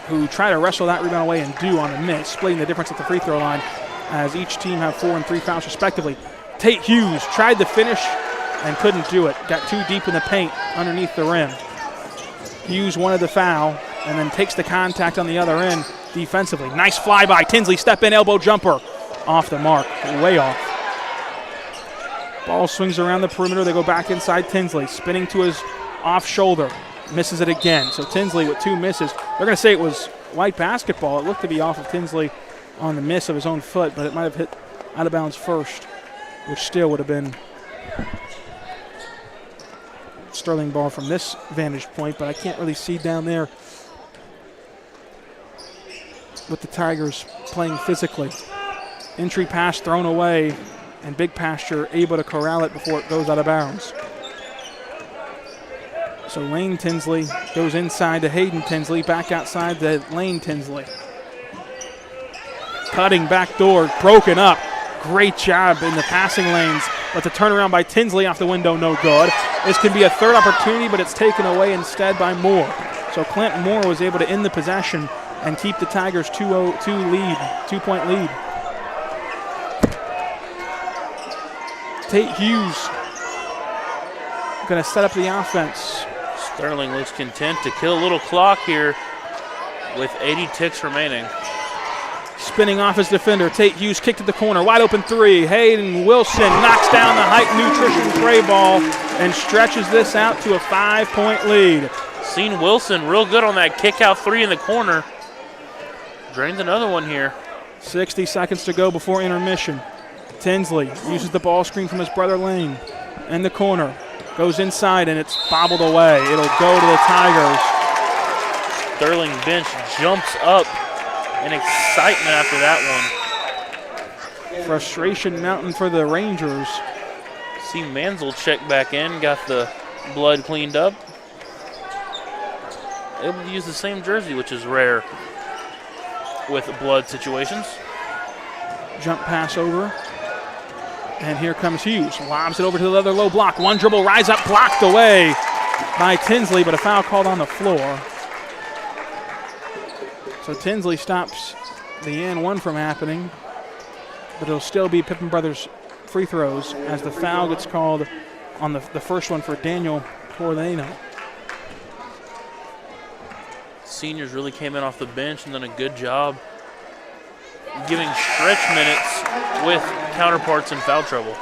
who try to wrestle that rebound away and do on a miss, splitting the difference at the free throw line as each team have 4 and 3 fouls respectively. Tate Hughes tried to finish and couldn't do it. Got too deep in the paint underneath the rim. Hughes wanted the foul and then takes the contact on the other end defensively. Nice flyby. Tinsley step in, elbow jumper. Off the mark, way off. Ball swings around the perimeter. They go back inside Tinsley, spinning to his off shoulder. Misses it again. So Tinsley with 2 misses. They're going to say it was white basketball. It looked to be off of Tinsley on the miss of his own foot, but it might have hit out of bounds first, which still would have been Sterling ball from this vantage point, but I can't really see down there with the Tigers playing physically. Entry pass thrown away, and Big Pasture able to corral it before it goes out of bounds. So Lane Tinsley goes inside to Hayden Tinsley, back outside to Lane Tinsley. Cutting back door, broken up. Great job in the passing lanes, but the turnaround by Tinsley off the window, no good. This could be a third opportunity, but it's taken away instead by Moore. So Clinton Moore was able to end the possession and keep the Tigers 2-point lead. Tate Hughes going to set up the offense. Sterling looks content to kill a little clock here with 80 ticks remaining. Spinning off his defender. Tate Hughes kicked to the corner. Wide open 3. Hayden Wilson knocks down the Height Nutrition tray ball and stretches this out to a 5-point lead. Seen Wilson real good on that kick out 3 in the corner. Drains another one here. 60 seconds to go before intermission. Tinsley uses the ball screen from his brother Lane in the corner. Goes inside and it's bobbled away. It'll go to the Tigers. Sterling bench jumps up in excitement after that one. Frustration mountain for the Rangers. See Mansell check back in, got the blood cleaned up. Able to use the same jersey, which is rare. with blood situations. Jump pass over. And here comes Hughes. Lobs it over to the other low block. One dribble, rise up, blocked away by Tinsley, but a foul called on the floor. So Tinsley stops the and one from happening, but it'll still be Pippen Brothers free throws as the foul gets called on the first one for Daniel Corleno. Seniors really came in off the bench and done a good job giving stretch minutes with counterparts in foul trouble.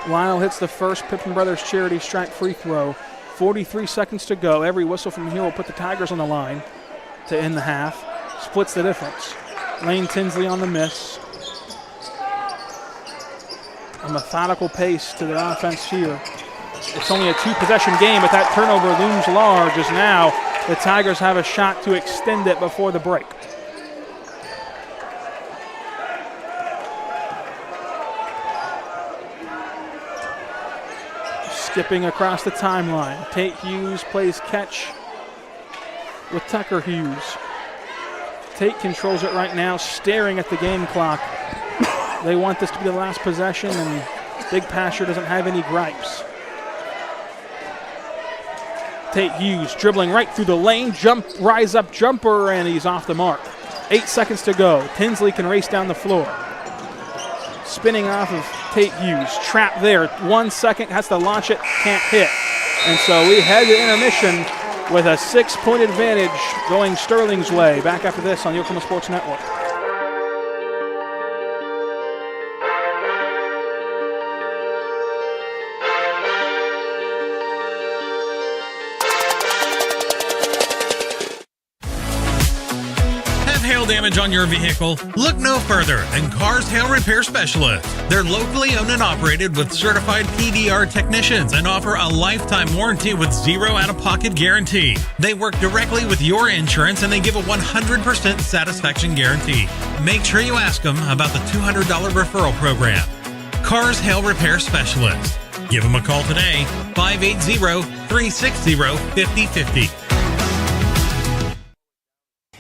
Lyle hits the first Pippen Brothers charity stripe free throw. 43 seconds to go. Every whistle from here will put the Tigers on the line to end the half. Splits the difference. Lane Tinsley on the miss. A methodical pace to the offense here. It's only a 2-possession game, but that turnover looms large as now the Tigers have a shot to extend it before the break. Skipping across the timeline. Tate Hughes plays catch with Tucker Hughes. Tate controls it right now, staring at the game clock. They want this to be the last possession, and Big Pasher doesn't have any gripes. Tate Hughes dribbling right through the lane, rise up jumper, and he's off the mark. 8 seconds to go. Tinsley can race down the floor. Spinning off of Tate Hughes, trapped there. 1 second, has to launch it, can't hit. And so we head to intermission with a 6-point advantage going Sterling's way. Back after this on the Oklahoma Sports Network. Hail damage on your vehicle? Look no further than Cars Hail Repair Specialists. They're locally owned and operated with certified PDR technicians and offer a lifetime warranty with 0 out-of-pocket guarantee. They work directly with your insurance and they give a 100% satisfaction guarantee. Make sure you ask them about the $200 referral program. Cars Hail Repair Specialists. Give them a call today, 580-360-5050.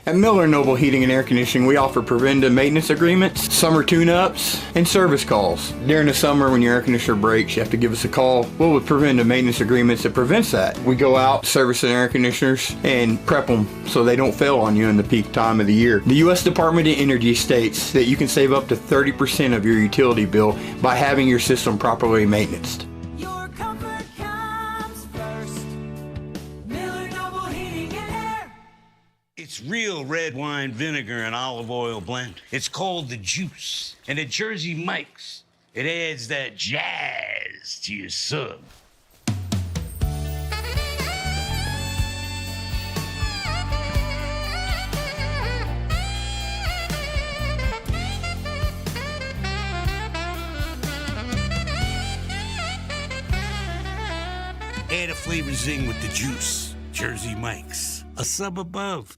At Miller Noble Heating and Air Conditioning, we offer preventative maintenance agreements, summer tune-ups, and service calls. During the summer, when your air conditioner breaks, you have to give us a call. Well, with preventative maintenance agreements, it prevents that. We go out, service the air conditioners, and prep them so they don't fail on you in the peak time of the year. The U.S. Department of Energy states that you can save up to 30% of your utility bill by having your system properly maintained. It's real red wine vinegar and olive oil blend. It's called the Juice. And at Jersey Mike's, it adds that jazz to your sub. Add a flavor zing with the Juice. Jersey Mike's, a sub above.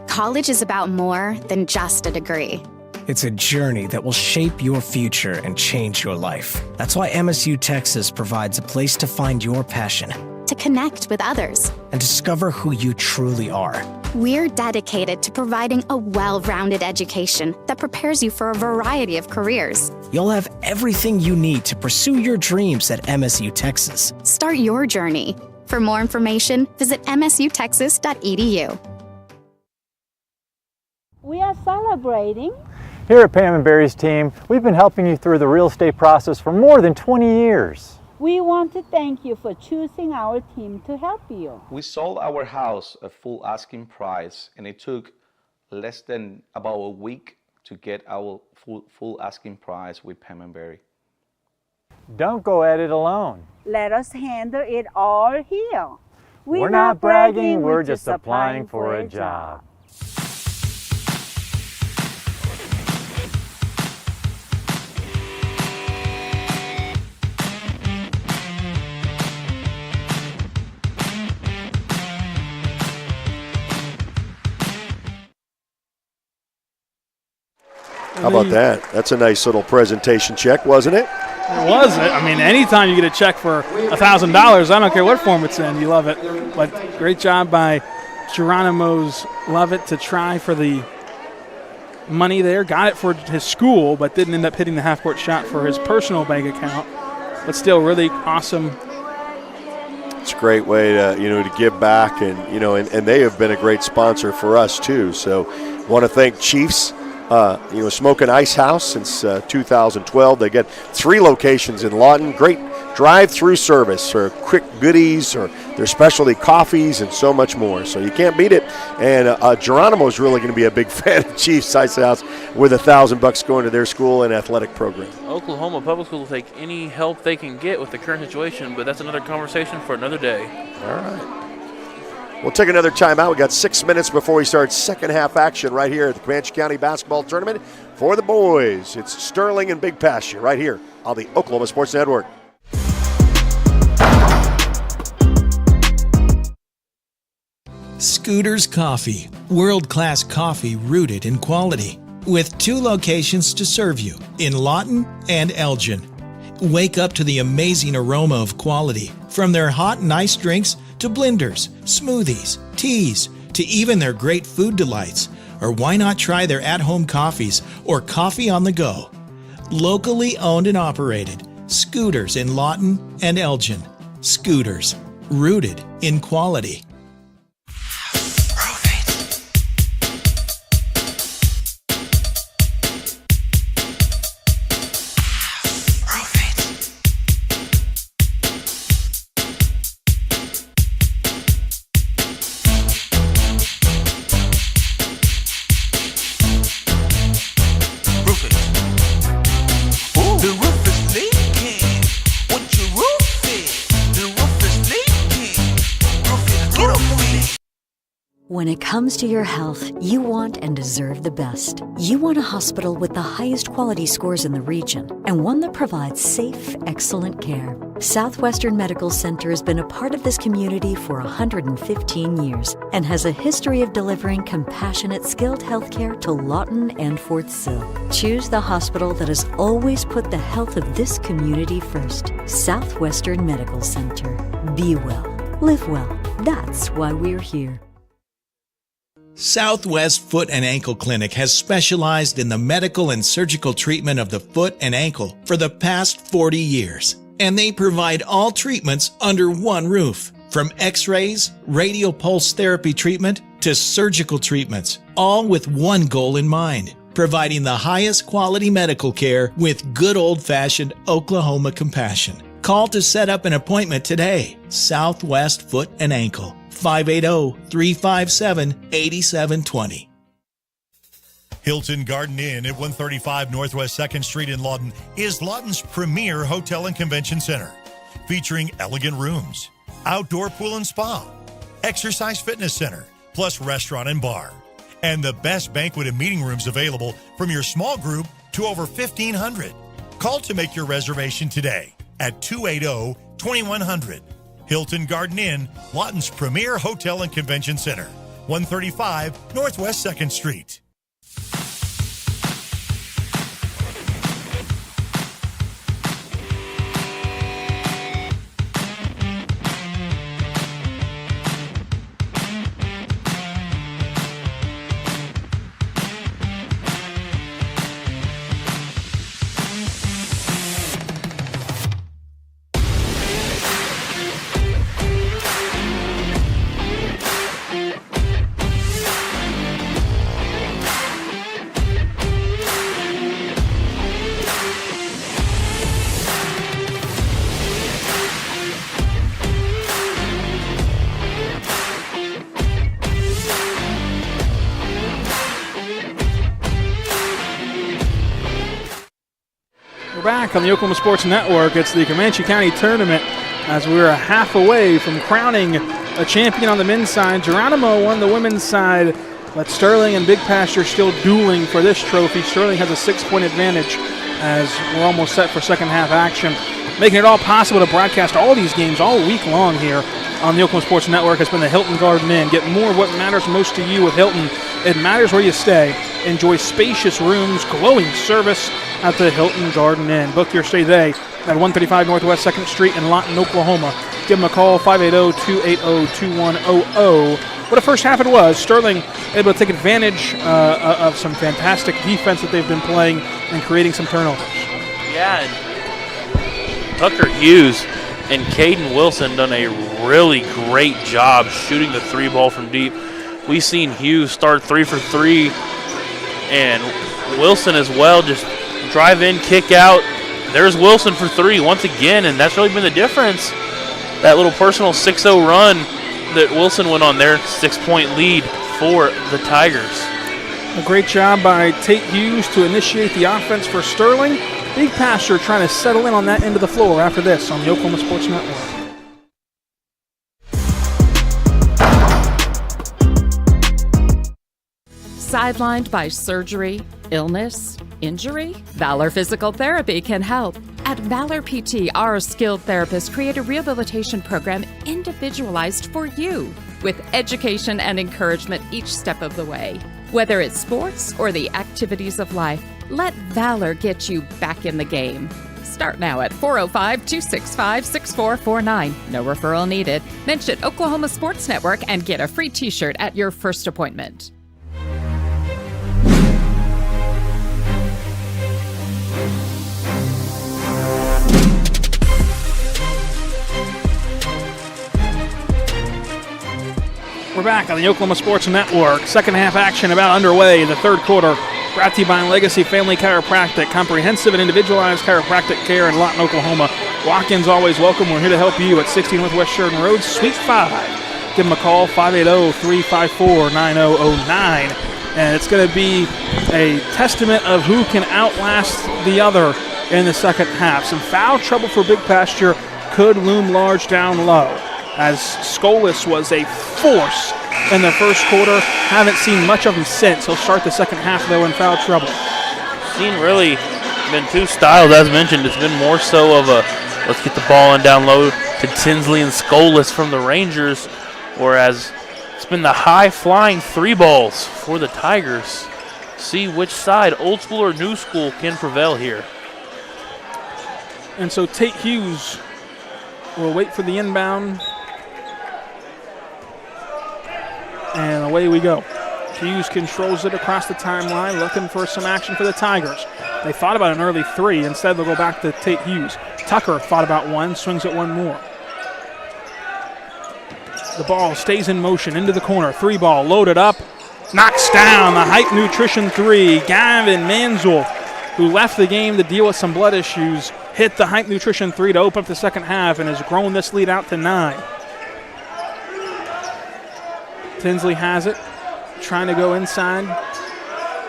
College is about more than just a degree. It's a journey that will shape your future and change your life. That's why MSU Texas provides a place to find your passion, to connect with others, and discover who you truly are. We're dedicated to providing a well-rounded education that prepares you for a variety of careers. You'll have everything you need to pursue your dreams at MSU Texas. Start your journey. For more information, visit msutexas.edu. We are celebrating. Here at Pam and Barry's team, we've been helping you through the real estate process for more than 20 years. We want to thank you for choosing our team to help you. We sold our house at full asking price, and it took less than about a week to get our full asking price with Pam and Barry. Don't go at it alone. Let us handle it all here. We're not bragging, we're just applying for a job. How about that? That's a nice little presentation check, wasn't it? It was. I mean, anytime you get a check for $1,000, I don't care what form it's in, you love it. But great job by Geronimo's Lovett to try for the money there, got it for his school, but didn't end up hitting the half-court shot for his personal bank account. But still, really awesome. It's a great way to, to give back, and they have been a great sponsor for us too. So, want to thank Chiefs. Smoke and Ice House since 2012. They got 3 locations in Lawton. Great drive-through service or quick goodies or their specialty coffees and so much more. So you can't beat it. And Geronimo's really going to be a big fan of Chiefs Ice House with $1,000 going to their school and athletic program. Oklahoma Public Schools will take any help they can get with the current situation, but that's another conversation for another day. All right. We'll take another timeout. We got 6 minutes before we start second half action right here at the Comanche County Basketball Tournament for the boys. It's Sterling and Big Pasture right here on the Oklahoma Sports Network. Scooters Coffee, world-class coffee rooted in quality, with 2 locations to serve you in Lawton and Elgin. Wake up to the amazing aroma of quality from their hot and iced drinks to blenders, smoothies, teas, to even their great food delights. Or why not try their at-home coffees or coffee on the go? Locally owned and operated, Scooters in Lawton and Elgin. Scooters, rooted in quality. When it comes to your health, you want and deserve the best. You want a hospital with the highest quality scores in the region and one that provides safe, excellent care. Southwestern Medical Center has been a part of this community for 115 years and has a history of delivering compassionate, skilled health care to Lawton and Fort Sill. Choose the hospital that has always put the health of this community first. Southwestern Medical Center. Be well. Live well. That's why we're here. Southwest Foot and Ankle Clinic has specialized in the medical and surgical treatment of the foot and ankle for the past 40 years. And they provide all treatments under one roof. From x-rays, radial pulse therapy treatment, to surgical treatments, all with one goal in mind: providing the highest quality medical care with good old-fashioned Oklahoma compassion. Call to set up an appointment today. Southwest Foot and Ankle. 580-357-8720. Hilton Garden Inn at 135 Northwest 2nd Street in Lawton is Lawton's premier hotel and convention center, featuring elegant rooms, outdoor pool and spa, exercise fitness center, plus restaurant and bar, and the best banquet and meeting rooms available from your small group to over 1,500. Call to make your reservation today at 280-2100. Hilton Garden Inn, Lawton's premier hotel and convention center, 135 Northwest 2nd Street. Back on the Oklahoma Sports Network. It's the Comanche County Tournament as we're a half away from crowning a champion on the men's side. Geronimo won the women's side, but Sterling and Big Pasture still dueling for this trophy. Sterling has a 6-point advantage as we're almost set for second half action. Making it all possible to broadcast all these games all week long here on the Oklahoma Sports Network has been the Hilton Garden Inn. Get more of what matters most to you with Hilton. It matters where you stay. Enjoy spacious rooms, glowing service at the Hilton Garden Inn. Book your stay today at 135 Northwest 2nd Street in Lawton, Oklahoma. Give them a call, 580-280-2100. what a first half it was. Sterling able to take advantage of some fantastic defense that they've been playing and creating some turnovers. Yeah, and Tucker Hughes and Caden Wilson done a really great job shooting the three ball from deep. We've seen Hughes start 3 for 3, and Wilson as well, just drive in, kick out. There's Wilson for 3 once again, and that's really been the difference. That little personal 6-0 run that Wilson went on there, 6-point lead for the Tigers. A great job by Tate Hughes to initiate the offense for Sterling. Big Pasture trying to settle in on that end of the floor after this on the Oklahoma Sports Network. Sidelined by surgery, illness, injury? Valor Physical Therapy can help. At Valor PT, our skilled therapists create a rehabilitation program individualized for you, with education and encouragement each step of the way. Whether it's sports or the activities of life, let Valor get you back in the game. Start now at 405-265-6449. No referral needed. Mention Oklahoma Sports Network and get a free t-shirt at your first appointment. We're back on the Oklahoma Sports Network. Second half action about underway. The third quarter brought to you by Legacy Family Chiropractic. Comprehensive and individualized chiropractic care in Lawton, Oklahoma. Walk-ins always welcome. We're here to help you at 60 Northwest Sheridan Road, Suite 5. Give them a call, 580-354-9009. And it's going to be a testament of who can outlast the other in the second half. Some foul trouble for Big Pasture could loom large down low, as Skolis was a force in the first quarter. Haven't seen much of him since. He'll start the second half, though, in foul trouble. Seen really been two styles, as mentioned. It's been more so of a let's get the ball in down low to Tinsley and Skolis from the Rangers, whereas it's been the high-flying three balls for the Tigers. See which side, old school or new school, can prevail here. And so Tate Hughes will wait for the inbound. And away we go. Hughes controls it across the timeline, looking for some action for the Tigers. They thought about an early three. Instead, they'll go back to Tate Hughes. Tucker thought about one, swings at one more. The ball stays in motion into the corner. Three ball loaded up. Knocks down the Hype Nutrition three. Gavin Manzel, who left the game to deal with some blood issues, hit the Hype Nutrition three to open up the second half and has grown this lead out to 9. Tinsley has it, trying to go inside,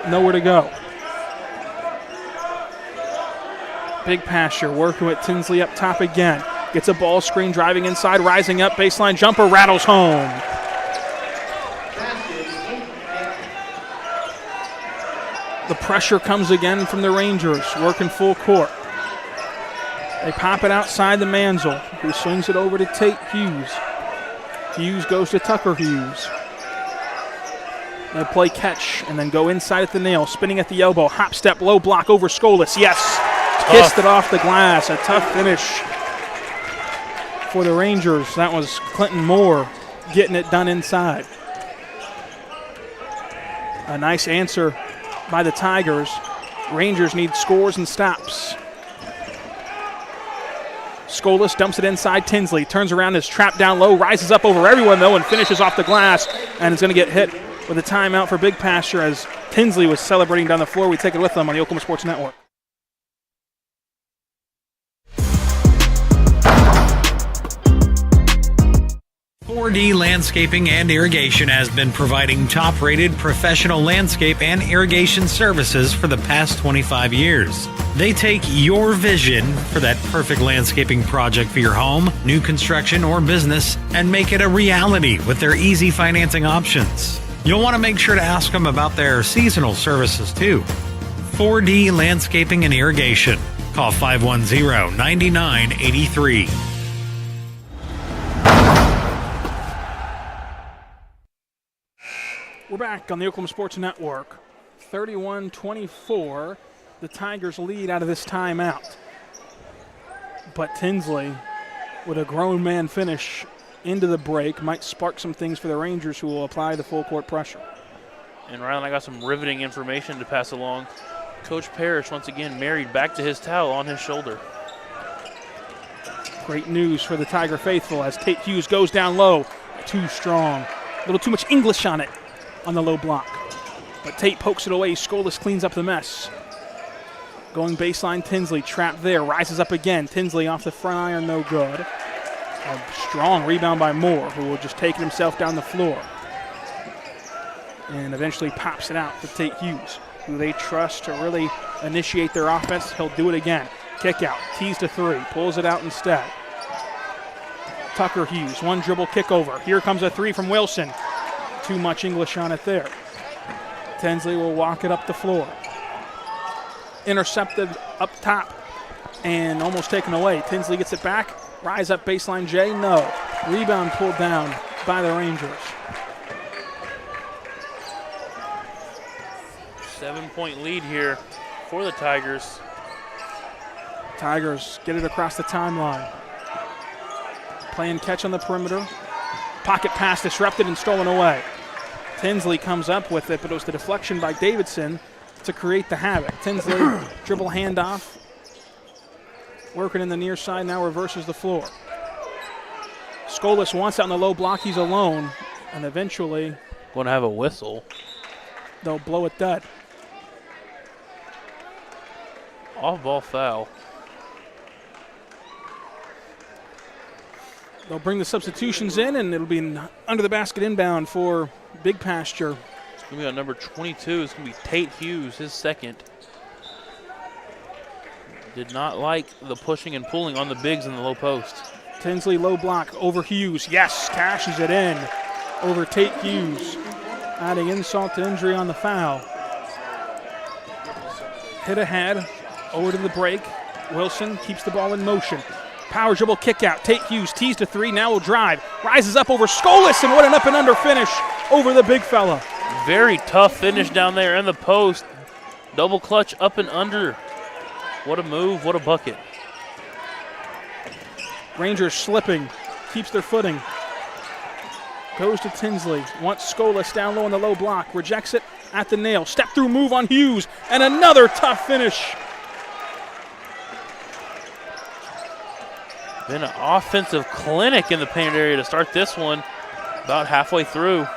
nowhere to go. Big Pasture working with Tinsley up top again. Gets a ball screen, driving inside, rising up, baseline jumper, rattles home. The pressure comes again from the Rangers, working full court. They pop it outside the Manzel, who swings it over to Tate Hughes. Hughes goes to Tucker Hughes. They play catch and then go inside at the nail, spinning at the elbow, hop step, low block over Skolis. Yes, kissed it off the glass. A tough finish for the Rangers. That was Clinton Moore getting it done inside. A nice answer by the Tigers. Rangers need scores and stops. Skolis dumps it inside Tinsley, turns around, is trapped down low, rises up over everyone though and finishes off the glass, and is going to get hit with a timeout for Big Pasture as Tinsley was celebrating down the floor. We take it with them on the Oklahoma Sports Network. .4D Landscaping and Irrigation has been providing top-rated professional landscape and irrigation services for the past 25 years. They take your vision for that perfect landscaping project for your home, new construction, or business and make it a reality with their easy financing options. You'll want to make sure to ask them about their seasonal services too. 4D Landscaping and Irrigation. Call 510-9983. We're back on the Oklahoma Sports Network. 31-24, the Tigers lead out of this timeout. But Tinsley, with a grown man finish into the break might spark some things for the Rangers, who will apply the full court pressure. And Rylan, I got some riveting information to pass along. Coach Parrish, once again, married back to his towel on his shoulder. Great news for the Tiger faithful as Tate Hughes goes down low. Too strong. A little too much English on it on the low block. But Tate pokes it away. Skolas cleans up the mess. Going baseline, Tinsley trapped there. Rises up again. Tinsley off the front iron, no good. A strong rebound by Moore, who will just take it himself down the floor. And eventually pops it out to Tate Hughes, who they trust to really initiate their offense. He'll do it again. Kick out, tees to three, pulls it out instead. Tucker Hughes, one dribble kick over. Here comes a three from Wilson. Too much English on it there. Tinsley will walk it up the floor. Intercepted up top and almost taken away. Tinsley gets it back. Rise up baseline J, no. Rebound pulled down by the Rangers. 7-point lead here for the Tigers. Tigers get it across the timeline. Playing catch on the perimeter. Pocket pass disrupted and stolen away. Tinsley comes up with it, but it was the deflection by Davidson to create the havoc. Tinsley dribble handoff. Working in the near side, now reverses the floor. Skolas wants out in the low block. He's alone, and eventually going to have a whistle. They'll blow it dead. Off-ball foul. They'll bring the substitutions in, and it'll be an under-the-basket inbound for Big Pasture. It's going to be on number 22. It's going to be Tate Hughes, his second. Did not like the pushing and pulling on the bigs in the low post. Tinsley low block over Hughes. Yes, cashes it in over Tate Hughes. Adding insult to injury on the foul. Hit ahead, over to the break. Wilson keeps the ball in motion. Power dribble kick out. Tate Hughes tees to three, now will drive. Rises up over Skolas, and what an up and under finish over the big fella. Very tough finish down there in the post. Double clutch up and under. What a move, what a bucket. Rangers slipping, keeps their footing. Goes to Tinsley, wants Skolas down low on the low block, rejects it at the nail. Step through move on Hughes, and another tough finish. Been an offensive clinic in the paint area to start this one. About halfway through.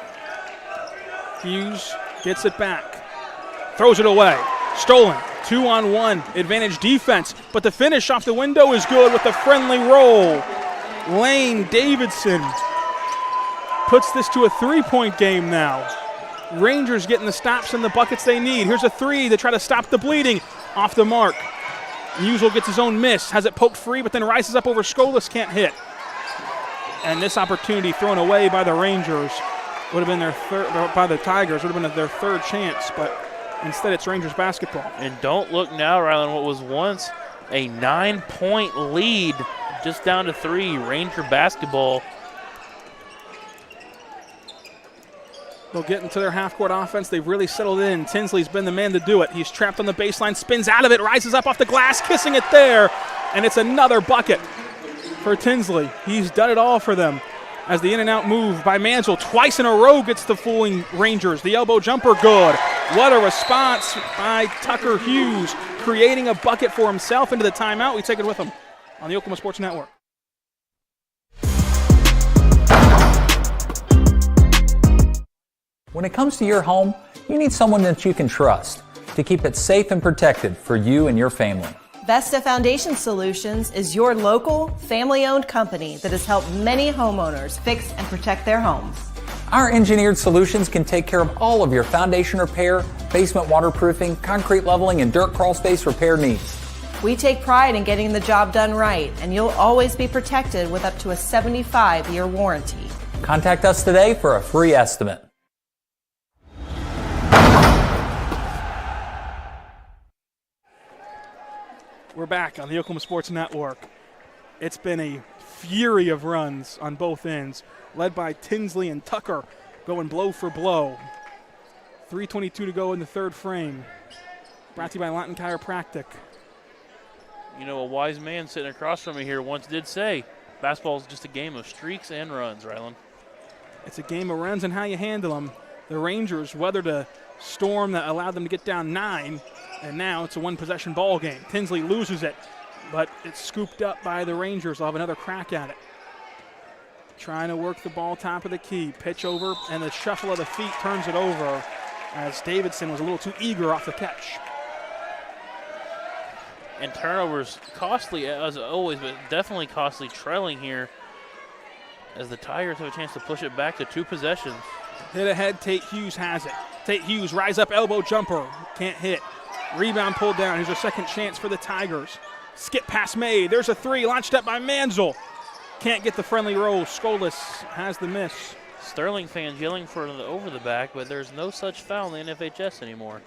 Hughes gets it back. Throws it away. Stolen. 2-on-1 advantage defense. But the finish off the window is good with a friendly roll. Lane Davidson puts this to a three-point game now. Rangers getting the stops and the buckets they need. Here's a three to try to stop the bleeding. Off the mark. Musial gets his own miss, has it poked free, but then rises up over Skolas, can't hit. And this opportunity thrown away by the Rangers would have been their third, by the Tigers, would have been their third chance, but instead it's Rangers basketball. And don't look now, Rylan, what was once a 9-point lead, just down to 3, Ranger basketball. They'll get into their half-court offense. They've really settled in. Tinsley's been the man to do it. He's trapped on the baseline, spins out of it, rises up off the glass, kissing it there, and it's another bucket for Tinsley. He's done it all for them as the in-and-out move by Mansell twice in a row gets the fooling Rangers. The elbow jumper, good. What a response by Tucker Hughes, creating a bucket for himself into the timeout. We take it with him on the Oklahoma Sports Network. When it comes to your home, you need someone that you can trust to keep it safe and protected for you and your family. Vesta Foundation Solutions is your local, family-owned company that has helped many homeowners fix and protect their homes. Our engineered solutions can take care of all of your foundation repair, basement waterproofing, concrete leveling, and dirt crawl space repair needs. We take pride in getting the job done right, and you'll always be protected with up to a 75-year warranty. Contact us today for a free estimate. We're back on the Oklahoma Sports Network. It's been a fury of runs on both ends, led by Tinsley and Tucker going blow for blow. 3:22 to go in the third frame. Brought to you by Latin Chiropractic. You know, a wise man sitting across from me here once did say, Basketball is just a game of streaks and runs, Rylan. It's a game of runs and how you handle them. The Rangers weathered a storm that allowed them to get down 9, and now it's a one-possession ball game. Tinsley loses it, but it's scooped up by the Rangers. They'll have another crack at it. Trying to work the ball top of the key. Pitch over, and the shuffle of the feet turns it over as Davidson was a little too eager off the catch. And turnovers costly as always, but definitely costly trailing here as the Tigers have a chance to push it back to 2 possessions. Hit ahead, Tate Hughes has it. Tate Hughes, rise up elbow jumper, can't hit. Rebound pulled down. Here's a second chance for the Tigers. Skip pass made. There's a 3 launched up by Manzel. Can't get the friendly roll. Skolis has the miss. Sterling fans yelling for the over the back, but there's no such foul in the NFHS anymore.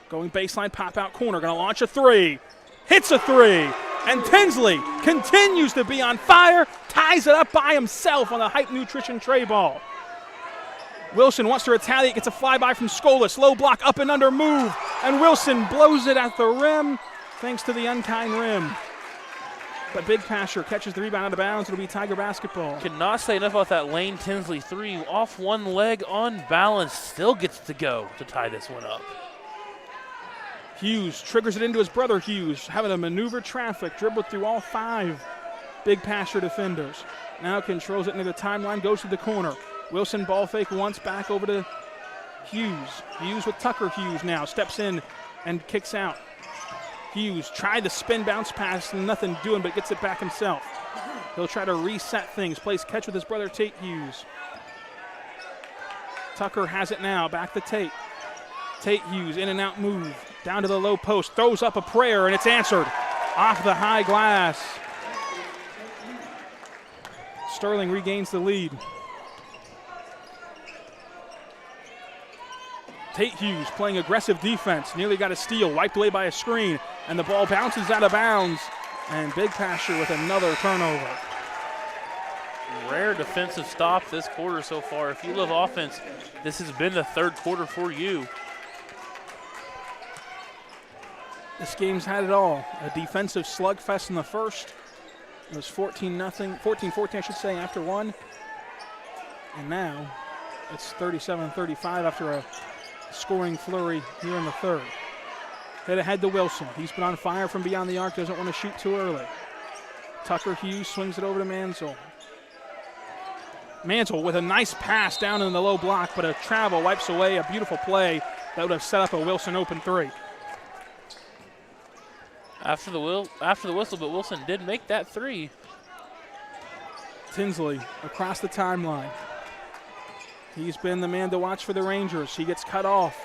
Going baseline, pop out corner, gonna launch a 3. Hits a 3. And Tinsley continues to be on fire, ties it up by himself on the Hype Nutrition tray ball. Wilson wants to retaliate, gets a flyby from Skolis. Low block, up and under move. And Wilson blows it at the rim, thanks to the unkind rim. But Big Pasher catches the rebound out of bounds. It'll be Tiger basketball. Cannot say enough about that Lane Tinsley 3. Off one leg, unbalanced, still gets to go to tie this one up. Hughes triggers it into his brother Hughes, having to maneuver traffic, dribbled through all 5 Big Pasher defenders. Now controls it near the timeline, goes to the corner. Wilson ball fake once, back over to Hughes. Hughes with Tucker Hughes now, steps in and kicks out. Hughes tried the spin bounce pass, nothing doing, but gets it back himself. He'll try to reset things, plays catch with his brother Tate Hughes. Tucker has it now, back to Tate. Tate Hughes, in and out move, down to the low post, throws up a prayer, and it's answered off the high glass. Sterling regains the lead. Tate Hughes playing aggressive defense, nearly got a steal, wiped away by a screen, and the ball bounces out of bounds, and Big Pasher with another turnover. Rare defensive stop this quarter so far. If you love offense, this has been the 3rd quarter for you. This game's had it all. A defensive slugfest in the first. It was 14-14 I should say, after 1. And now it's 37-35 after a scoring flurry here in the 3rd. Hit ahead to Wilson. He's been on fire from beyond the arc, doesn't want to shoot too early. Tucker Hughes swings it over to Manzel. Manzel with a nice pass down in the low block, but a travel wipes away a beautiful play that would have set up a Wilson open 3. After the whistle, but Wilson did make that 3. Tinsley across the timeline. He's been the man to watch for the Rangers. He gets cut off.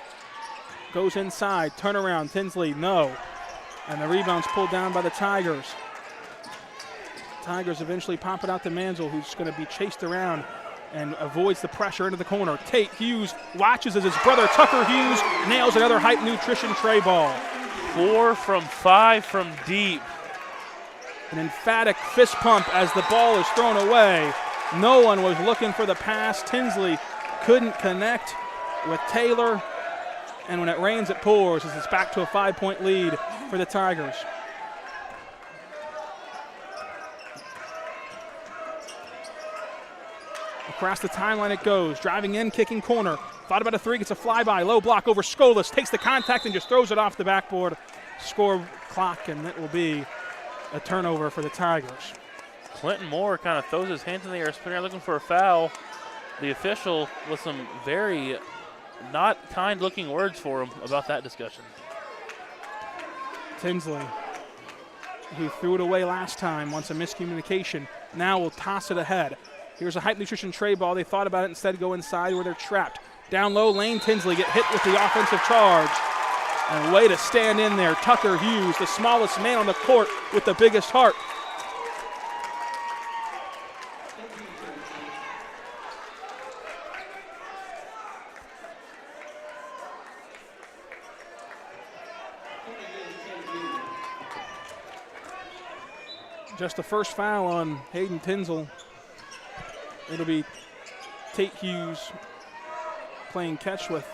Goes inside, turnaround, Tinsley, no. And the rebound's pulled down by the Tigers. Tigers eventually pop it out to Manzel, who's going to be chased around and avoids the pressure into the corner. Tate Hughes watches as his brother Tucker Hughes nails another Hype Nutrition tray ball. 4 from 5 from deep. An emphatic fist pump as the ball is thrown away. No one was looking for the pass. Tinsley couldn't connect with Taylor. And when it rains, it pours as it's back to a 5-point lead for the Tigers. Across the timeline it goes. Driving in, kicking corner. Thought about a 3, gets a flyby. Low block over Skolis. Takes the contact and just throws it off the backboard. Score clock, and it will be a turnover for the Tigers. Clinton Moore kind of throws his hands in the air, spinning around looking for a foul. The official with some very not kind-looking words for him about that discussion. Tinsley, who threw it away last time, wants a miscommunication. Now will toss it ahead. Here's a Hype Nutrition tray ball. They thought about it, instead go inside where they're trapped. Down low, Lane Tinsley get hit with the offensive charge. And way to stand in there, Tucker Hughes, the smallest man on the court with the biggest heart. Just the first foul on Hayden Tinsley. It'll be Tate Hughes playing catch with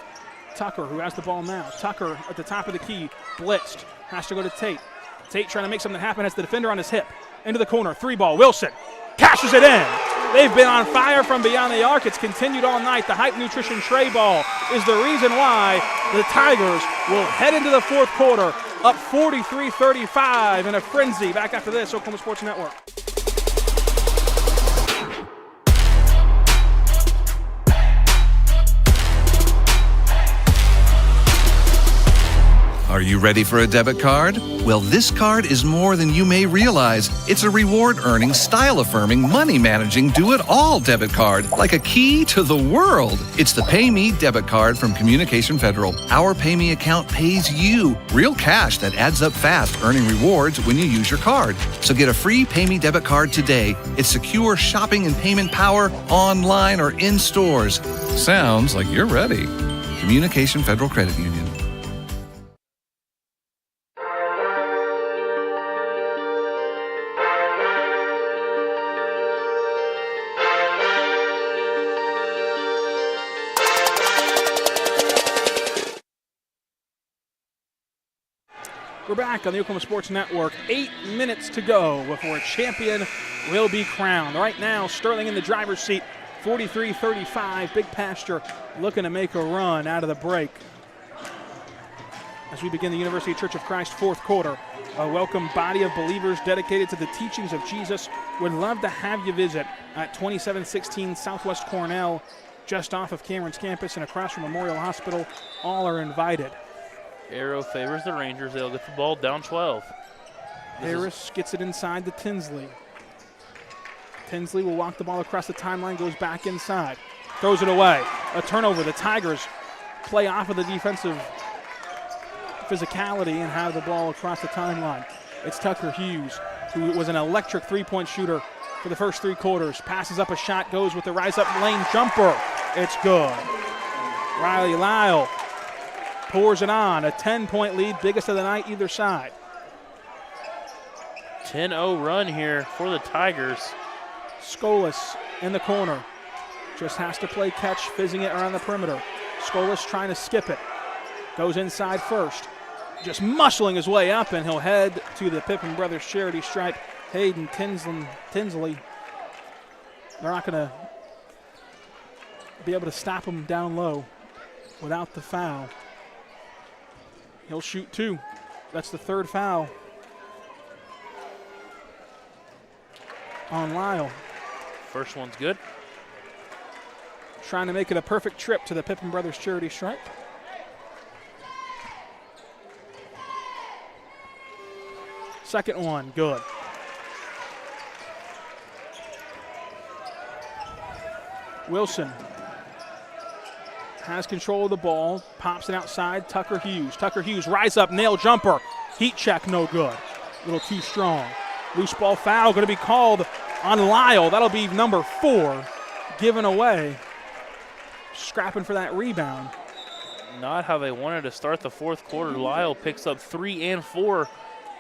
Tucker, who has the ball now. Tucker at the top of the key, blitzed, has to go to Tate. Tate trying to make something happen, has the defender on his hip. into the corner, 3-ball, Wilson cashes it in. They've been on fire from beyond the arc. It's continued all night. The Hype Nutrition tray ball is the reason why the Tigers will head into the fourth quarter up 43-35 in a frenzy. Back after this, Oklahoma Sports Network. Are you ready for a debit card? Well, this card is more than you may realize. It's a reward-earning, style-affirming, money-managing, do-it-all debit card, like a key to the world. It's the Pay Me debit card from Communication Federal. Our Pay Me account pays you real cash that adds up fast, earning rewards when you use your card. So get a free Pay Me debit card today. It's secure shopping and payment power online or in stores. Sounds like you're ready. Communication Federal Credit Union. We're back on the Oklahoma Sports Network. 8 minutes to go before a champion will be crowned. Right now, Sterling in the driver's seat, 43-35. Big Pasture looking to make a run out of the break. As we begin the University Church of Christ fourth quarter, a welcome body of believers dedicated to the teachings of Jesus would love to have you visit at 2716 Southwest Cornell, just off of Cameron's campus and across from Memorial Hospital. All are invited. Arrow favors the Rangers. They'll get the ball down 12. Harris gets it inside to Tinsley. Tinsley will walk the ball across the timeline, goes back inside, throws it away. A turnover. The Tigers play off of the defensive physicality and have the ball across the timeline. It's Tucker Hughes, who was an electric three-point shooter for the first three quarters. Passes up a shot, goes with the rise-up lane jumper. It's good. Riley Lyle pours it on. A 10-point lead, biggest of the night either side. 10-0 run here for the Tigers. Skolas in the corner. Just has to play catch, fizzing it around the perimeter. Skolas trying to skip it. Goes inside first. Just muscling his way up, and he'll head to the Pippen Brothers charity stripe. Hayden Tinsley. They're not going to be able to stop him down low without the foul. He'll shoot two. That's the third foul on Lyle. First one's good. Trying to make it a perfect trip to the Pippen Brothers charity stripe. Second one, good. Wilson has control of the ball, pops it outside, Tucker Hughes. Tucker Hughes, rise up, nail jumper. Heat check, no good. A little too strong. Loose ball foul going to be called on Lyle. That'll be number 4, given away. Scrapping for that rebound. Not how they wanted to start the fourth quarter. Lyle picks up 3 and 4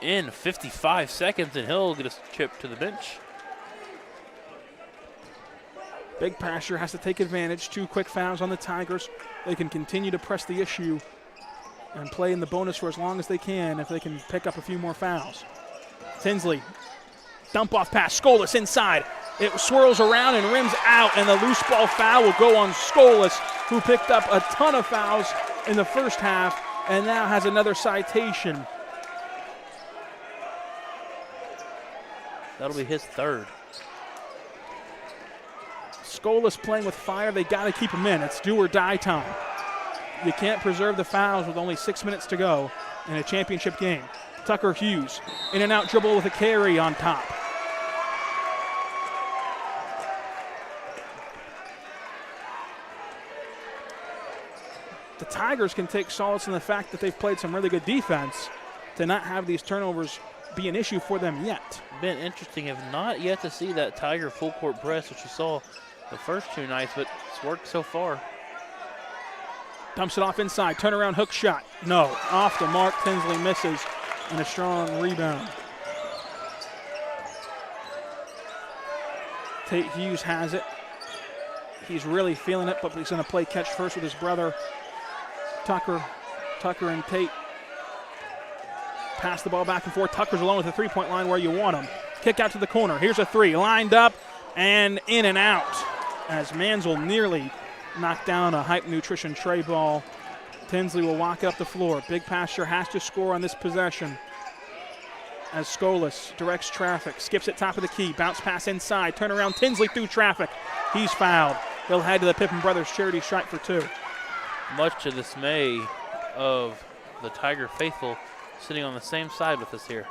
in 55 seconds, and he'll get a chip to the bench. Big Pasture has to take advantage. 2 quick fouls on the Tigers. They can continue to press the issue and play in the bonus for as long as they can if they can pick up a few more fouls. Tinsley, dump off pass, Skolas inside. It swirls around and rims out, and the loose ball foul will go on Skolas, who picked up a ton of fouls in the first half and now has another citation. That'll be his third. Skolas playing with fire. They got to keep him in. It's do or die time. You can't preserve the fouls with only 6 minutes to go in a championship game. Tucker Hughes, in and out dribble with a carry on top. The Tigers can take solace in the fact that they've played some really good defense to not have these turnovers be an issue for them yet. Been interesting. Have not yet to see that Tiger full court press, which you saw the first 2 nights, but it's worked so far. Dumps it off inside, turnaround hook shot. No, off the mark. Tinsley misses, and a strong rebound. Tate Hughes has it. He's really feeling it, but he's going to play catch first with his brother, Tucker. Tucker and Tate pass the ball back and forth. Tucker's alone at the three-point line where you want him. Kick out to the corner. Here's a three. Lined up and in and out. As Mansell nearly knocked down a Hype Nutrition tray ball. Tinsley will walk up the floor. Big Pasture has to score on this possession. As Skolas directs traffic. Skips at top of the key. Bounce pass inside. Turn around. Tinsley through traffic. He's fouled. He'll head to the Pippen Brothers charity stripe for 2. Much to the dismay of the Tiger faithful sitting on the same side with us here.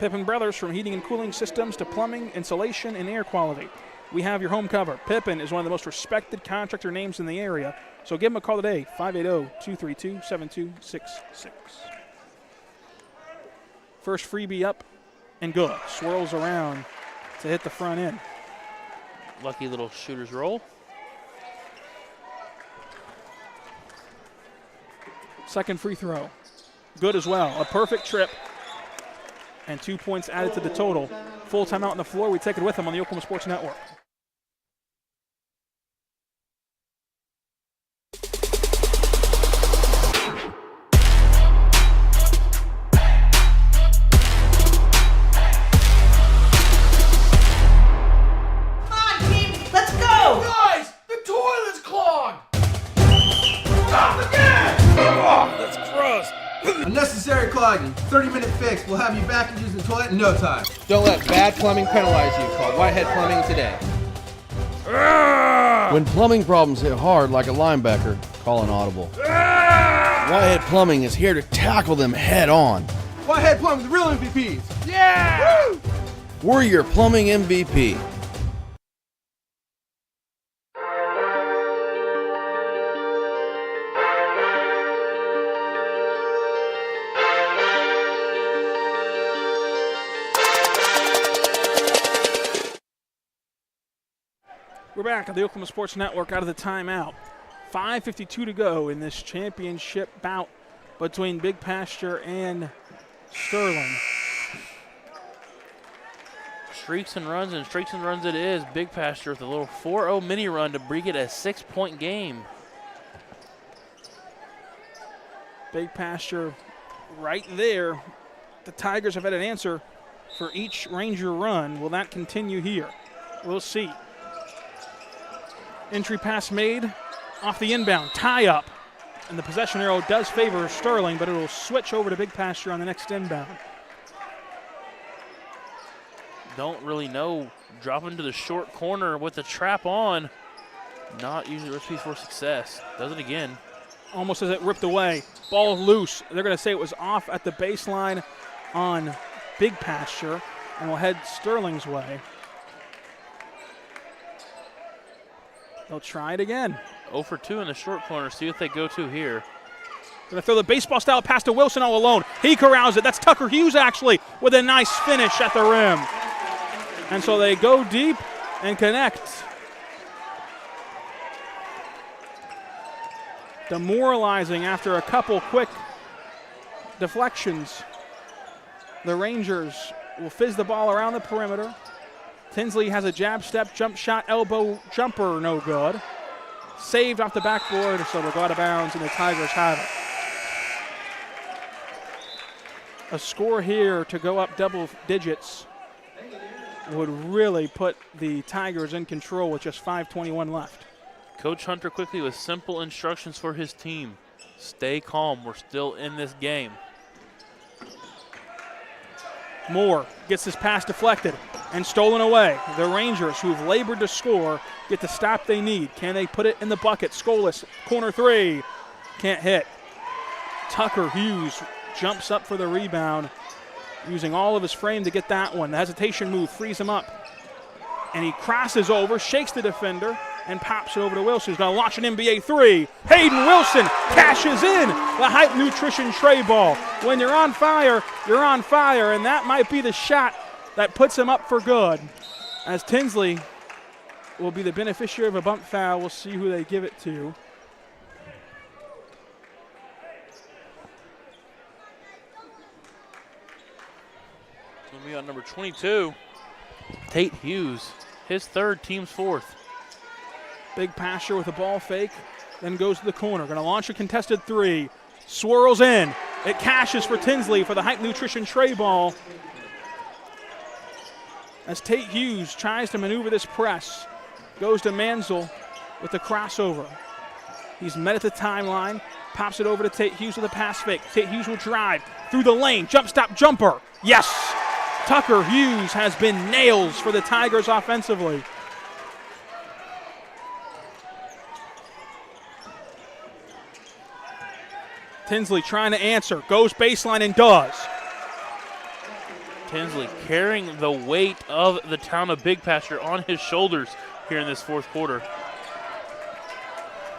Pippen Brothers, from heating and cooling systems to plumbing, insulation, and air quality. We have your home covered. Pippen is one of the most respected contractor names in the area, so give them a call today, 580-232-7266. First freebie up and good. Swirls around to hit the front end. Lucky little shooter's roll. Second free throw. Good as well. A perfect trip. And 2 points added to the total. Full timeout on the floor. We take it with them on the Oklahoma Sports Network. Unnecessary clogging. 30-minute fix. We'll have you back and using the toilet in no time. Don't let bad plumbing penalize you. Call Whitehead Plumbing today. When plumbing problems hit hard like a linebacker, call an audible. Whitehead Plumbing is here to tackle them head on. Whitehead Plumbing, the real MVPs. Yeah! Woo! We're your plumbing MVP. We're back on the Oklahoma Sports Network out of the timeout. 5:52 to go in this championship bout between Big Pasture and Sterling. Streaks and runs it is. Big Pasture with a little 4-0 mini run to bring it a 6-point game. Big Pasture right there. The Tigers have had an answer for each Ranger run. Will that continue here? We'll see. Entry pass made off the inbound. Tie up. And the possession arrow does favor Sterling, but it will switch over to Big Pasture on the next inbound. Don't really know. Dropping to the short corner with the trap on. Not usually a recipe for success. Does it again. Almost as it ripped away. Ball loose. They're going to say it was off at the baseline on Big Pasture and will head Sterling's way. They'll try it again. 0 for 2 in the short corner. See what they go to here. Going to throw the baseball-style pass to Wilson all alone. He corrals it. That's Tucker Hughes, actually, with a nice finish at the rim. And so they go deep and connect. Demoralizing after a couple quick deflections. The Rangers will fizz the ball around the perimeter. Tinsley has a jab step, jump shot, elbow jumper, no good. Saved off the backboard, so we'll go out of bounds, and the Tigers have it. A score here to go up double digits would really put the Tigers in control with just 5:21 left. Coach Hunter quickly with simple instructions for his team. Stay calm. We're still in this game. Moore gets his pass deflected and stolen away. The Rangers, who've labored to score, get the stop they need. Can they put it in the bucket? Skolas, corner three. Can't hit. Tucker Hughes jumps up for the rebound, using all of his frame to get that one. The hesitation move frees him up. And he crosses over, shakes the defender, and pops it over to Wilson. He's going to launch an NBA three. Hayden Wilson cashes in the Hype Nutrition tray ball. When you're on fire, and that might be the shot that puts him up for good. As Tinsley will be the beneficiary of a bump foul. We'll see who they give it to. It's going to be on number 22, Tate Hughes. His third, team's fourth. Big Pasture with a ball fake, then goes to the corner. Going to launch a contested three. Swirls in. It cashes for Tinsley for the Hype Nutrition tray ball. as Tate Hughes tries to maneuver this press. Goes to Manzel with the crossover. He's met at the timeline, pops it over to Tate Hughes with a pass fake. Tate Hughes will drive through the lane, jump stop jumper. Yes! Tucker Hughes has been nails for the Tigers offensively. Tinsley trying to answer, goes baseline and does. Tinsley carrying the weight of the town of Big Pasture on his shoulders here in this fourth quarter.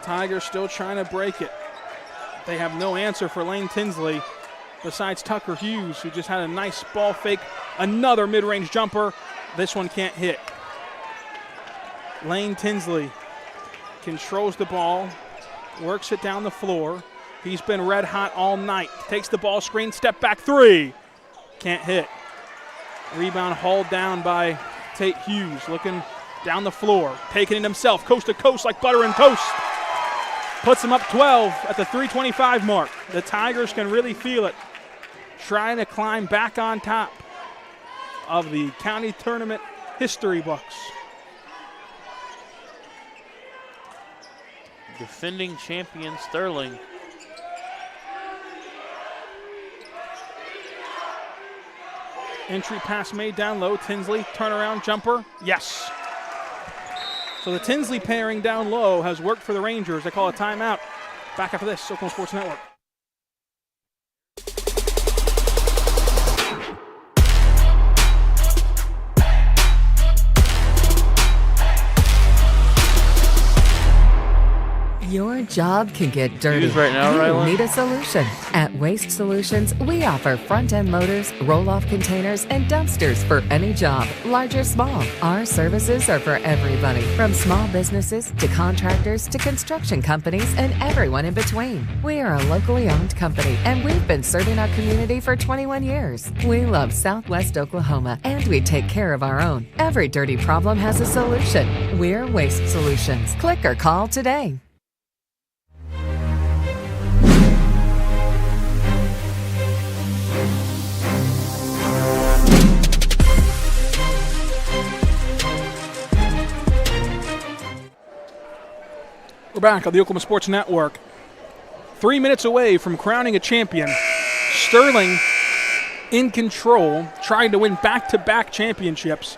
Tigers still trying to break it. They have no answer for Lane Tinsley besides Tucker Hughes, who just had a nice ball fake. Another mid-range jumper. This one can't hit. Lane Tinsley controls the ball, works it down the floor. He's been red hot all night. Takes the ball screen, step back three. Can't hit. Rebound hauled down by Tate Hughes, looking down the floor, taking it himself, coast to coast like butter and toast. Puts him up 12 at the 3:25 mark. The Tigers can really feel it, trying to climb back on top of the county tournament history books. Defending champion Sterling. Entry pass made down low. Tinsley, turnaround jumper. Yes. So the Tinsley pairing down low has worked for the Rangers. They call a timeout. Back after this, Oklahoma Sports Network. Your job can get dirty. Right now, you Rylan? need a solution. At Waste Solutions, we offer front-end loaders, roll-off containers, and dumpsters for any job, large or small. Our services are for everybody, from small businesses to contractors to construction companies and everyone in between. We are a locally owned company, and we've been serving our community for 21 years. We love Southwest Oklahoma, and we take care of our own. Every dirty problem has a solution. We're Waste Solutions. Click or call today. We're back on the Oklahoma Sports Network. 3 minutes away from crowning a champion. Sterling in control, trying to win back-to-back championships,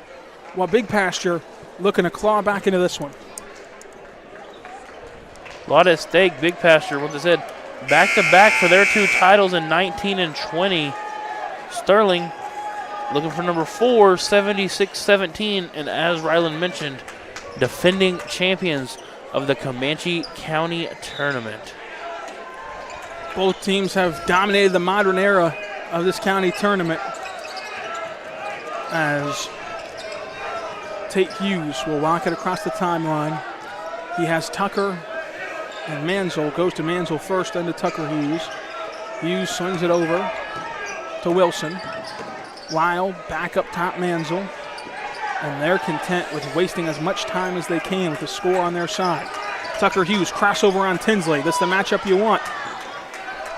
while Big Pasture looking to claw back into this one. A lot at stake. Big Pasture, what they said, back-to-back for their two titles in 19 and 20. Sterling looking for number 4, 76-17, and as Rylan mentioned, defending champions of the Comanche County Tournament. Both teams have dominated the modern era of this county tournament, as Tate Hughes will walk it across the timeline. He has Tucker and Manzel. Goes to Manzel first, then to Tucker Hughes. Hughes swings it over to Wilson. Lyle back up top Manzel. And they're content with wasting as much time as they can with the score on their side. Tucker Hughes, crossover on Tinsley. That's the matchup you want.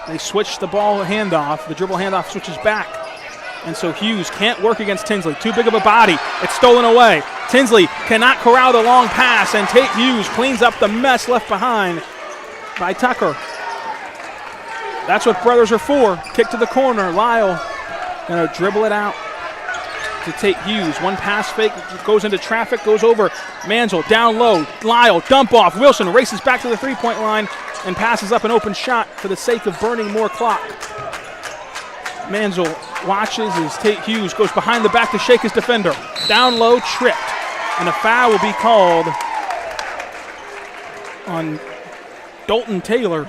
They switch the ball handoff. The dribble handoff switches back. And so Hughes can't work against Tinsley. Too big of a body. It's stolen away. Tinsley cannot corral the long pass, and Tate Hughes cleans up the mess left behind by Tucker. That's what brothers are for. Kick to the corner. Lyle gonna dribble it out to Tate Hughes. One pass fake, goes into traffic, goes over. Manzel down low. Lyle, dump off. Wilson races back to the three-point line and passes up an open shot for the sake of burning more clock. Manzel watches as Tate Hughes goes behind the back to shake his defender. Down low, tripped. And a foul will be called on Dalton Taylor.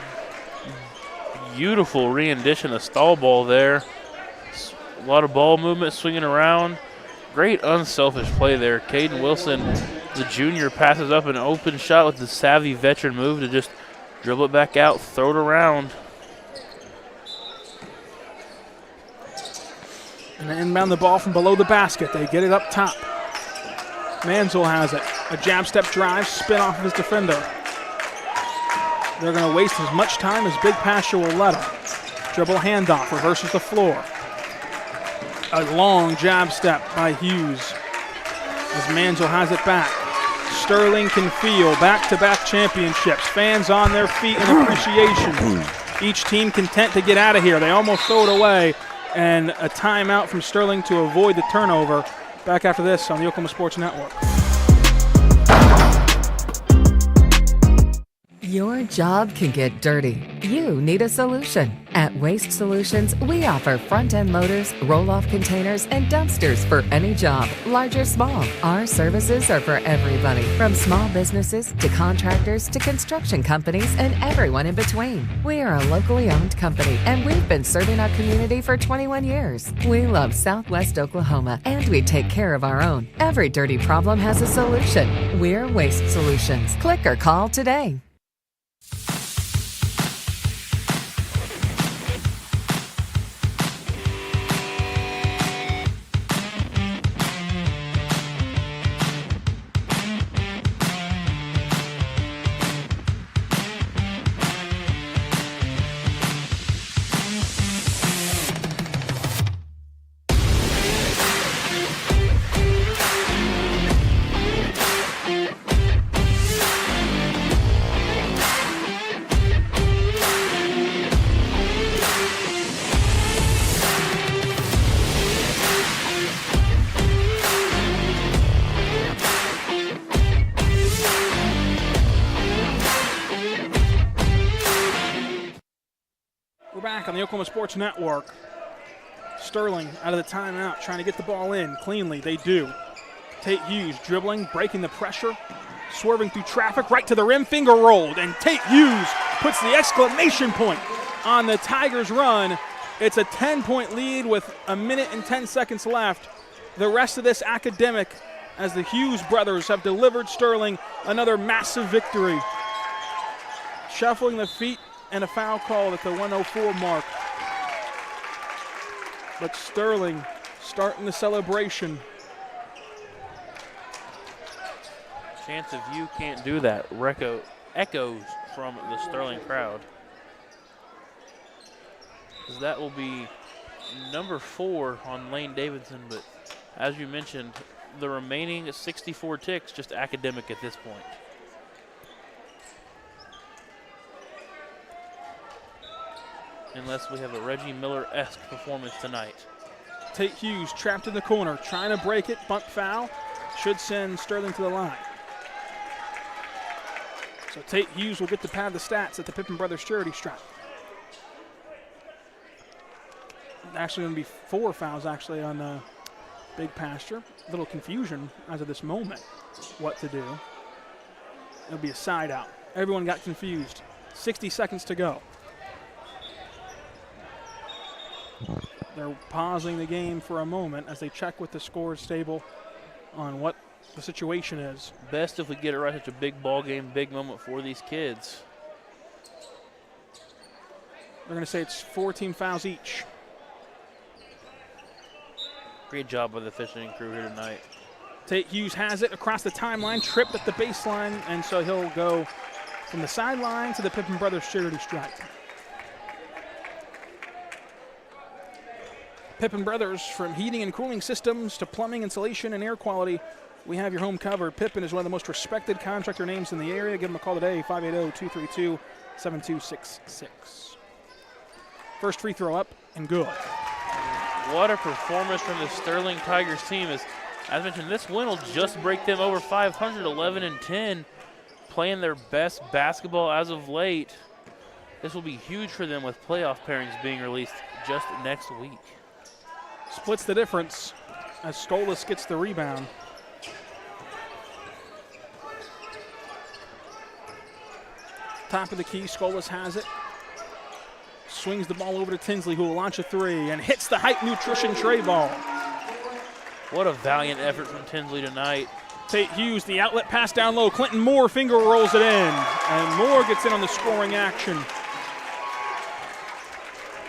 Beautiful rendition of stall ball there. A lot of ball movement, swinging around. Great unselfish play there. Caden Wilson, the junior, passes up an open shot with the savvy veteran move to just dribble it back out, throw it around. And they inbound the ball from below the basket. They get it up top. Manzel has it. A jab step drive, spin off of his defender. They're going to waste as much time as Big Pasture will let them. Dribble handoff, reverses the floor. A long jab step by Hughes. as Manziel has it back. Sterling can feel back-to-back championships. Fans on their feet in appreciation. Each team content to get out of here. They almost throw it away. And a timeout from Sterling to avoid the turnover. Back after this on the Oklahoma Sports Network. Your job can get dirty. You need a solution. At Waste Solutions, we offer front-end loaders, roll-off containers, and dumpsters for any job, large or small. Our services are for everybody, from small businesses to contractors to construction companies and everyone in between. We are a locally owned company, and we've been serving our community for 21 years. We love Southwest Oklahoma, and we take care of our own. Every dirty problem has a solution. We're Waste Solutions. Click or call today. On the Oklahoma Sports Network. Sterling out of the timeout, trying to get the ball in cleanly. They do. Tate Hughes dribbling, breaking the pressure, swerving through traffic, right to the rim, finger rolled, and Tate Hughes puts the exclamation point on the Tigers' run. It's a 10-point lead with a minute and 10 seconds left. The rest of this academic, as the Hughes brothers have delivered Sterling another massive victory. Shuffling the feet and a foul call at the 1:04 mark. But Sterling starting the celebration. Chance if you can't do that. Echoes from the Sterling crowd. Because that will be number 4 on Lane Davidson, but as you mentioned, the remaining 64 ticks just academic at this point. Unless we have a Reggie Miller-esque performance tonight. Tate Hughes trapped in the corner, trying to break it, bump foul, should send Sterling to the line. So Tate Hughes will get to pad the stats at the Pippen Brothers charity stripe. Actually going to be 4 fouls actually on Big Pasture. A little confusion as of this moment what to do. It'll be a side out. Everyone got confused. 60 seconds to go. They're pausing the game for a moment as they check with the scores table on what the situation is. Best if we get it right. Such a big ball game, big moment for these kids. They're going to say it's 14 fouls each. Great job by the officiating crew here tonight. Tate Hughes has it across the timeline, tripped at the baseline, and so he'll go from the sideline to the Pippen Brothers charity stripe. Pippen Brothers, from heating and cooling systems to plumbing, insulation, and air quality, we have your home covered. Pippen is one of the most respected contractor names in the area. Give them a call today, 580-232-7266. First free throw up and good. What a performance from the Sterling Tigers team. As mentioned, this win will just break them over 500, 11-10, playing their best basketball as of late. This will be huge for them with playoff pairings being released just next week. Splits the difference as Stolas gets the rebound. Top of the key, Stolas has it. Swings the ball over to Tinsley, who will launch a three and hits the Height Nutrition tray ball. What a valiant effort from Tinsley tonight. Tate Hughes, the outlet pass down low. Clinton Moore finger rolls it in, and Moore gets in on the scoring action.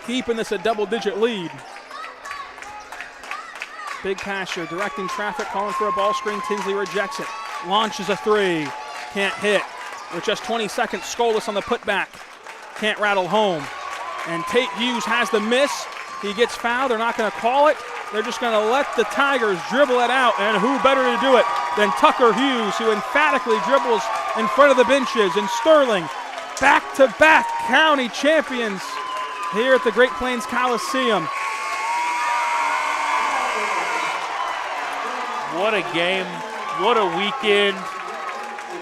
Keeping this a double-digit lead. Big Pasture directing traffic, calling for a ball screen. Tinsley rejects it. Launches a three. Can't hit. With just 20 seconds, Stolas on the putback. Can't rattle home. And Tate Hughes has the miss. He gets fouled. They're not going to call it. They're just going to let the Tigers dribble it out, and who better to do it than Tucker Hughes, who emphatically dribbles in front of the benches. And Sterling, back-to-back county champions here at the Great Plains Coliseum. What a game, what a weekend.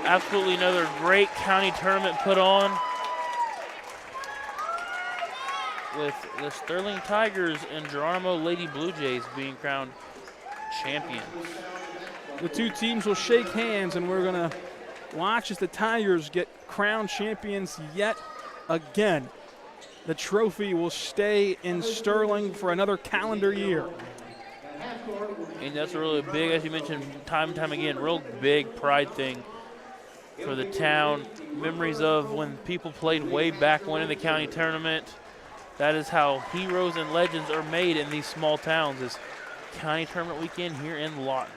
Absolutely another great county tournament put on, with the Sterling Tigers and Geronimo Lady Blue Jays being crowned champions. The two teams will shake hands, and we're going to watch as the Tigers get crowned champions yet again. The trophy will stay in Sterling for another calendar year. And that's a really big, as you mentioned, time and time again, real big pride thing for the town. Memories of when people played way back when in the county tournament. That is how heroes and legends are made in these small towns, is county tournament weekend here in Lawton.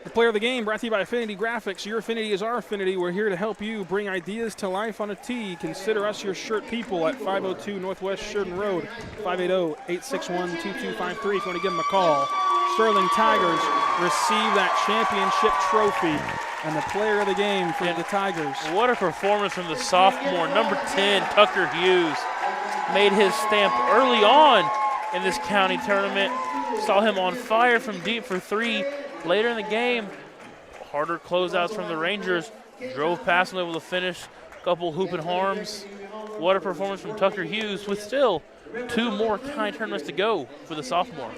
The player of the game brought to you by Affinity Graphics. Your affinity is our affinity. We're here to help you bring ideas to life on a tee. Consider us your shirt people at 502 Northwest Sheridan Road, 580-861-2253 if you want to give them a call. Sterling Tigers receive that championship trophy and the player of the game for the Tigers. What a performance from the sophomore, number 10, Tucker Hughes. Made his stamp early on in this county tournament. Saw him on fire from deep for three. Later in the game, harder closeouts from the Rangers. Drove past him, able to finish a couple hoop and harms. What a performance from Tucker Hughes, with still two more county tournaments to go for the sophomore.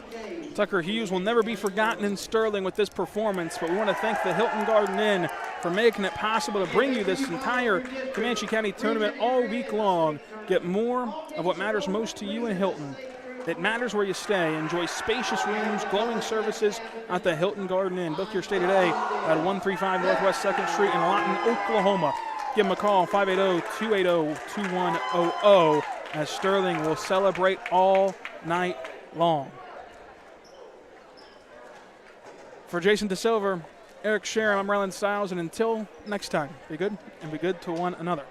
Tucker Hughes will never be forgotten in Sterling with this performance, but we want to thank the Hilton Garden Inn for making it possible to bring you this entire Comanche County tournament all week long. Get more of what matters most to you in Hilton. It matters where you stay. Enjoy spacious rooms, glowing services at the Hilton Garden Inn. Book your stay today at 135 Northwest 2nd Street in Lawton, Oklahoma. Give them a call, 580-280-2100, as Sterling will celebrate all night long. For Jason DeSilver, Eric Sharon, I'm Ryland Stiles, and until next time, be good and be good to one another.